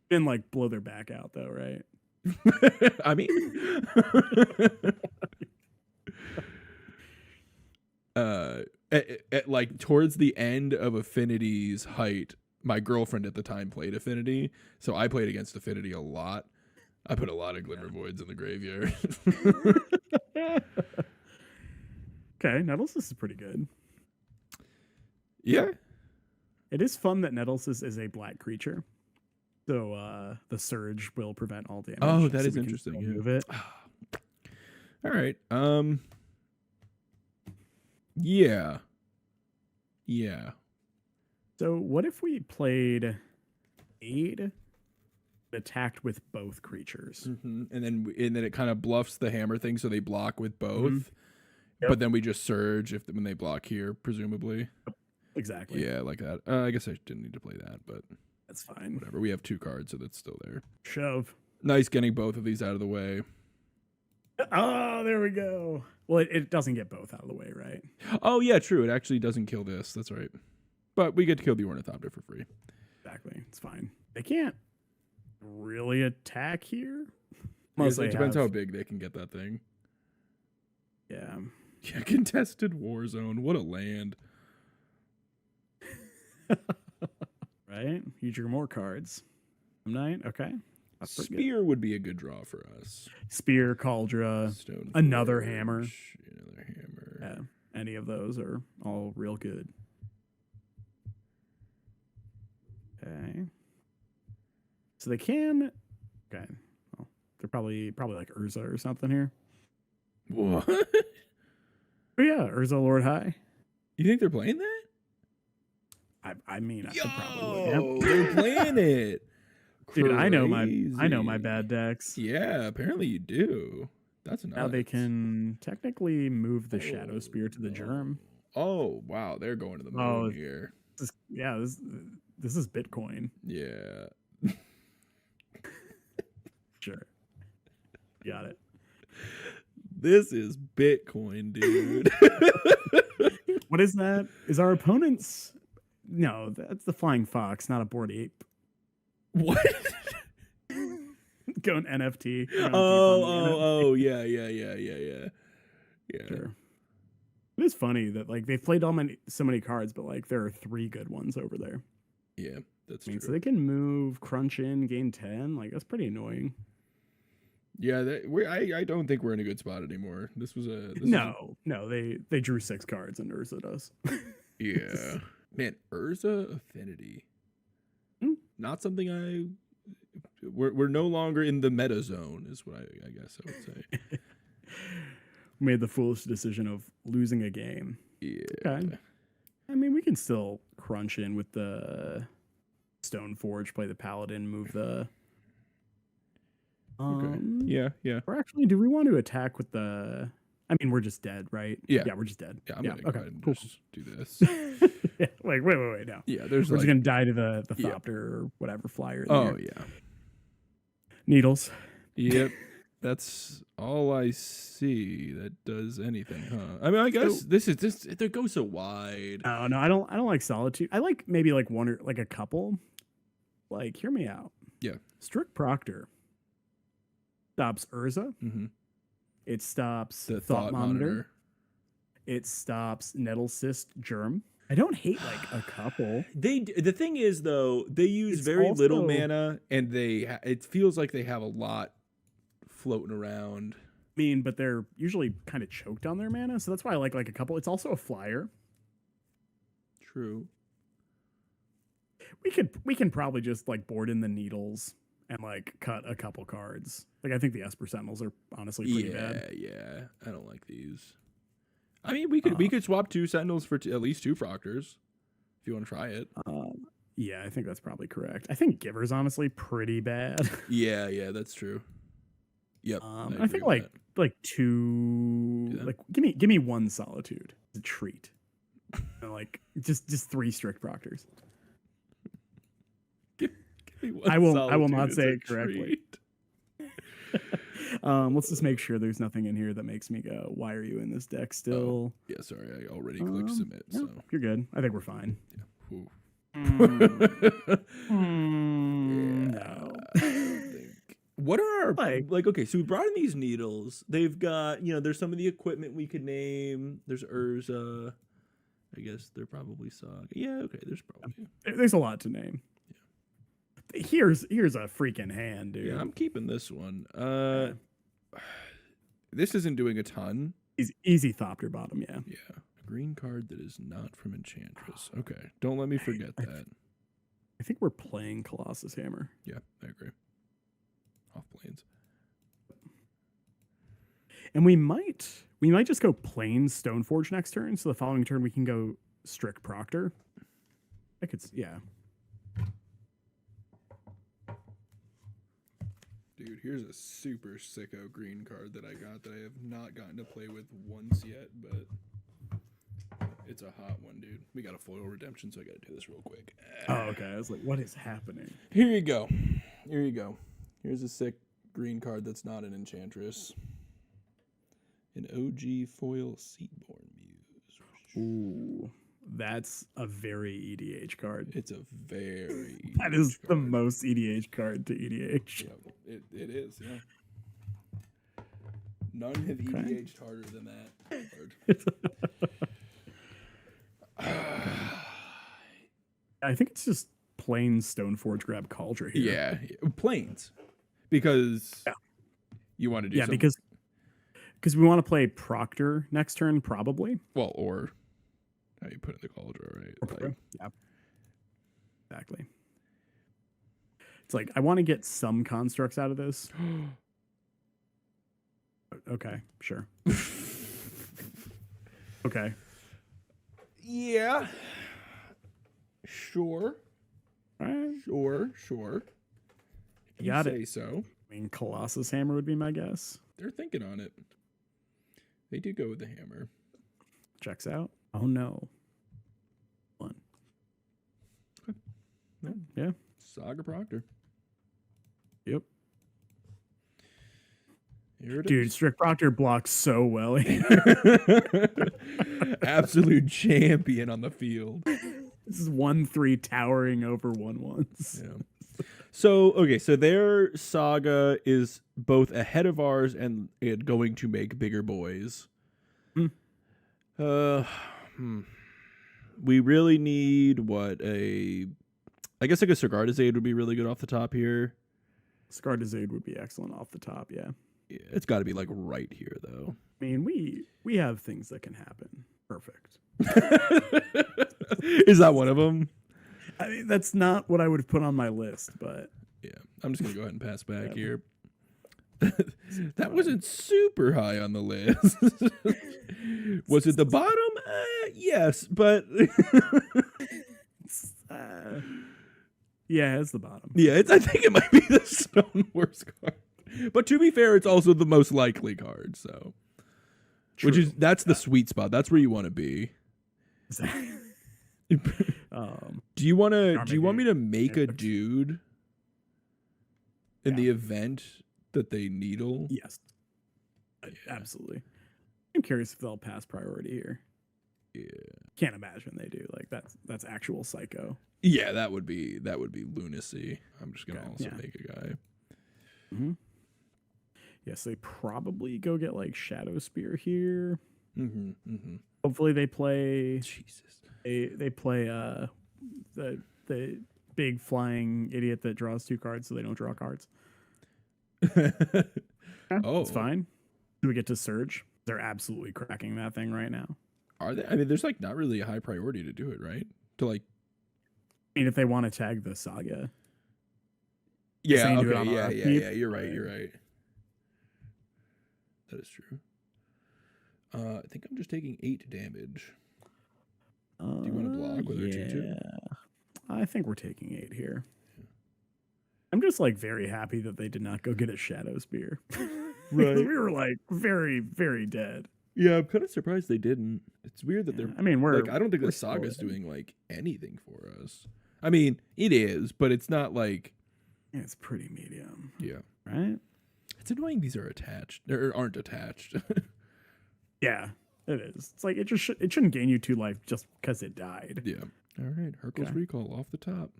Then like blow their back out though, right? I mean, at like towards the end of Affinity's height, my girlfriend at the time played Affinity, so I played against Affinity a lot. I put a lot of Glimmer Voids in the graveyard. Okay, Nettles is pretty good. Yeah. It is fun that Nettles is a black creature. So the surge will prevent all damage. Oh, that so is interesting. Yeah. Move it. All right. Yeah. Yeah. So what if we played aid attacked with both creatures? And then it kind of bluffs the hammer thing, so they block with both. Yep. But then we just surge when they block here, presumably. Exactly. Yeah, like that. I guess I didn't need to play that, but that's fine. Whatever. We have 2 cards, so that's still there. Shove. Nice getting both of these out of the way. Oh, there we go. Well, it doesn't get both out of the way, right? Oh, yeah, true. It actually doesn't kill this. That's right. But we get to kill the Ornithopter for free. Exactly. It's fine. They can't really attack here. It depends how big they can get that thing. Yeah. Yeah, contested war zone. What a land. Right? You drew more cards. Night. Okay. Spear would be a good draw for us. Spear, Cauldron, Stone another Forge, hammer. Another hammer. Yeah. Any of those are all real good. Okay. So they can. Okay. Well, they're probably like Urza or something here. What? Oh yeah, Urza Lord High. You think they're playing that? I mean, Yo, probably would. They're playing it. Dude, Crazy. I know my bad decks. Yeah, apparently you do. That's nuts. Now they can technically move the Shadow Spear to the Germ. Oh wow, they're going to the moon here. This is Bitcoin. Yeah. Sure. Got it. This is Bitcoin, dude. What is that? Is our opponent's? No, that's the Flying Fox, not a bored ape. What? Going NFT. Oh, yeah. Sure. It is funny that like they've played so many cards, but like there are 3 good ones over there. Yeah, that's true. So they can move, crunch in, gain 10. Like that's pretty annoying. Yeah, I don't think we're in a good spot anymore. No, they drew 6 cards and Urza does. Yeah. Man, Urza Affinity. Not something we're no longer in the meta zone, is what I guess I would say. Made the foolish decision of losing a game. Yeah. Okay. I mean, we can still crunch in with the Stone Forge, play the Paladin, move the. Okay. Yeah. Or actually, do we want to attack with the? I mean, we're just dead, right? Yeah. Yeah, we're just dead. Yeah, I'm gonna go ahead and just do this. Yeah, like wait, no. Yeah, we're just gonna die to the Thopter or whatever flyer. Oh yeah. Needles. Yep. That's all I see that does anything, huh? I mean, I guess this it goes so wide. Oh no, I don't like Solitude. I like maybe like one or like a couple. Like, hear me out. Yeah. Strict Proctor stops Urza. Mm-hmm. It stops The Thought Monitor. It stops Nettlecyst Germ. I don't hate like a couple. The thing is though, they use very little mana, and it feels like they have a lot floating around. I mean, but they're usually kind of choked on their mana, so that's why I like a couple. It's also a flyer. True. We can probably just like board in the needles and like cut a couple cards. Like I think the Esper Sentinels are honestly pretty bad. Yeah. I don't like these. I mean, we could swap 2 Sentinels for at least 2 Proctors if you want to try it. Yeah, I think that's probably correct. I think Giver's honestly pretty bad. Yeah, that's true. Yep. I think like 2 like give me 1 Solitude. It's a treat. And like just 3 strict Proctors. I will not say it correctly. Let's just make sure there's nothing in here that makes me go, why are you in this deck still? Yeah, sorry, I already clicked submit. No, so you're good. I think we're fine. Yeah. No. I don't think. What are our like? Okay, so we brought in these needles. They've got there's some of the equipment we could name. There's Urza. I guess they're probably Saga. Yeah, okay. There's a lot to name. Here's a freaking hand, dude. Yeah, I'm keeping this one. This isn't doing a ton. Easy Thopter bottom, yeah. Yeah. A green card that is not from Enchantress. Okay. Don't let me forget that. I think we're playing Colossus Hammer. Yeah, I agree. Off planes. And we might just go plain Stoneforge next turn, so the following turn we can go strict Proctor. I could, yeah. Dude, here's a super sicko green card that I got that I have not gotten to play with once yet, but it's a hot one, dude. We got a foil redemption, so I gotta do this real quick. Oh, okay. I was like, what is happening? Here you go. Here's a sick green card that's not an Enchantress. An OG foil Seedborn Muse. Ooh, that's a very EDH card. It's a very that is card. The most EDH card to EDH. Yeah, it is, yeah. None have EDH'd harder than that card. I think it's just plain Stoneforge grab Cauldron here. Yeah, plains. Because you want to do something. Because we want to play Proctor next turn, probably. Well, or how you put in the Cauldron, right? Like, yeah. Exactly. It's like, I want to get some constructs out of this. Okay, sure. Okay. Yeah. Sure. Sure. You got say so. I mean, Colossus Hammer would be my guess. They're thinking on it. They do go with the hammer. Checks out. Oh no. 1. Okay. No. Yeah. Saga Proctor. Yep. Here it Dude, is. Strict Proctor blocks so well. Absolute champion on the field. This is 1/3 towering over 1/1s. Yeah. So their Saga is both ahead of ours and going to make bigger boys. We really need I guess like a Sigardizade would be really good off the top here. Sigardizade would be excellent off the top, yeah. It's got to be like right here though. I mean, we have things that can happen. Perfect. Is that one of them? I mean, that's not what I would have put on my list, but yeah, I'm just gonna go ahead and pass back here. That wasn't super high on the list. Was it the bottom? Yes, but yeah, it's the bottom. Yeah, I think it might be the stone worst card. But to be fair, it's also the most likely card. So, True. That's the sweet spot. That's where you want to be. Do you want me to make a dude in the event that they needle? Yes. Absolutely. I'm curious if they'll pass priority here. Yeah. Can't imagine they do. Like that's actual psycho. Yeah, that would be lunacy. I'm just gonna make a guy. Mm-hmm. Yes, they probably go get like Shadow Spear here. Mm-hmm. Mm-hmm. Hopefully they play Jesus. They play the big flying idiot that draws 2 cards so they don't draw cards. Oh, it's fine. Do we get to Surge? They're absolutely cracking that thing right now. Are they? I mean, there's like not really a high priority to do it, right? to like. I mean, if they want to tag the saga. Yeah. Do it Okay. on Yeah. our Yeah. upkeep, Yeah. You're right. You're right. That is true. I think I'm just taking 8 damage. Do you want to block with our 2/2? I think we're taking 8 here. I'm just like very happy that they did not go get a Shadow Spear. Right. We were like very, very dead. Yeah, I'm kind of surprised they didn't. It's weird that they're. I mean, we're like, I don't think the we're still Saga's in. doing like anything for us. I mean, it is, but it's not like. Yeah, it's pretty medium. Yeah. Right? It's annoying these are attached or aren't attached. Yeah, it is. It's like it shouldn't gain you 2 life just because it died. Yeah. All right, Hercule's Okay. Recall off the top.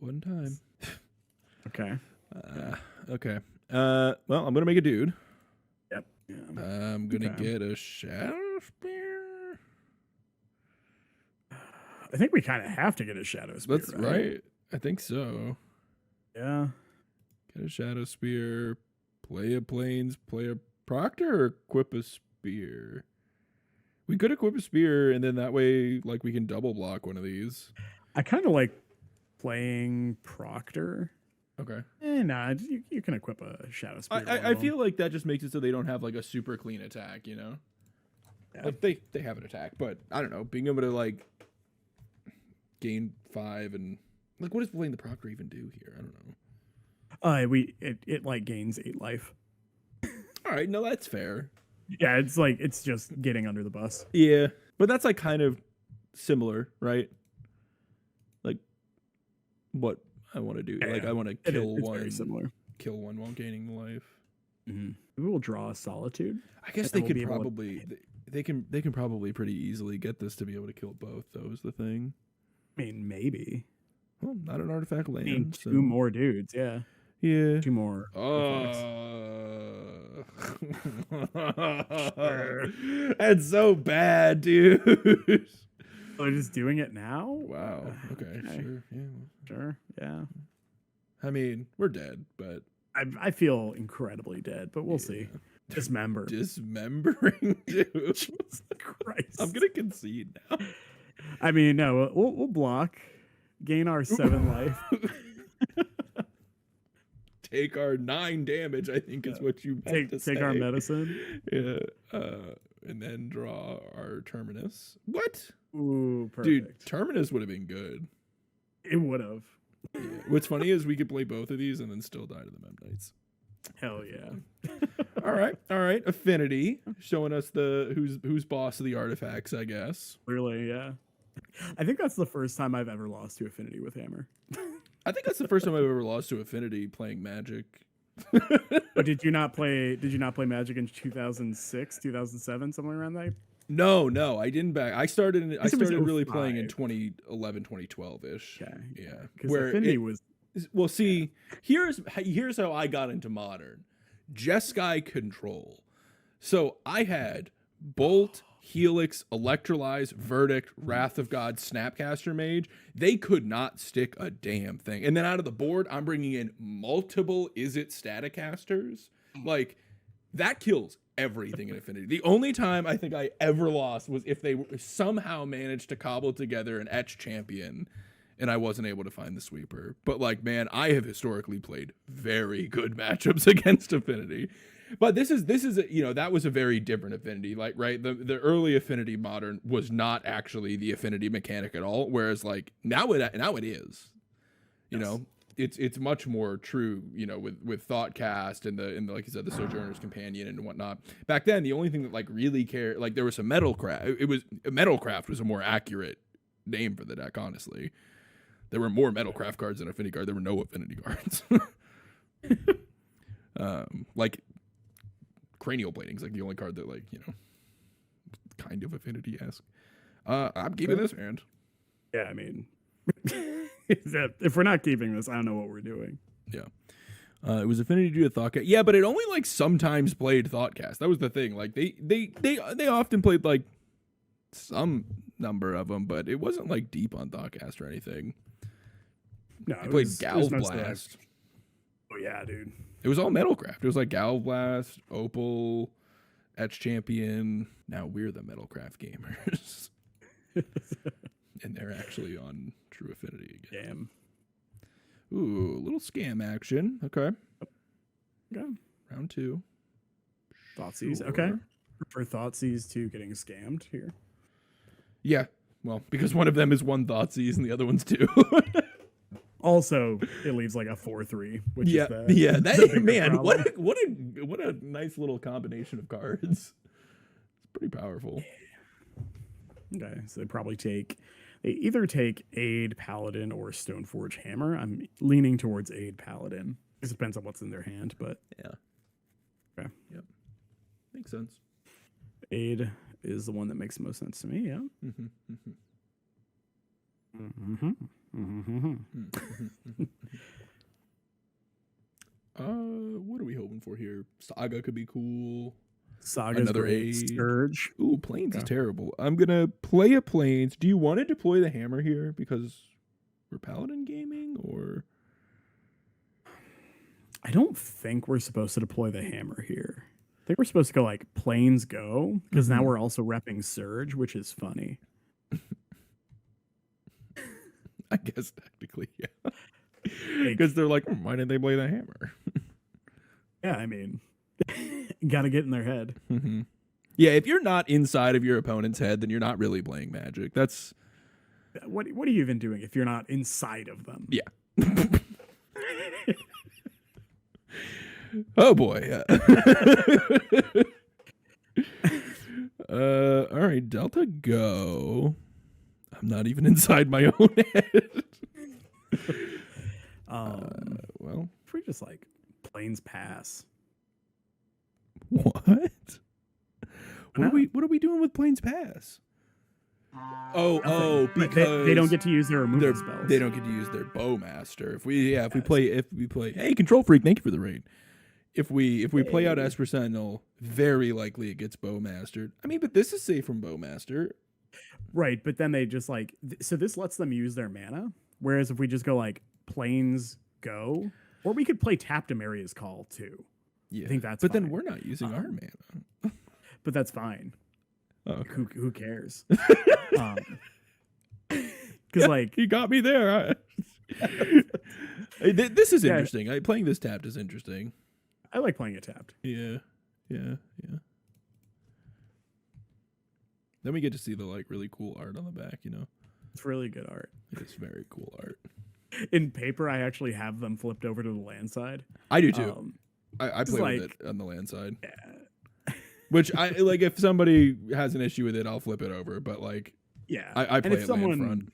One time. Okay. Okay. Well, I'm gonna make a dude. Yep. Yeah. I'm gonna Okay. get a Shadow Spear. I think we kind of have to get a Shadow Spear. That's right. I think so. Yeah. Get a Shadow Spear. Play a Plains. Play a Proctor or equip a Spear. We could equip a Spear, and then that way, like, we can double block one of these. I kind of like playing Proctor. Okay. Nah, you can equip a Shadow Spear. I feel like that just makes it so they don't have like a super clean attack, you know? Yeah. Like they have an attack, but I don't know, being able to like gain 5 and like what does playing the Proctor even do here? I don't know. It like gains 8 life. All right, no, that's fair. Yeah, it's just getting under the bus. Yeah, but that's like kind of similar, right? Like what I want to do. Yeah, like yeah. I want to It's kill very similar. one while gaining life. Mm-hmm. We will draw a Solitude. I guess And they we'll could be able to- probably they can probably pretty easily get this to be able to kill both. Though is the thing. I mean, maybe. Well, not an artifact land. I mean, 2 so. more dudes. Yeah, Yeah. 2 more. That's so bad, dude. Oh, just doing it now? Wow. Okay. Sure. Yeah. Sure. Yeah. I mean, we're dead, but I feel incredibly dead, but we'll see. Dismember. dismembering, dude. Jesus Christ. I'm gonna concede now. I mean, no, we'll block, gain our 7 life. Take our 9 damage. I think is what you meant to Take our say. medicine. Yeah. And then draw our Terminus. What? Ooh, perfect. Dude, Terminus would have been good. It would have. Yeah. What's funny is we could play both of these and then still die to the Mem Knights. Hell yeah. All right. Affinity showing us who's boss of the artifacts, I guess. Clearly, yeah. I think that's the first time I've ever lost to Affinity with Hammer. I think that's the first time I've ever lost to Affinity playing Magic. But did you not play Magic in 2006, 2007, somewhere around there? No, I didn't I started really 05. playing in 2011, 2012-ish. Okay. Yeah. Because Affinity was Well, see, here's how I got into Modern. Jeskai Control. So I had Bolt, Helix, Electrolyze, Verdict, Wrath of God, Snapcaster Mage. They could not stick a damn thing. And then out of the board, I'm bringing in multiple Izzet Staticasters. Like, that kills everything in Affinity. The only time I think I ever lost was if they somehow managed to cobble together an Etch champion and I wasn't able to find the sweeper. But like, man, I have historically played very good matchups against Affinity. But this is that was a very different Affinity. Like, right, the early Affinity Modern was not actually the Affinity mechanic at all. Whereas like now it is. You know, it's much more true. You know, with Thoughtcast and the like you said, the Sojourner's Companion and whatnot. Back then, the only thing that like really cared, like there was some Metalcraft. Metalcraft was a more accurate name for the deck, honestly. There were more Metalcraft cards than Affinity cards. There were no Affinity cards. Like Cranial Plating's like the only card that like, you know, kind of Affinity-esque. I'm keeping this hand. Yeah, I mean, if we're not keeping this, I don't know what we're doing. Yeah. It was Affinity to do a Thoughtcast. Yeah, but it only like sometimes played Thoughtcast. That was the thing. Like they often played like some number of them, but it wasn't like deep on Thoughtcast or anything. No, They played Galv Blast. Oh yeah, dude. It was all Metalcraft. It was like Galv Blast, Opal, Etch Champion. Now we're the Metalcraft gamers. actually on True Affinity again. Damn. Ooh, a little scam action. Okay. Okay. Round 2. Thoughtseize. Sure. Okay. For Thoughtseize to getting scammed here. Yeah. Well, because one of them is 1 Thoughtseize and the other one's 2. Also, it leaves like a 4/3, which yeah, is the that the bigger man. problem. What a nice little combination of cards. It's pretty powerful. Okay, so they either take Aid Paladin or Stoneforge Hammer. I'm leaning towards Aid Paladin. It depends on what's in their hand, but Yeah. Okay. Yep. Makes sense. Aid is the one that makes the most sense to me. Yeah. What are we hoping for here? Saga could be cool. Saga's Another great. Aid. Surge. Ooh, Plains is Okay. terrible. I'm gonna play a Plains. Do you want to deploy the hammer here because we're Paladin gaming, or I don't think we're supposed to deploy the hammer here. I think we're supposed to go like Plains go, because now we're also repping Surge, which is funny. I guess technically, yeah. Because they're like, why didn't they play the hammer? Yeah, I mean, gotta get in their head. Yeah, if you're not inside of your opponent's head, then you're not really playing Magic. That's What are you even doing if you're not inside of them? yeah. Oh boy. All right, Delta go. I'm not even inside my own head. Well, if we just like Plains pass. what? What are we doing with Plains Pass? Oh, because they don't get to use their removal spells. They don't get to use their Bowmaster. If we play, hey, Control Freak, thank you for the raid. If we play out Esper Sentinel, very likely it gets Bowmastered. I mean, but this is safe from Bowmaster. Right, but then they just like so this lets them use their mana. Whereas if we just go like Plains go, or we could play Tap Demaria's Call too. Yeah, I think that's. But fine. then we're not using our mana. But that's fine. Oh, okay. Who cares? Because like you got me there. Hey, this is interesting. Playing this tapped is interesting. I like playing it tapped. Yeah. Then we get to see the like really cool art on the back. You know, It's really good art. it's very cool art. In paper, I actually have them flipped over to the land side. I do too. I play like- with it on the land side. Yeah. Which I like. If somebody has an issue with it, I'll flip it over. But like, Yeah. I play it land front.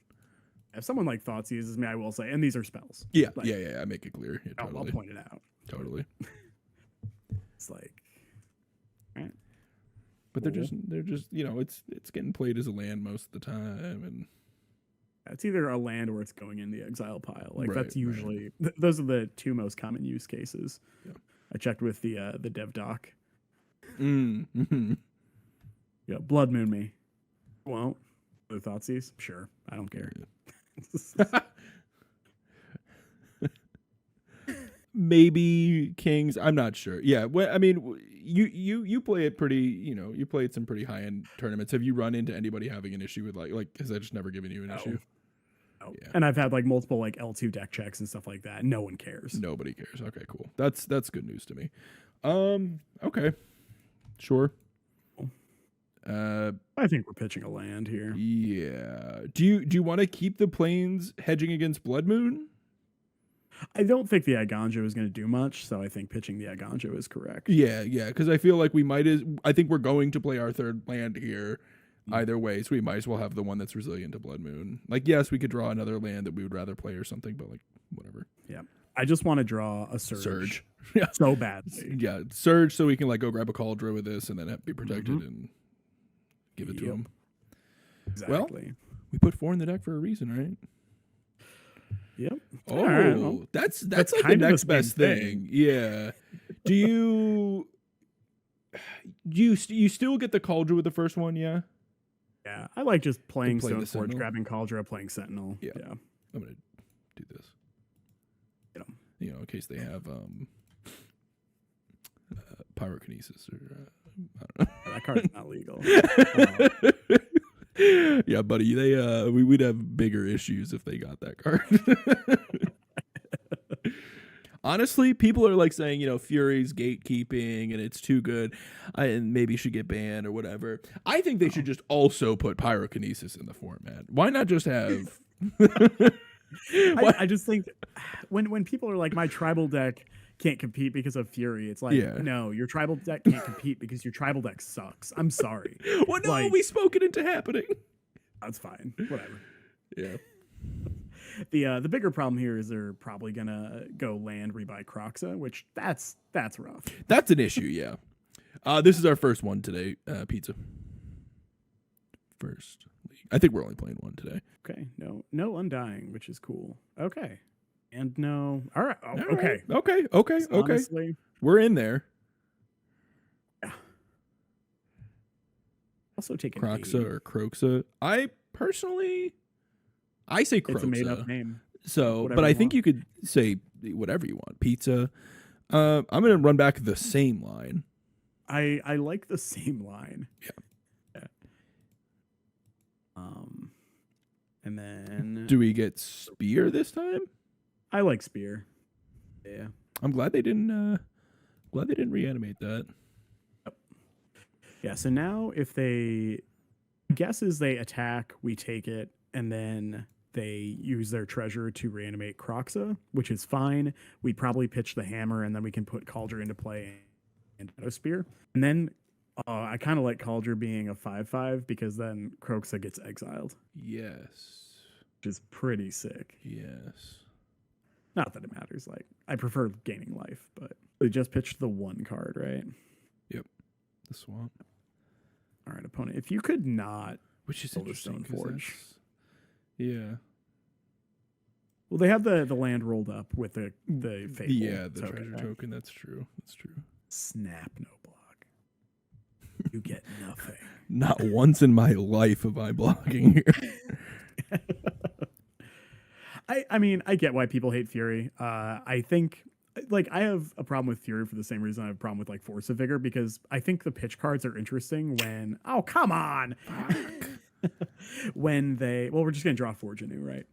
If someone like Thoughts uses me, I will say, and these are spells. Yeah, Like, yeah. I make it clear. Yeah, I'll totally, point it out. totally. It's like, But they're just you know it's getting played as a land most of the time, and it's either a land or it's going in the exile pile. Like Right, that's usually those are the two most common use cases. Yeah. I checked with the dev doc. mm-hmm. Yeah, Blood Moon me. Won't. The Thoughtseize? Sure. I don't care. Maybe Kings. I'm not sure. Yeah, well, I mean, you play it pretty. You know, you played some pretty high end tournaments. Have you run into anybody having an issue with like has that just never given you an issue? No. Yeah. And I've had like multiple like L2 deck checks and stuff like that. No one cares. Nobody cares. Okay, cool. That's good news to me. Okay, sure. I think we're pitching a land here. Yeah. Do you want to keep the Plains hedging against Blood Moon? I don't think the Aganjo is going to do much, so I think pitching the Aganjo is correct. Yeah, because I feel like I think we're going to play our third land here either way, so we might as well have the one that's resilient to Blood Moon. Like, yes, we could draw another land that we would rather play or something, but like, whatever. Yeah. I just want to draw a Surge. Yeah. So badly. Yeah, Surge so we can like go grab a Cauldron with this and then be protected and give it to him. Exactly. Well, we put 4 in the deck for a reason, right? Yep. Oh, All right, well, that's like the kind of the next same best thing. Yeah. Do you still get the Cauldron with the first one? Yeah. Yeah. I like just playing play the Stoneforge, Sentinel. grabbing Cauldron, playing Sentinel. Yeah. Yeah. I'm gonna do this. You know. In case they have pyrokinesis or I don't know. That card's not legal. Yeah, buddy. We'd have bigger issues if they got that card. Honestly, people are like saying, Fury's gatekeeping and it's too good, and maybe should get banned or whatever. I think they should just also put pyrokinesis in the format. Why not just have? I just think when people are like, my tribal deck can't compete because of Fury, it's like, no, your tribal deck can't compete because your tribal deck sucks. I'm sorry. Well, no, we spoke it into happening. That's fine. Whatever. Yeah. The bigger problem here is they're probably gonna go land rebuy Croxa, which that's rough. That's an issue, yeah. This is our first one today, Pizza. First league. I think we're only playing one today. Okay, no Undying, which is cool. Okay, and no, all right, okay. Honestly, we're in there. Yeah. Also taking Croxa or Croxa. I say Croxa. It's a made-up name. So, but I think you could say whatever you want. Pizza. I'm gonna run back the same line. I like the same line. Yeah. And then do we get Spear this time? I like Spear. Yeah. I'm glad they didn't reanimate that. Yep. Yeah, so now if they guesses they attack, we take it, and then they use their treasure to reanimate Croxa, which is fine. We'd probably pitch the hammer, and then we can put Cauldron into play and Spear. And then I kind of like Cauldron being a 5/5 because then Croxa gets exiled. Yes. Which is pretty sick. Yes. Not that it matters. Like, I prefer gaining life, but they just pitched the one card, right? Yep. The swamp. All right, opponent. If you could not, which is interesting. Forge. Yeah. Well, they have the land rolled up with the Fable. Yeah, the treasure token. That's true. That's true. Snap, no block. You get nothing. Not once in my life am I blocking here. I mean, I get why people hate Fury. I think, like, I have a problem with Fury for the same reason I have a problem with, like, Force of Vigor, because I think the pitch cards are interesting when... Oh, come on! When they... Well, we're just going to draw Forge anew, right?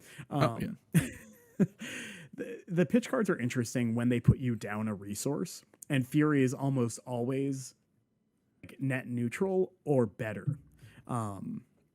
The pitch cards are interesting when they put you down a resource, and Fury is almost always like net neutral or better.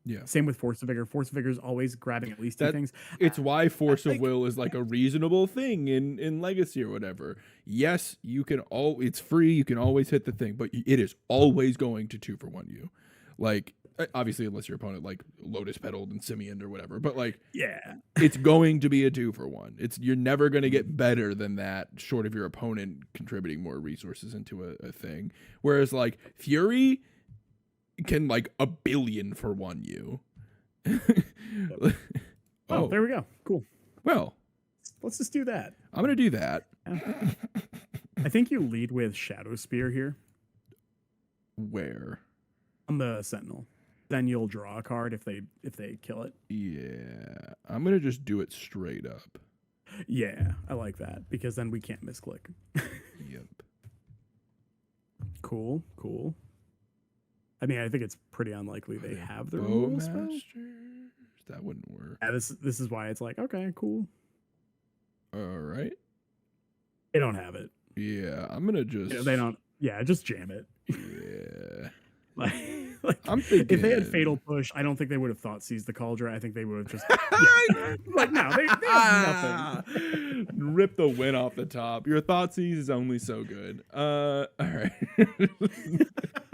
Yeah. Same with Force of Vigor. Force of Vigor is always grabbing at least two things. It's why Force of Will is like a reasonable thing in Legacy or whatever. Yes, you can it's free. You can always hit the thing, but it is always going to 2-for-1 you. Like, obviously, unless your opponent like Lotus Petaled and Simian or whatever, but like, yeah, it's going to be a 2-for-1. You're never going to get better than that, short of your opponent contributing more resources into a thing. Whereas like Fury can like 1 billion for 1 you. Oh, there we go. Cool. Well, let's just do that. I'm gonna do that. I think you lead with Shadow Spear here. Where? On the Sentinel. Then you'll draw a card if they kill it. Yeah, I'm gonna just do it straight up. Yeah, I like that because then we can't misclick. Yep. Cool. I mean, I think it's pretty unlikely they have their Bowmasters. That wouldn't work. Yeah, this is why it's like, okay, cool. All right. They don't have it. Yeah, I'm gonna just. Yeah, they don't. Yeah, just jam it. Yeah. like I'm thinking if they had Fatal Push, I don't think they would have thought Seize the Cauldron. I think they would have just like no, they have nothing. Rip the win off the top. Your Thoughtseize is only so good. All right.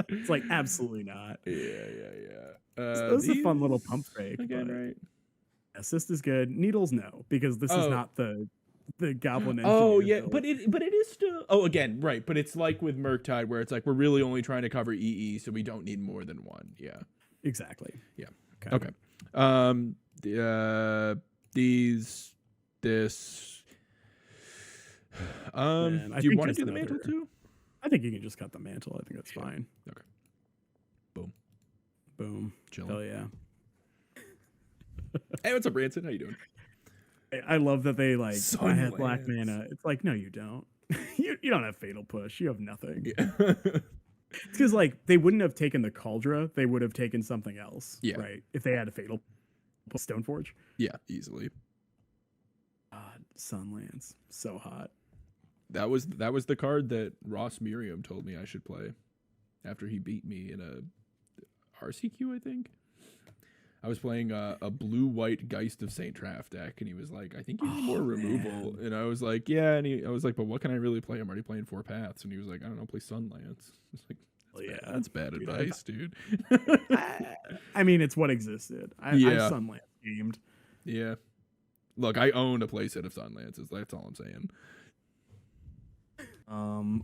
It's like absolutely not. Yeah. This is a fun little pump fake. Again, right? Assist is good. Needles, no, because this is not the goblin. Oh yeah, build. but it is still. Oh, again, right? But it's like with Murktide, where it's like we're really only trying to cover EE, so we don't need more than one. Yeah, exactly. Yeah. Okay. Do you want to do the mantle too? I think you can just cut the mantle. I think that's fine. Okay. Boom. Chilling. Hell yeah. Hey, what's up, Ranson? How you doing? I love that they like. I have black mana. It's like, no, you don't. you don't have Fatal Push. You have nothing. Yeah. because like they wouldn't have taken the Cauldron, they would have taken something else. Yeah. Right. If they had a Fatal Stoneforge. Yeah, easily. God, Sunlands. So hot. That was the card that Ross Miriam told me I should play after he beat me in a RCQ, I think. I was playing a blue-white Geist of Saint Traff deck, and he was like, I think you need more removal. And I was like, yeah. And I was like, but what can I really play? I'm already playing 4 paths. And he was like, I don't know, play Sunlands. I was like, that's bad advice, dude. I mean, it's what existed. I Sunlands gamed. Yeah. Look, I own a playset of Sunlances. That's all I'm saying.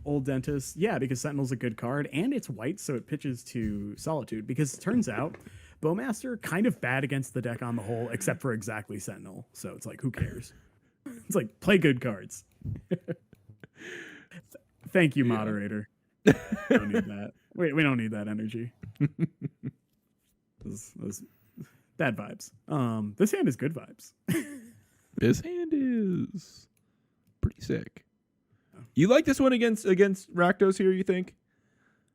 Old Dentist, yeah, because Sentinel's a good card, and it's white, so it pitches to Solitude. Because it turns out, Bowmaster kind of bad against the deck on the whole, except for exactly Sentinel. So it's like, who cares? It's like, play good cards. Thank you, moderator. We don't need that. We don't need that energy. Those bad vibes. This hand is good vibes. This hand is pretty sick. You like this one against Rakdos here, you think?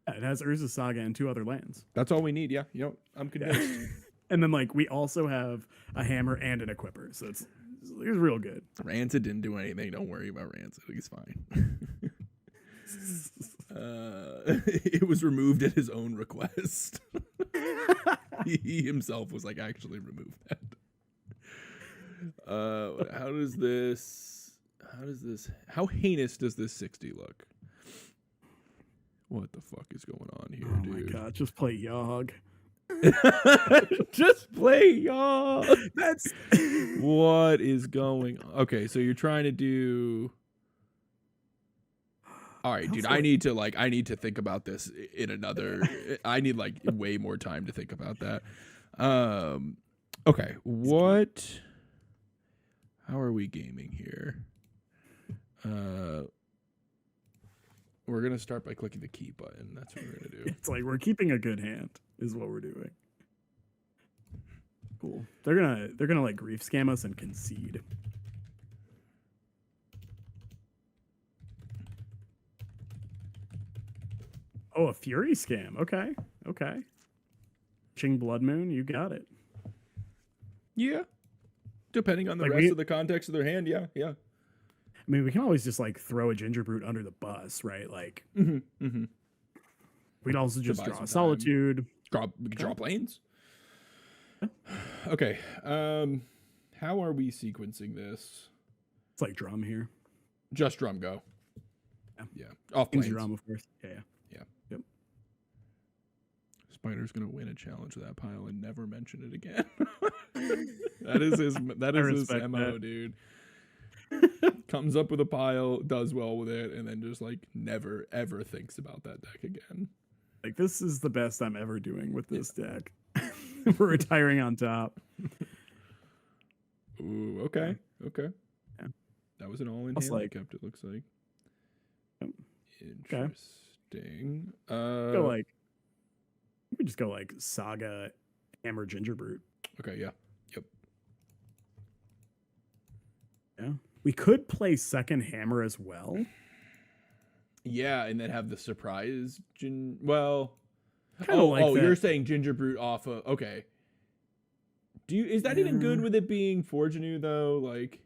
Yeah, it has Urza Saga and 2 other lands. That's all we need, yeah. You know, I'm convinced. Yeah. And then like we also have a hammer and an equipper, so it's real good. Rancid didn't do anything. Don't worry about Rancid. He's fine. It was removed at his own request. He himself was like, actually remove that. How heinous does this 60 look? What the fuck is going on here, dude? Oh my god, just play Yogg. Just play Yogg. That's what is going on. Okay, so you're trying to do. All right, dude. I need to think about this in another. I need like way more time to think about that. Okay, what? How are we gaming here? We're gonna start by clicking the key button. That's what we're gonna do. It's like we're keeping a good hand, is what we're doing. Cool. They're gonna like grief scam us and concede. Oh, a Fury scam. Okay. Ching Blood Moon, you got it. Yeah. Depending on the rest of the context of their hand, yeah. I mean, we can always just like throw a Ginger Brute under the bus, right? Like, we'd also just draw Solitude. We can draw planes. Okay. How are we sequencing this? It's like drum here. Just drum go. Yeah. Off Plains planes. drum, of course. Yeah. Yep. Spider's gonna win a challenge with that pile and never mention it again. That is his MO, dude. Comes up with a pile, does well with it, and then just like never ever thinks about that deck again. Like, this is the best I'm ever doing with this deck. We're retiring on top. Ooh, okay. Yeah. That was an all-in hand I kept, it looks like. Yep. Interesting. We just go like Saga, Hammer, Ginger Brute. Okay, yeah. Yep. Yeah. We could play second Hammer as well. Yeah, and then have the surprise. You're saying Ginger Brute off of. Okay. Is that even good with it being Forgenew though? Like,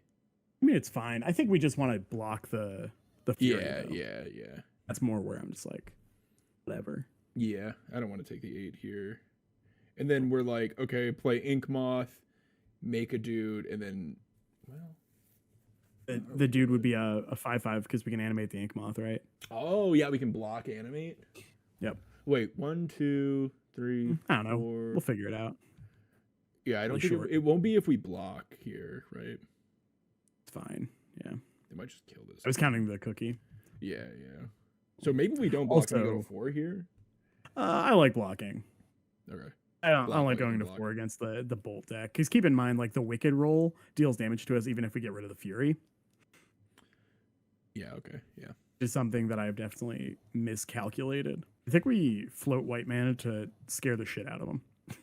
I mean, it's fine. I think we just want to block the Fury. Yeah. That's more where I'm just like, whatever. Yeah, I don't want to take the 8 here. And then we're like, okay, play Ink Moth, make a dude, and then, well. The dude would be a 5/5 because we can animate the Ink Moth, right? Oh, yeah, we can block animate. Yep. Wait, 1, 2, 3. I don't know. 4. We'll figure it out. Yeah, I don't think it won't be if we block here, right? It's fine. Yeah. They might just kill this. I was counting the cookie. Yeah. So maybe we don't block and we go to 4 here. I like blocking. Okay. I don't like going to 4 against the Bolt deck. Because keep in mind, like, the Wicked roll deals damage to us even if we get rid of the Fury. Yeah, okay, yeah. Is something that I've definitely miscalculated. I think we float white mana to scare the shit out of them.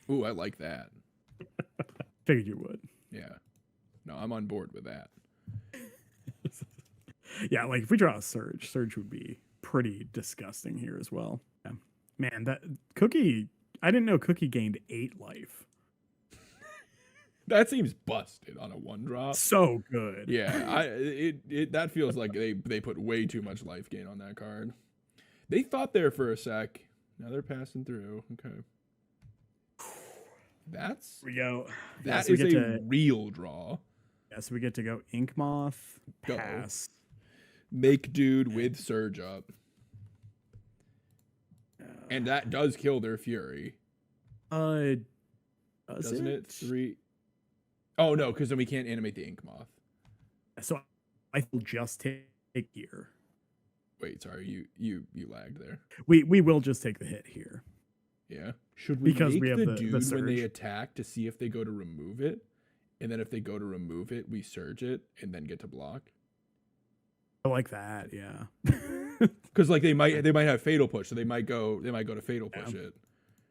Ooh, I like that. Figured you would. Yeah. No, I'm on board with that. Yeah, like if we draw a Surge would be pretty disgusting here as well. Yeah. Man, that Cookie, I didn't know Cookie gained 8 life. That seems busted on a 1-drop. So good. Yeah, that feels like they put way too much life gain on that card. They thought there for a sec. Now they're passing through. Okay. That's We go. That we is a real draw. Yes, we get to go Ink Moth, Go. pass. Make dude with Surge up. And that does kill their Fury. Doesn't it? 3. Oh no, because then we can't animate the Ink Moth. So I will just take here. Wait, sorry, you lagged there. We will just take the hit here. Yeah. Should we because make we have the the dude surge. when they attack to see if they go to remove it? And then if they go to remove it, we surge it and then get to block? I like that, yeah. Because like they might have fatal push, so they might go to fatal push it.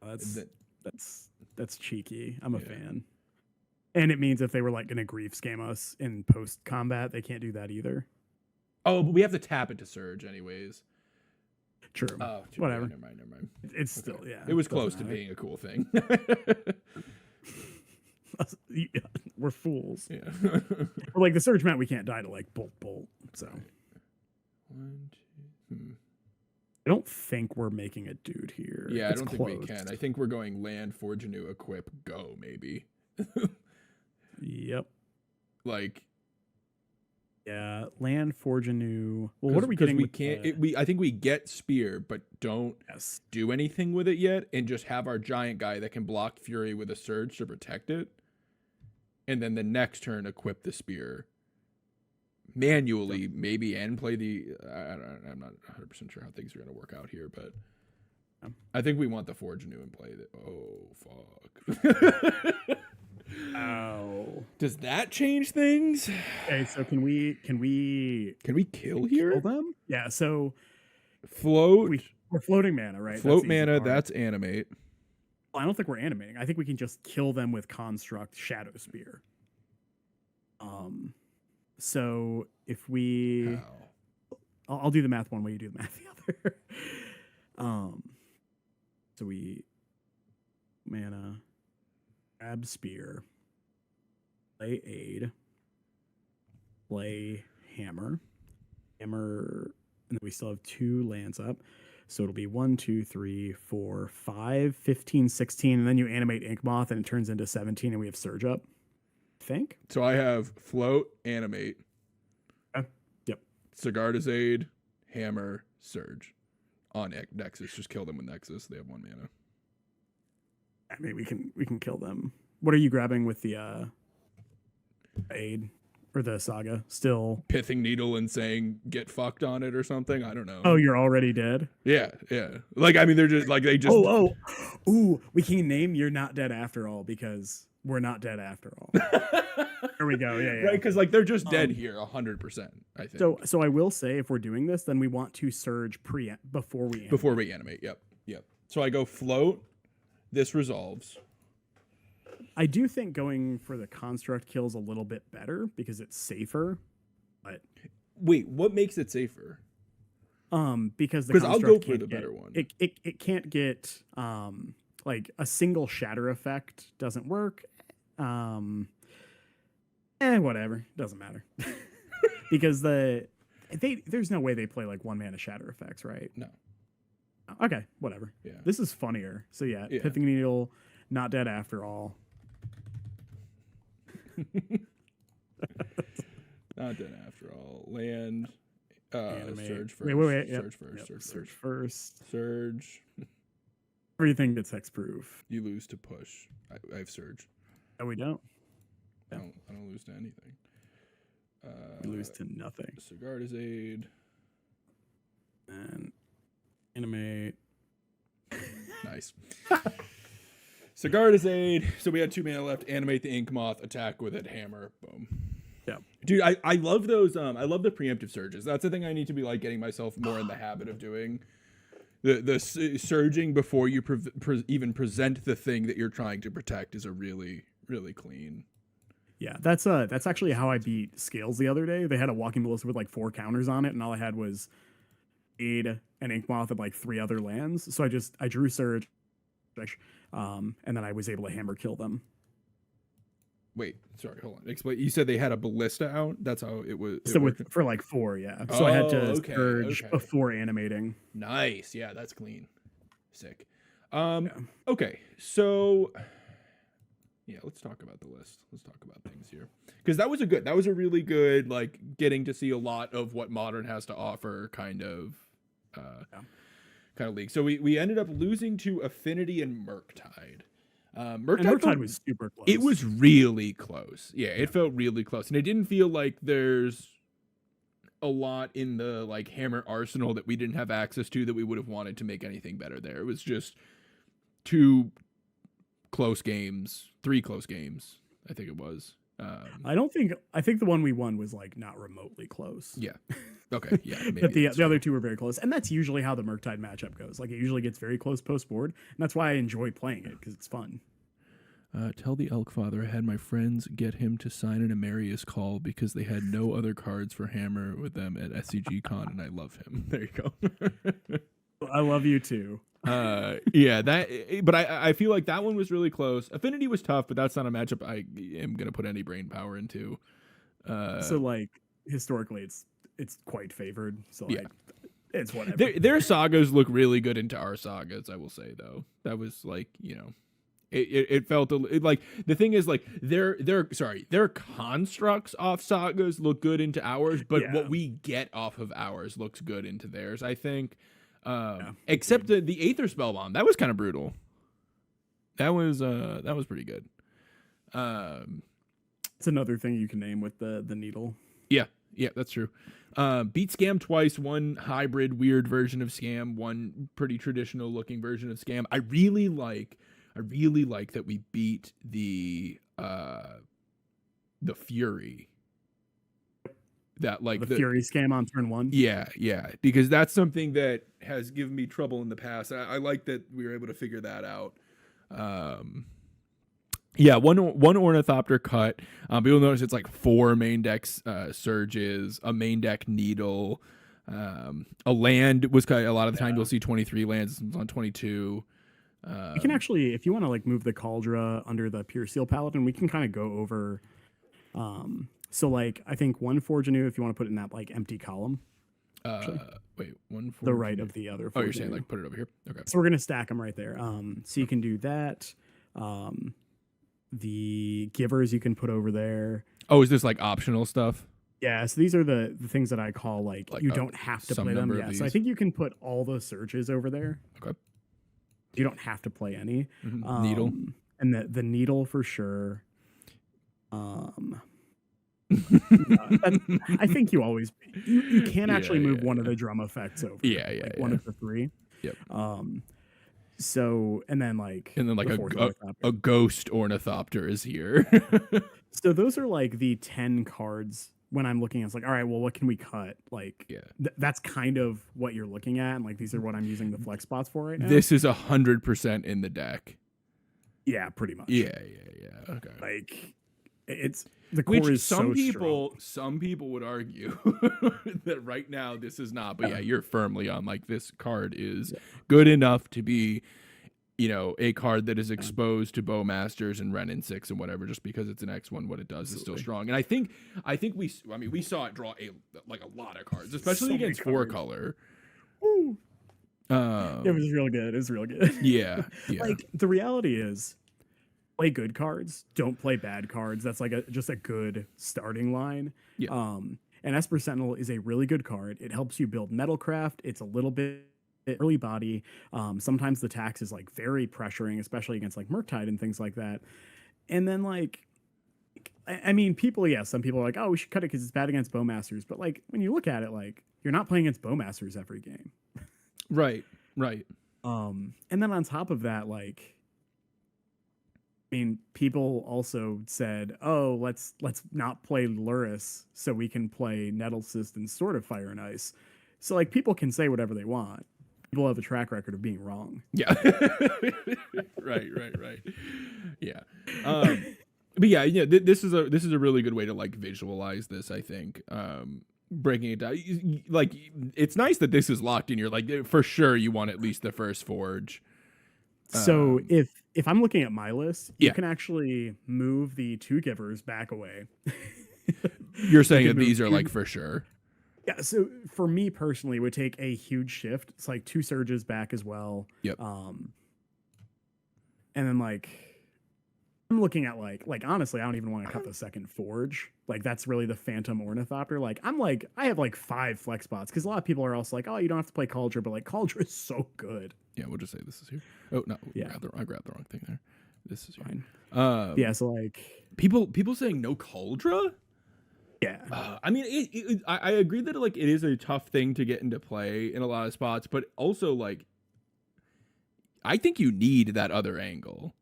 That's cheeky. I'm a fan. And it means if they were like gonna grief scam us in post combat, they can't do that either. Oh, but we have to tap it to surge anyways. True. Oh, whatever. Never mind. It's still It was close to being a cool thing. We're fools. Yeah. We're like the surge meant we can't die to like bolt. So I don't think we're making a dude here. Yeah, it's I don't close. think we can. I think we're going land, forge anew, equip, go, maybe. Yep. Like, yeah, land, forge anew. Well, what are we getting? We can't. I think we get spear, but don't do anything with it yet, and just have our giant guy that can block Fury with a surge to protect it, and then the next turn equip the spear manually, maybe, and play the. I'm not 100% sure how things are going to work out here, but I think we want the forge anew and play that. Oh fuck. Ow. Does that change things? Okay, so can we kill here? Kill them? Yeah, so float. We're floating mana, right? Float mana, that's animate. I don't think we're animating. I think we can just kill them with construct Shadow Spear. So if we I'll do the math one way, you do the math the other. So we mana, grab spear, play aid, play hammer, and then we still have 2 lands up. So it'll be 1, 2, 3, 4, 5, 15, 16, and then you animate Ink Moth and it turns into 17 and we have surge up. I think. So I have float, animate. Yep. Sigarda's aid, hammer, surge. On Nexus. Just kill them with Nexus. They have 1 mana. I mean, we can kill them. What are you grabbing with the aid or the saga? Still pithing needle and saying get fucked on it or something. I don't know. Oh, you're already dead. Yeah. Like I mean, they're just like they just. Ooh, we can name you're not dead after all because we're not dead after all. There we go. Yeah. Right, because like they're just dead here 100%. I think. So I will say if we're doing this, then we want to surge before we animate. Before we animate. Yep. So I go float. This resolves. I do think going for the construct kills a little bit better because it's safer. But wait, what makes it safer? Because I'll go for the better one. It can't get like a single shatter effect doesn't work. Whatever, doesn't matter. Because there's no way they play like 1 mana shatter effects, right? No. Okay, whatever. Yeah. This is funnier. So yeah. Pithing Needle, not dead after all. Not dead after all. Land. Surge first. Wait. Surge first. Surge first. Surge. Everything gets hexproof. You lose to push. I have surge. No, we don't. I don't lose to anything. We lose to nothing. Sigarda's aid. And animate. Nice. Sigarda's aid. So we had 2 mana left. Animate the Ink Moth. Attack with it. Hammer. Boom. Yeah. Dude, I love those. I love the preemptive surges. That's the thing I need to be like getting myself more in the habit of doing. The surging before you even present the thing that you're trying to protect is a really, really clean. Yeah, that's actually how I beat Scales the other day. They had a walking ballista with like 4 counters on it, and all I had was aid, an Ink Moth and like 3 other lands. So I drew Surge, and then I was able to hammer kill them. Wait, sorry, hold on. Explain. You said they had a ballista out. That's how it was. So for like 4, yeah. So I had to Surge before animating. Nice, yeah, that's clean. Sick. Okay, so yeah, let's talk about the list. Let's talk about things here, because that was a really good, like, getting to see a lot of what Modern has to offer kind of league. So we ended up losing to Affinity and Murktide. Murktide was super close. It was really close. Yeah, it felt really close, and it didn't feel like there's a lot in the like Hammer arsenal that we didn't have access to that we would have wanted to make anything better there. It was just 2 close games, 3 close games, I think it was. I think the one we won was like not remotely close. Yeah. Okay. Yeah. Maybe but the other 2 were very close, and that's usually how the Murktide matchup goes. Like it usually gets very close post board, and that's why I enjoy playing it because it's fun. Tell the Elk Father I had my friends get him to sign an Amarius Call because they had no other cards for Hammer with them at SCG Con, and I love him. There you go. I love you too. Yeah, but I feel like that one was really close. Affinity was tough, but that's not a matchup I am gonna put any brain power into. So like historically, it's quite favored. So like, it's whatever. Their sagas look really good into our sagas. I will say though, that was like, you know, it felt like the thing is like their constructs off sagas look good into ours, but what we get off of ours looks good into theirs, I think. Except the Aether Spellbomb, that was kind of brutal. That was pretty good. It's another thing you can name with the needle. Yeah, that's true. Beat Scam twice, one hybrid weird version of Scam, one pretty traditional looking version of Scam. I really like that we beat the Fury. That like the Fury Scam on turn 1. Yeah, because that's something that has given me trouble in the past. I like that we were able to figure that out. One Ornithopter cut. But you'll notice it's like 4 main deck Surges, a main deck Needle, a land was cut. A lot of the time you'll see 23 lands on 22. You can actually, if you want to like move the Cauldron under the Pure Seal Paladin, we can kind of go over. So like I think 1 Forge Anew, if you want to put it in that like empty column. Wait, 1 Forge the right of the other. Oh, you're saying like put it over here? Okay. So we're gonna stack them right there. So you can do that. The Givers you can put over there. Oh, is this like optional stuff? Yeah, so these are the things that I call like you don't have to play them. Yeah, so I think you can put all the Surges over there. Okay. You don't have to play any. Mm-hmm. Needle. And the Needle for sure. I think you always you can actually move one of the drum effects over. One of the 3. Yep. So and then a ghost Ornithopter is here. So those are like the 10 cards. When I'm looking, it's like, all right, well, what can we cut? Like, that's kind of what you're looking at, and like these are what I'm using the flex spots for right now. This is 100% in the deck. Yeah, pretty much. Yeah. Okay. Like, it's the core is so strong. Some people would argue that right now this is not, but you're firmly on like this card is good enough to be, you know, a card that is exposed to Bowmasters and Ren and 6 and whatever, just because it's an X1, what it does is still strong. And I think we saw it draw a lot of cards, especially against 4-color. It was real good. It was real good. Yeah. Like the reality is, play good cards, don't play bad cards. That's like just a good starting line. Yeah. And Esper Sentinel is a really good card. It helps you build Metalcraft. It's a little bit early body. Sometimes the tax is like very pressuring, especially against like Murktide and things like that. And then like, I mean, some people are like, oh, we should cut it because it's bad against Bowmasters. But like, when you look at it, like you're not playing against Bowmasters every game. Right. And then on top of that, like, I mean, people also said, oh, let's not play Luris so we can play Nettlecyst and Sword of Fire and Ice. So like people can say whatever they want. People have a track record of being wrong. Yeah. Right. Yeah. But this is a really good way to like visualize this, I think. breaking it down. Like, it's nice that this is locked in. You're like, for sure you want at least the first forge. So if I'm looking at my list, you Yeah. can actually move the two givers back away. You're saying You that can these move are two- like for sure. Yeah, so for me personally, it would take a huge shift. It's like two surges back as well. Yep. And then like I'm looking at like honestly, I don't even want to cut the second forge. Like that's really the Phantom Ornithopter. Like I have like 5 flex spots because a lot of people are also like, oh, you don't have to play Cauldron, but like Cauldron is so good. Yeah, we'll just say this is here. Oh no, Yeah. I grabbed the wrong thing there. This is Fine. here. Yeah, so like people saying no Cauldron. yeah. I mean, I agree that like it is a tough thing to get into play in a lot of spots, but also like I think you need that other angle.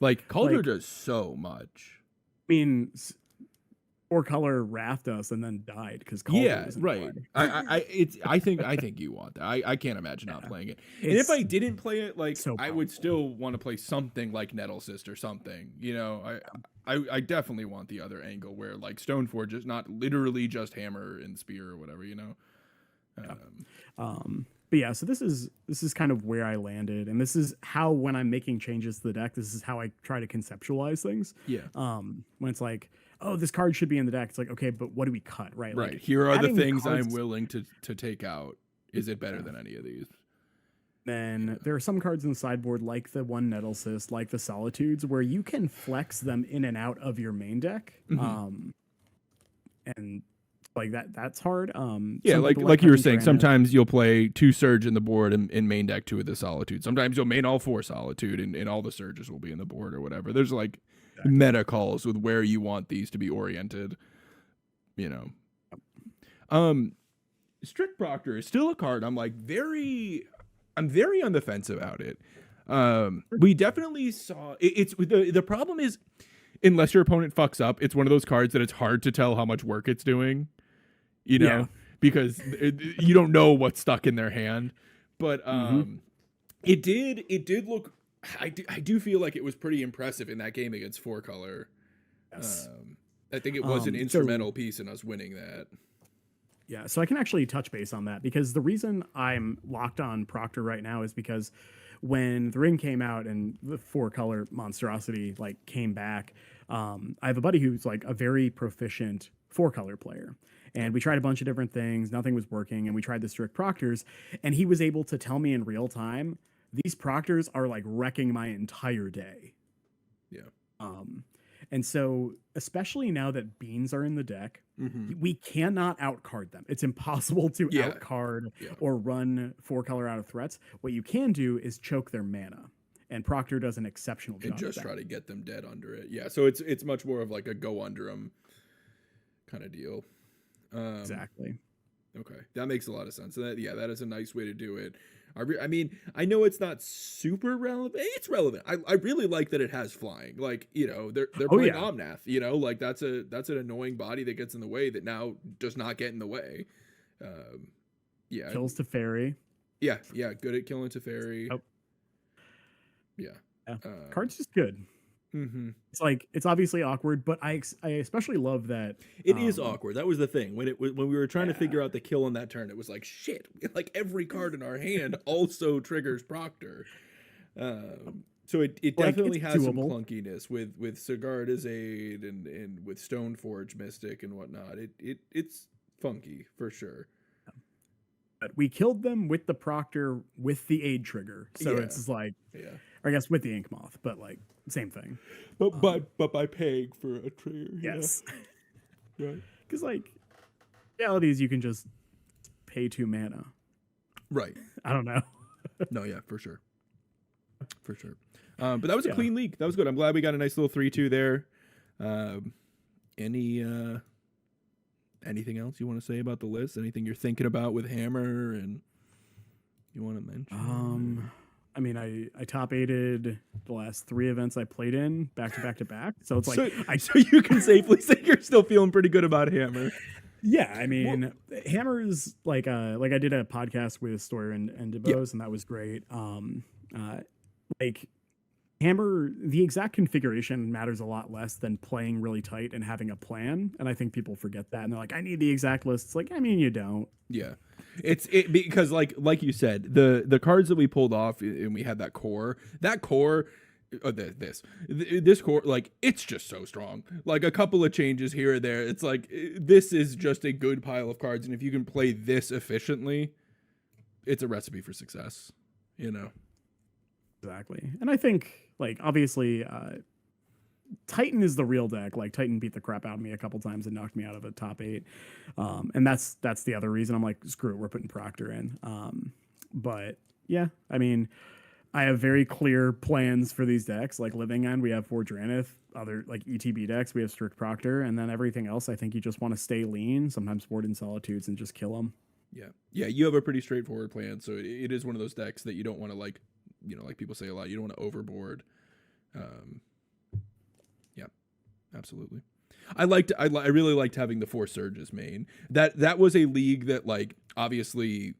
Like Cauldron does so much. I mean, 4-color wrathed us and then died because Yeah, right. I think you want that. I can't imagine not playing it. And if I didn't play it, like so I would still want to play something like Nettlecyst or something. You know, I definitely want the other angle where like Stoneforge is not literally just hammer and spear or whatever. You know. But yeah, so this is kind of where I landed, and this is how when I'm making changes to the deck, this is how I try to conceptualize things. Yeah. When it's like, oh, this card should be in the deck, it's like, okay, but what do we cut, right? Right. Like, Here are the adding things cards- I'm willing to take out. Is it better than any of these? Then there are some cards in the sideboard, like the one Nettlecyst, like the Solitudes, where you can flex them in and out of your main deck. And like that's hard. Yeah, some like people you were having saying, Granite. sometimes you'll play 2 Surge in the board and in main deck 2 of the Solitude. Sometimes you'll main all 4 Solitude and all the Surges will be in the board or whatever. There's like meta calls with where you want these to be oriented. You know. Strict Proctor is still a card I'm very on the fence about it. We definitely saw it's the problem is unless your opponent fucks up, it's one of those cards that it's hard to tell how much work it's doing. You know, because you don't know what's stuck in their hand. But it did look. I do feel like it was pretty impressive in that game against 4-color. Yes. I think it was an instrumental piece in us winning that. Yeah, so I can actually touch base on that because the reason I'm locked on Proctor right now is because when the ring came out and the 4-color monstrosity like came back, I have a buddy who's like a very proficient 4-color player. And we tried a bunch of different things, nothing was working, and we tried the strict Proctors, and he was able to tell me in real time, these Proctors are like wrecking my entire day. Yeah. And so, especially now that Beans are in the deck, we cannot outcard them. It's impossible to outcard or run 4-color out of threats. What you can do is choke their mana, and Proctor does an exceptional job. And just try to get them dead under it. Yeah, so it's much more of like a go under them kind of deal. Exactly. Okay, that makes a lot of sense. So that is a nice way to do it. I mean, I know it's not super relevant. It's relevant. I really like that it has flying. Like, you know, they're playing Omnath. You know, like that's an annoying body that gets in the way that now does not get in the way. Yeah, kills Teferi. Yeah, good at killing Teferi. Oh. Yeah, card's just good. It's like it's obviously awkward, but I especially love that it is awkward. That was the thing when we were trying to figure out the kill on that turn. It was like shit. Like every card in our hand also triggers Proctor. So it definitely has some clunkiness with Sigarda's aid and with Stoneforge Mystic and whatnot. It's funky for sure. But we killed them with the Proctor with the aid trigger, so it's like or I guess with the Ink Moth, but like same thing. But by paying for a trigger. Yes. Right. Because like reality is you can just pay 2 mana. Right. I don't know. No, yeah, for sure. But that was a clean leak. That was good. I'm glad we got a nice little 3-2 there. Anything else you want to say about the list? Anything you're thinking about with Hammer and you want to mention? I mean, I top 8'd the last 3 events I played in back to back. So it's like so you can safely say you're still feeling pretty good about Hammer. Yeah, I mean, Hammer is like I did a podcast with Stoyer and DeBose, and that was great. Like Hammer, the exact configuration matters a lot less than playing really tight and having a plan. And I think people forget that. And they're like, I need the exact list. It's like, I mean, you don't. Yeah. It's because like you said, the cards that we pulled off and we had that core, this core, like, it's just so strong. Like, a couple of changes here or there, it's like, this is just a good pile of cards, and if you can play this efficiently, it's a recipe for success, you know. Exactly. And I think, like, obviously, Titan is the real deck. Like, Titan beat the crap out of me a couple times and knocked me out of a top 8. And that's the other reason I'm like, screw it, we're putting Proctor in. But yeah, I mean, I have very clear plans for these decks. Like Living End, we have 4 Dranith. Other like ETB decks, we have Strict Proctor, and then everything else, I think you just want to stay lean. Sometimes Ward in Solitudes and just kill them. Yeah. You have a pretty straightforward plan, so it is one of those decks that you don't want to, like, you know, like people say a lot, you don't want to overboard. Yeah, absolutely. I really liked having the 4 Surges main. That was a league that, like, obviously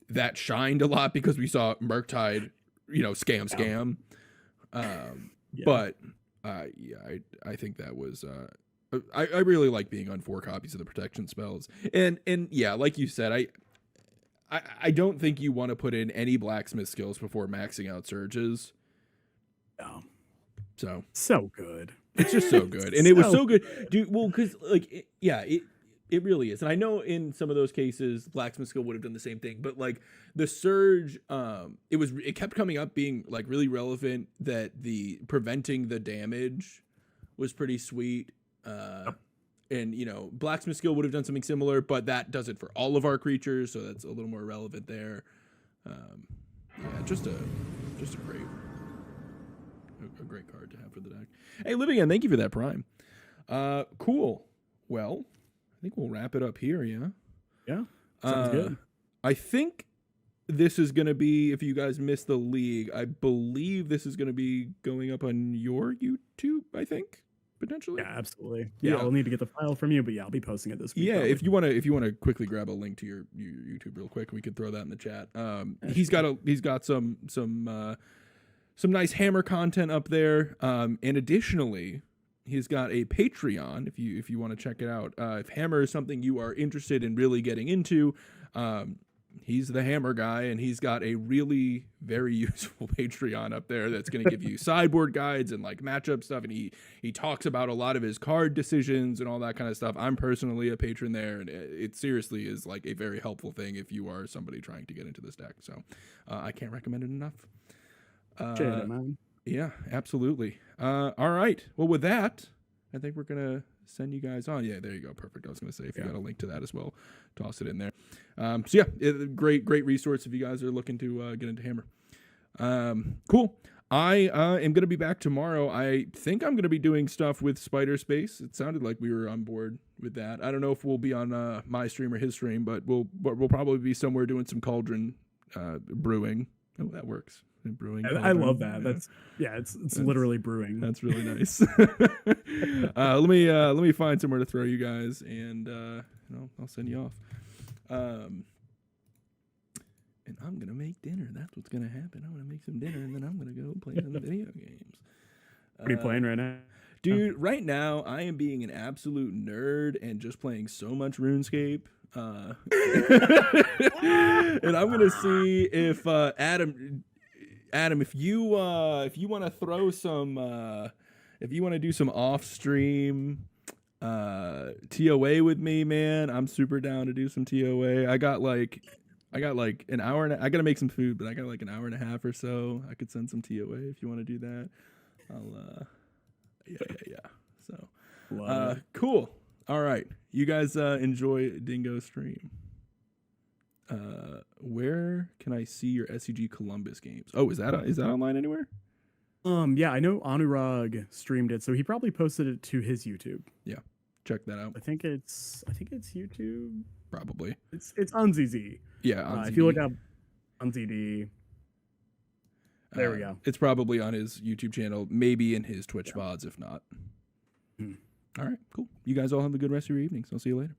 that shined a lot because we saw Murktide, you know, scam. But I think that was I really like being on 4 copies of the protection spells. And yeah, like you said, I don't think you want to put in any blacksmith skills before maxing out surges. No. So good. It's just so good. And it was so good. Dude, well, because, like, it really is. And I know in some of those cases, blacksmith skill would have done the same thing. But, like, the surge, it kept coming up being, like, really relevant, that the preventing the damage was pretty sweet. And, you know, blacksmith skill would have done something similar, but that does it for all of our creatures, so that's a little more relevant there. Yeah, just a great card to have for the deck. Hey, Living End, thank you for that prime. Cool. Well, I think we'll wrap it up here, yeah? Yeah, sounds good. I think this is going to be, if you guys missed the league, I believe this is going to be going up on your YouTube, I think. Potentially. Yeah, absolutely. Yeah, I'll need to get the file from you, but yeah, I'll be posting it this week. Yeah, probably. if you want to quickly grab a link to your YouTube real quick, we could throw that in the chat. He's got some nice Hammer content up there. And additionally, he's got a Patreon if you want to check it out. If Hammer is something you are interested in really getting into, he's the Hammer guy, and he's got a really very useful Patreon up there that's going to give you sideboard guides and, like, matchup stuff, and he talks about a lot of his card decisions and all that kind of stuff. I'm personally a patron there, and it seriously is, like, a very helpful thing if you are somebody trying to get into this deck. So I can't recommend it enough. Yeah, absolutely. All right. Well, with that, I think we're going to send you guys on. Yeah, there you go. Perfect. I was going to say, if you got a link to that as well, toss it in there. So yeah, great resource if you guys are looking to get into Hammer. Cool. I am going to be back tomorrow. I think I'm going to be doing stuff with Spider Space. It sounded like we were on board with that. I don't know if we'll be on my stream or his stream, but we'll probably be somewhere doing some Cauldron brewing. Oh, that works. Brewing. I love that. Yeah. That's literally brewing. That's really nice. Let me find somewhere to throw you guys, and I'll send you off. And I'm gonna make dinner. That's what's gonna happen. I'm gonna make some dinner, and then I'm gonna go play some video games. What are you playing right now? Dude, right now I am being an absolute nerd and just playing so much RuneScape. And I'm gonna see if Adam, if you want to throw some, if you want to do some off-stream TOA with me, man, I'm super down to do some TOA. I got like an hour and I got to make some food, but I got like an hour and a half or so. I could send some TOA if you want to do that. I'll yeah. So cool. All right, you guys enjoy Dingo stream. Where can I see your SCG Columbus games? Oh, is that online anywhere? Yeah, I know Anurag streamed it, so he probably posted it to his YouTube. Yeah, check that out. I think it's YouTube. Probably. It's on ZZ. Yeah, on if you look up on ZD, there we go. It's probably on his YouTube channel, maybe in his Twitch VODs, if not. All right, cool. You guys all have a good rest of your evenings. I'll see you later.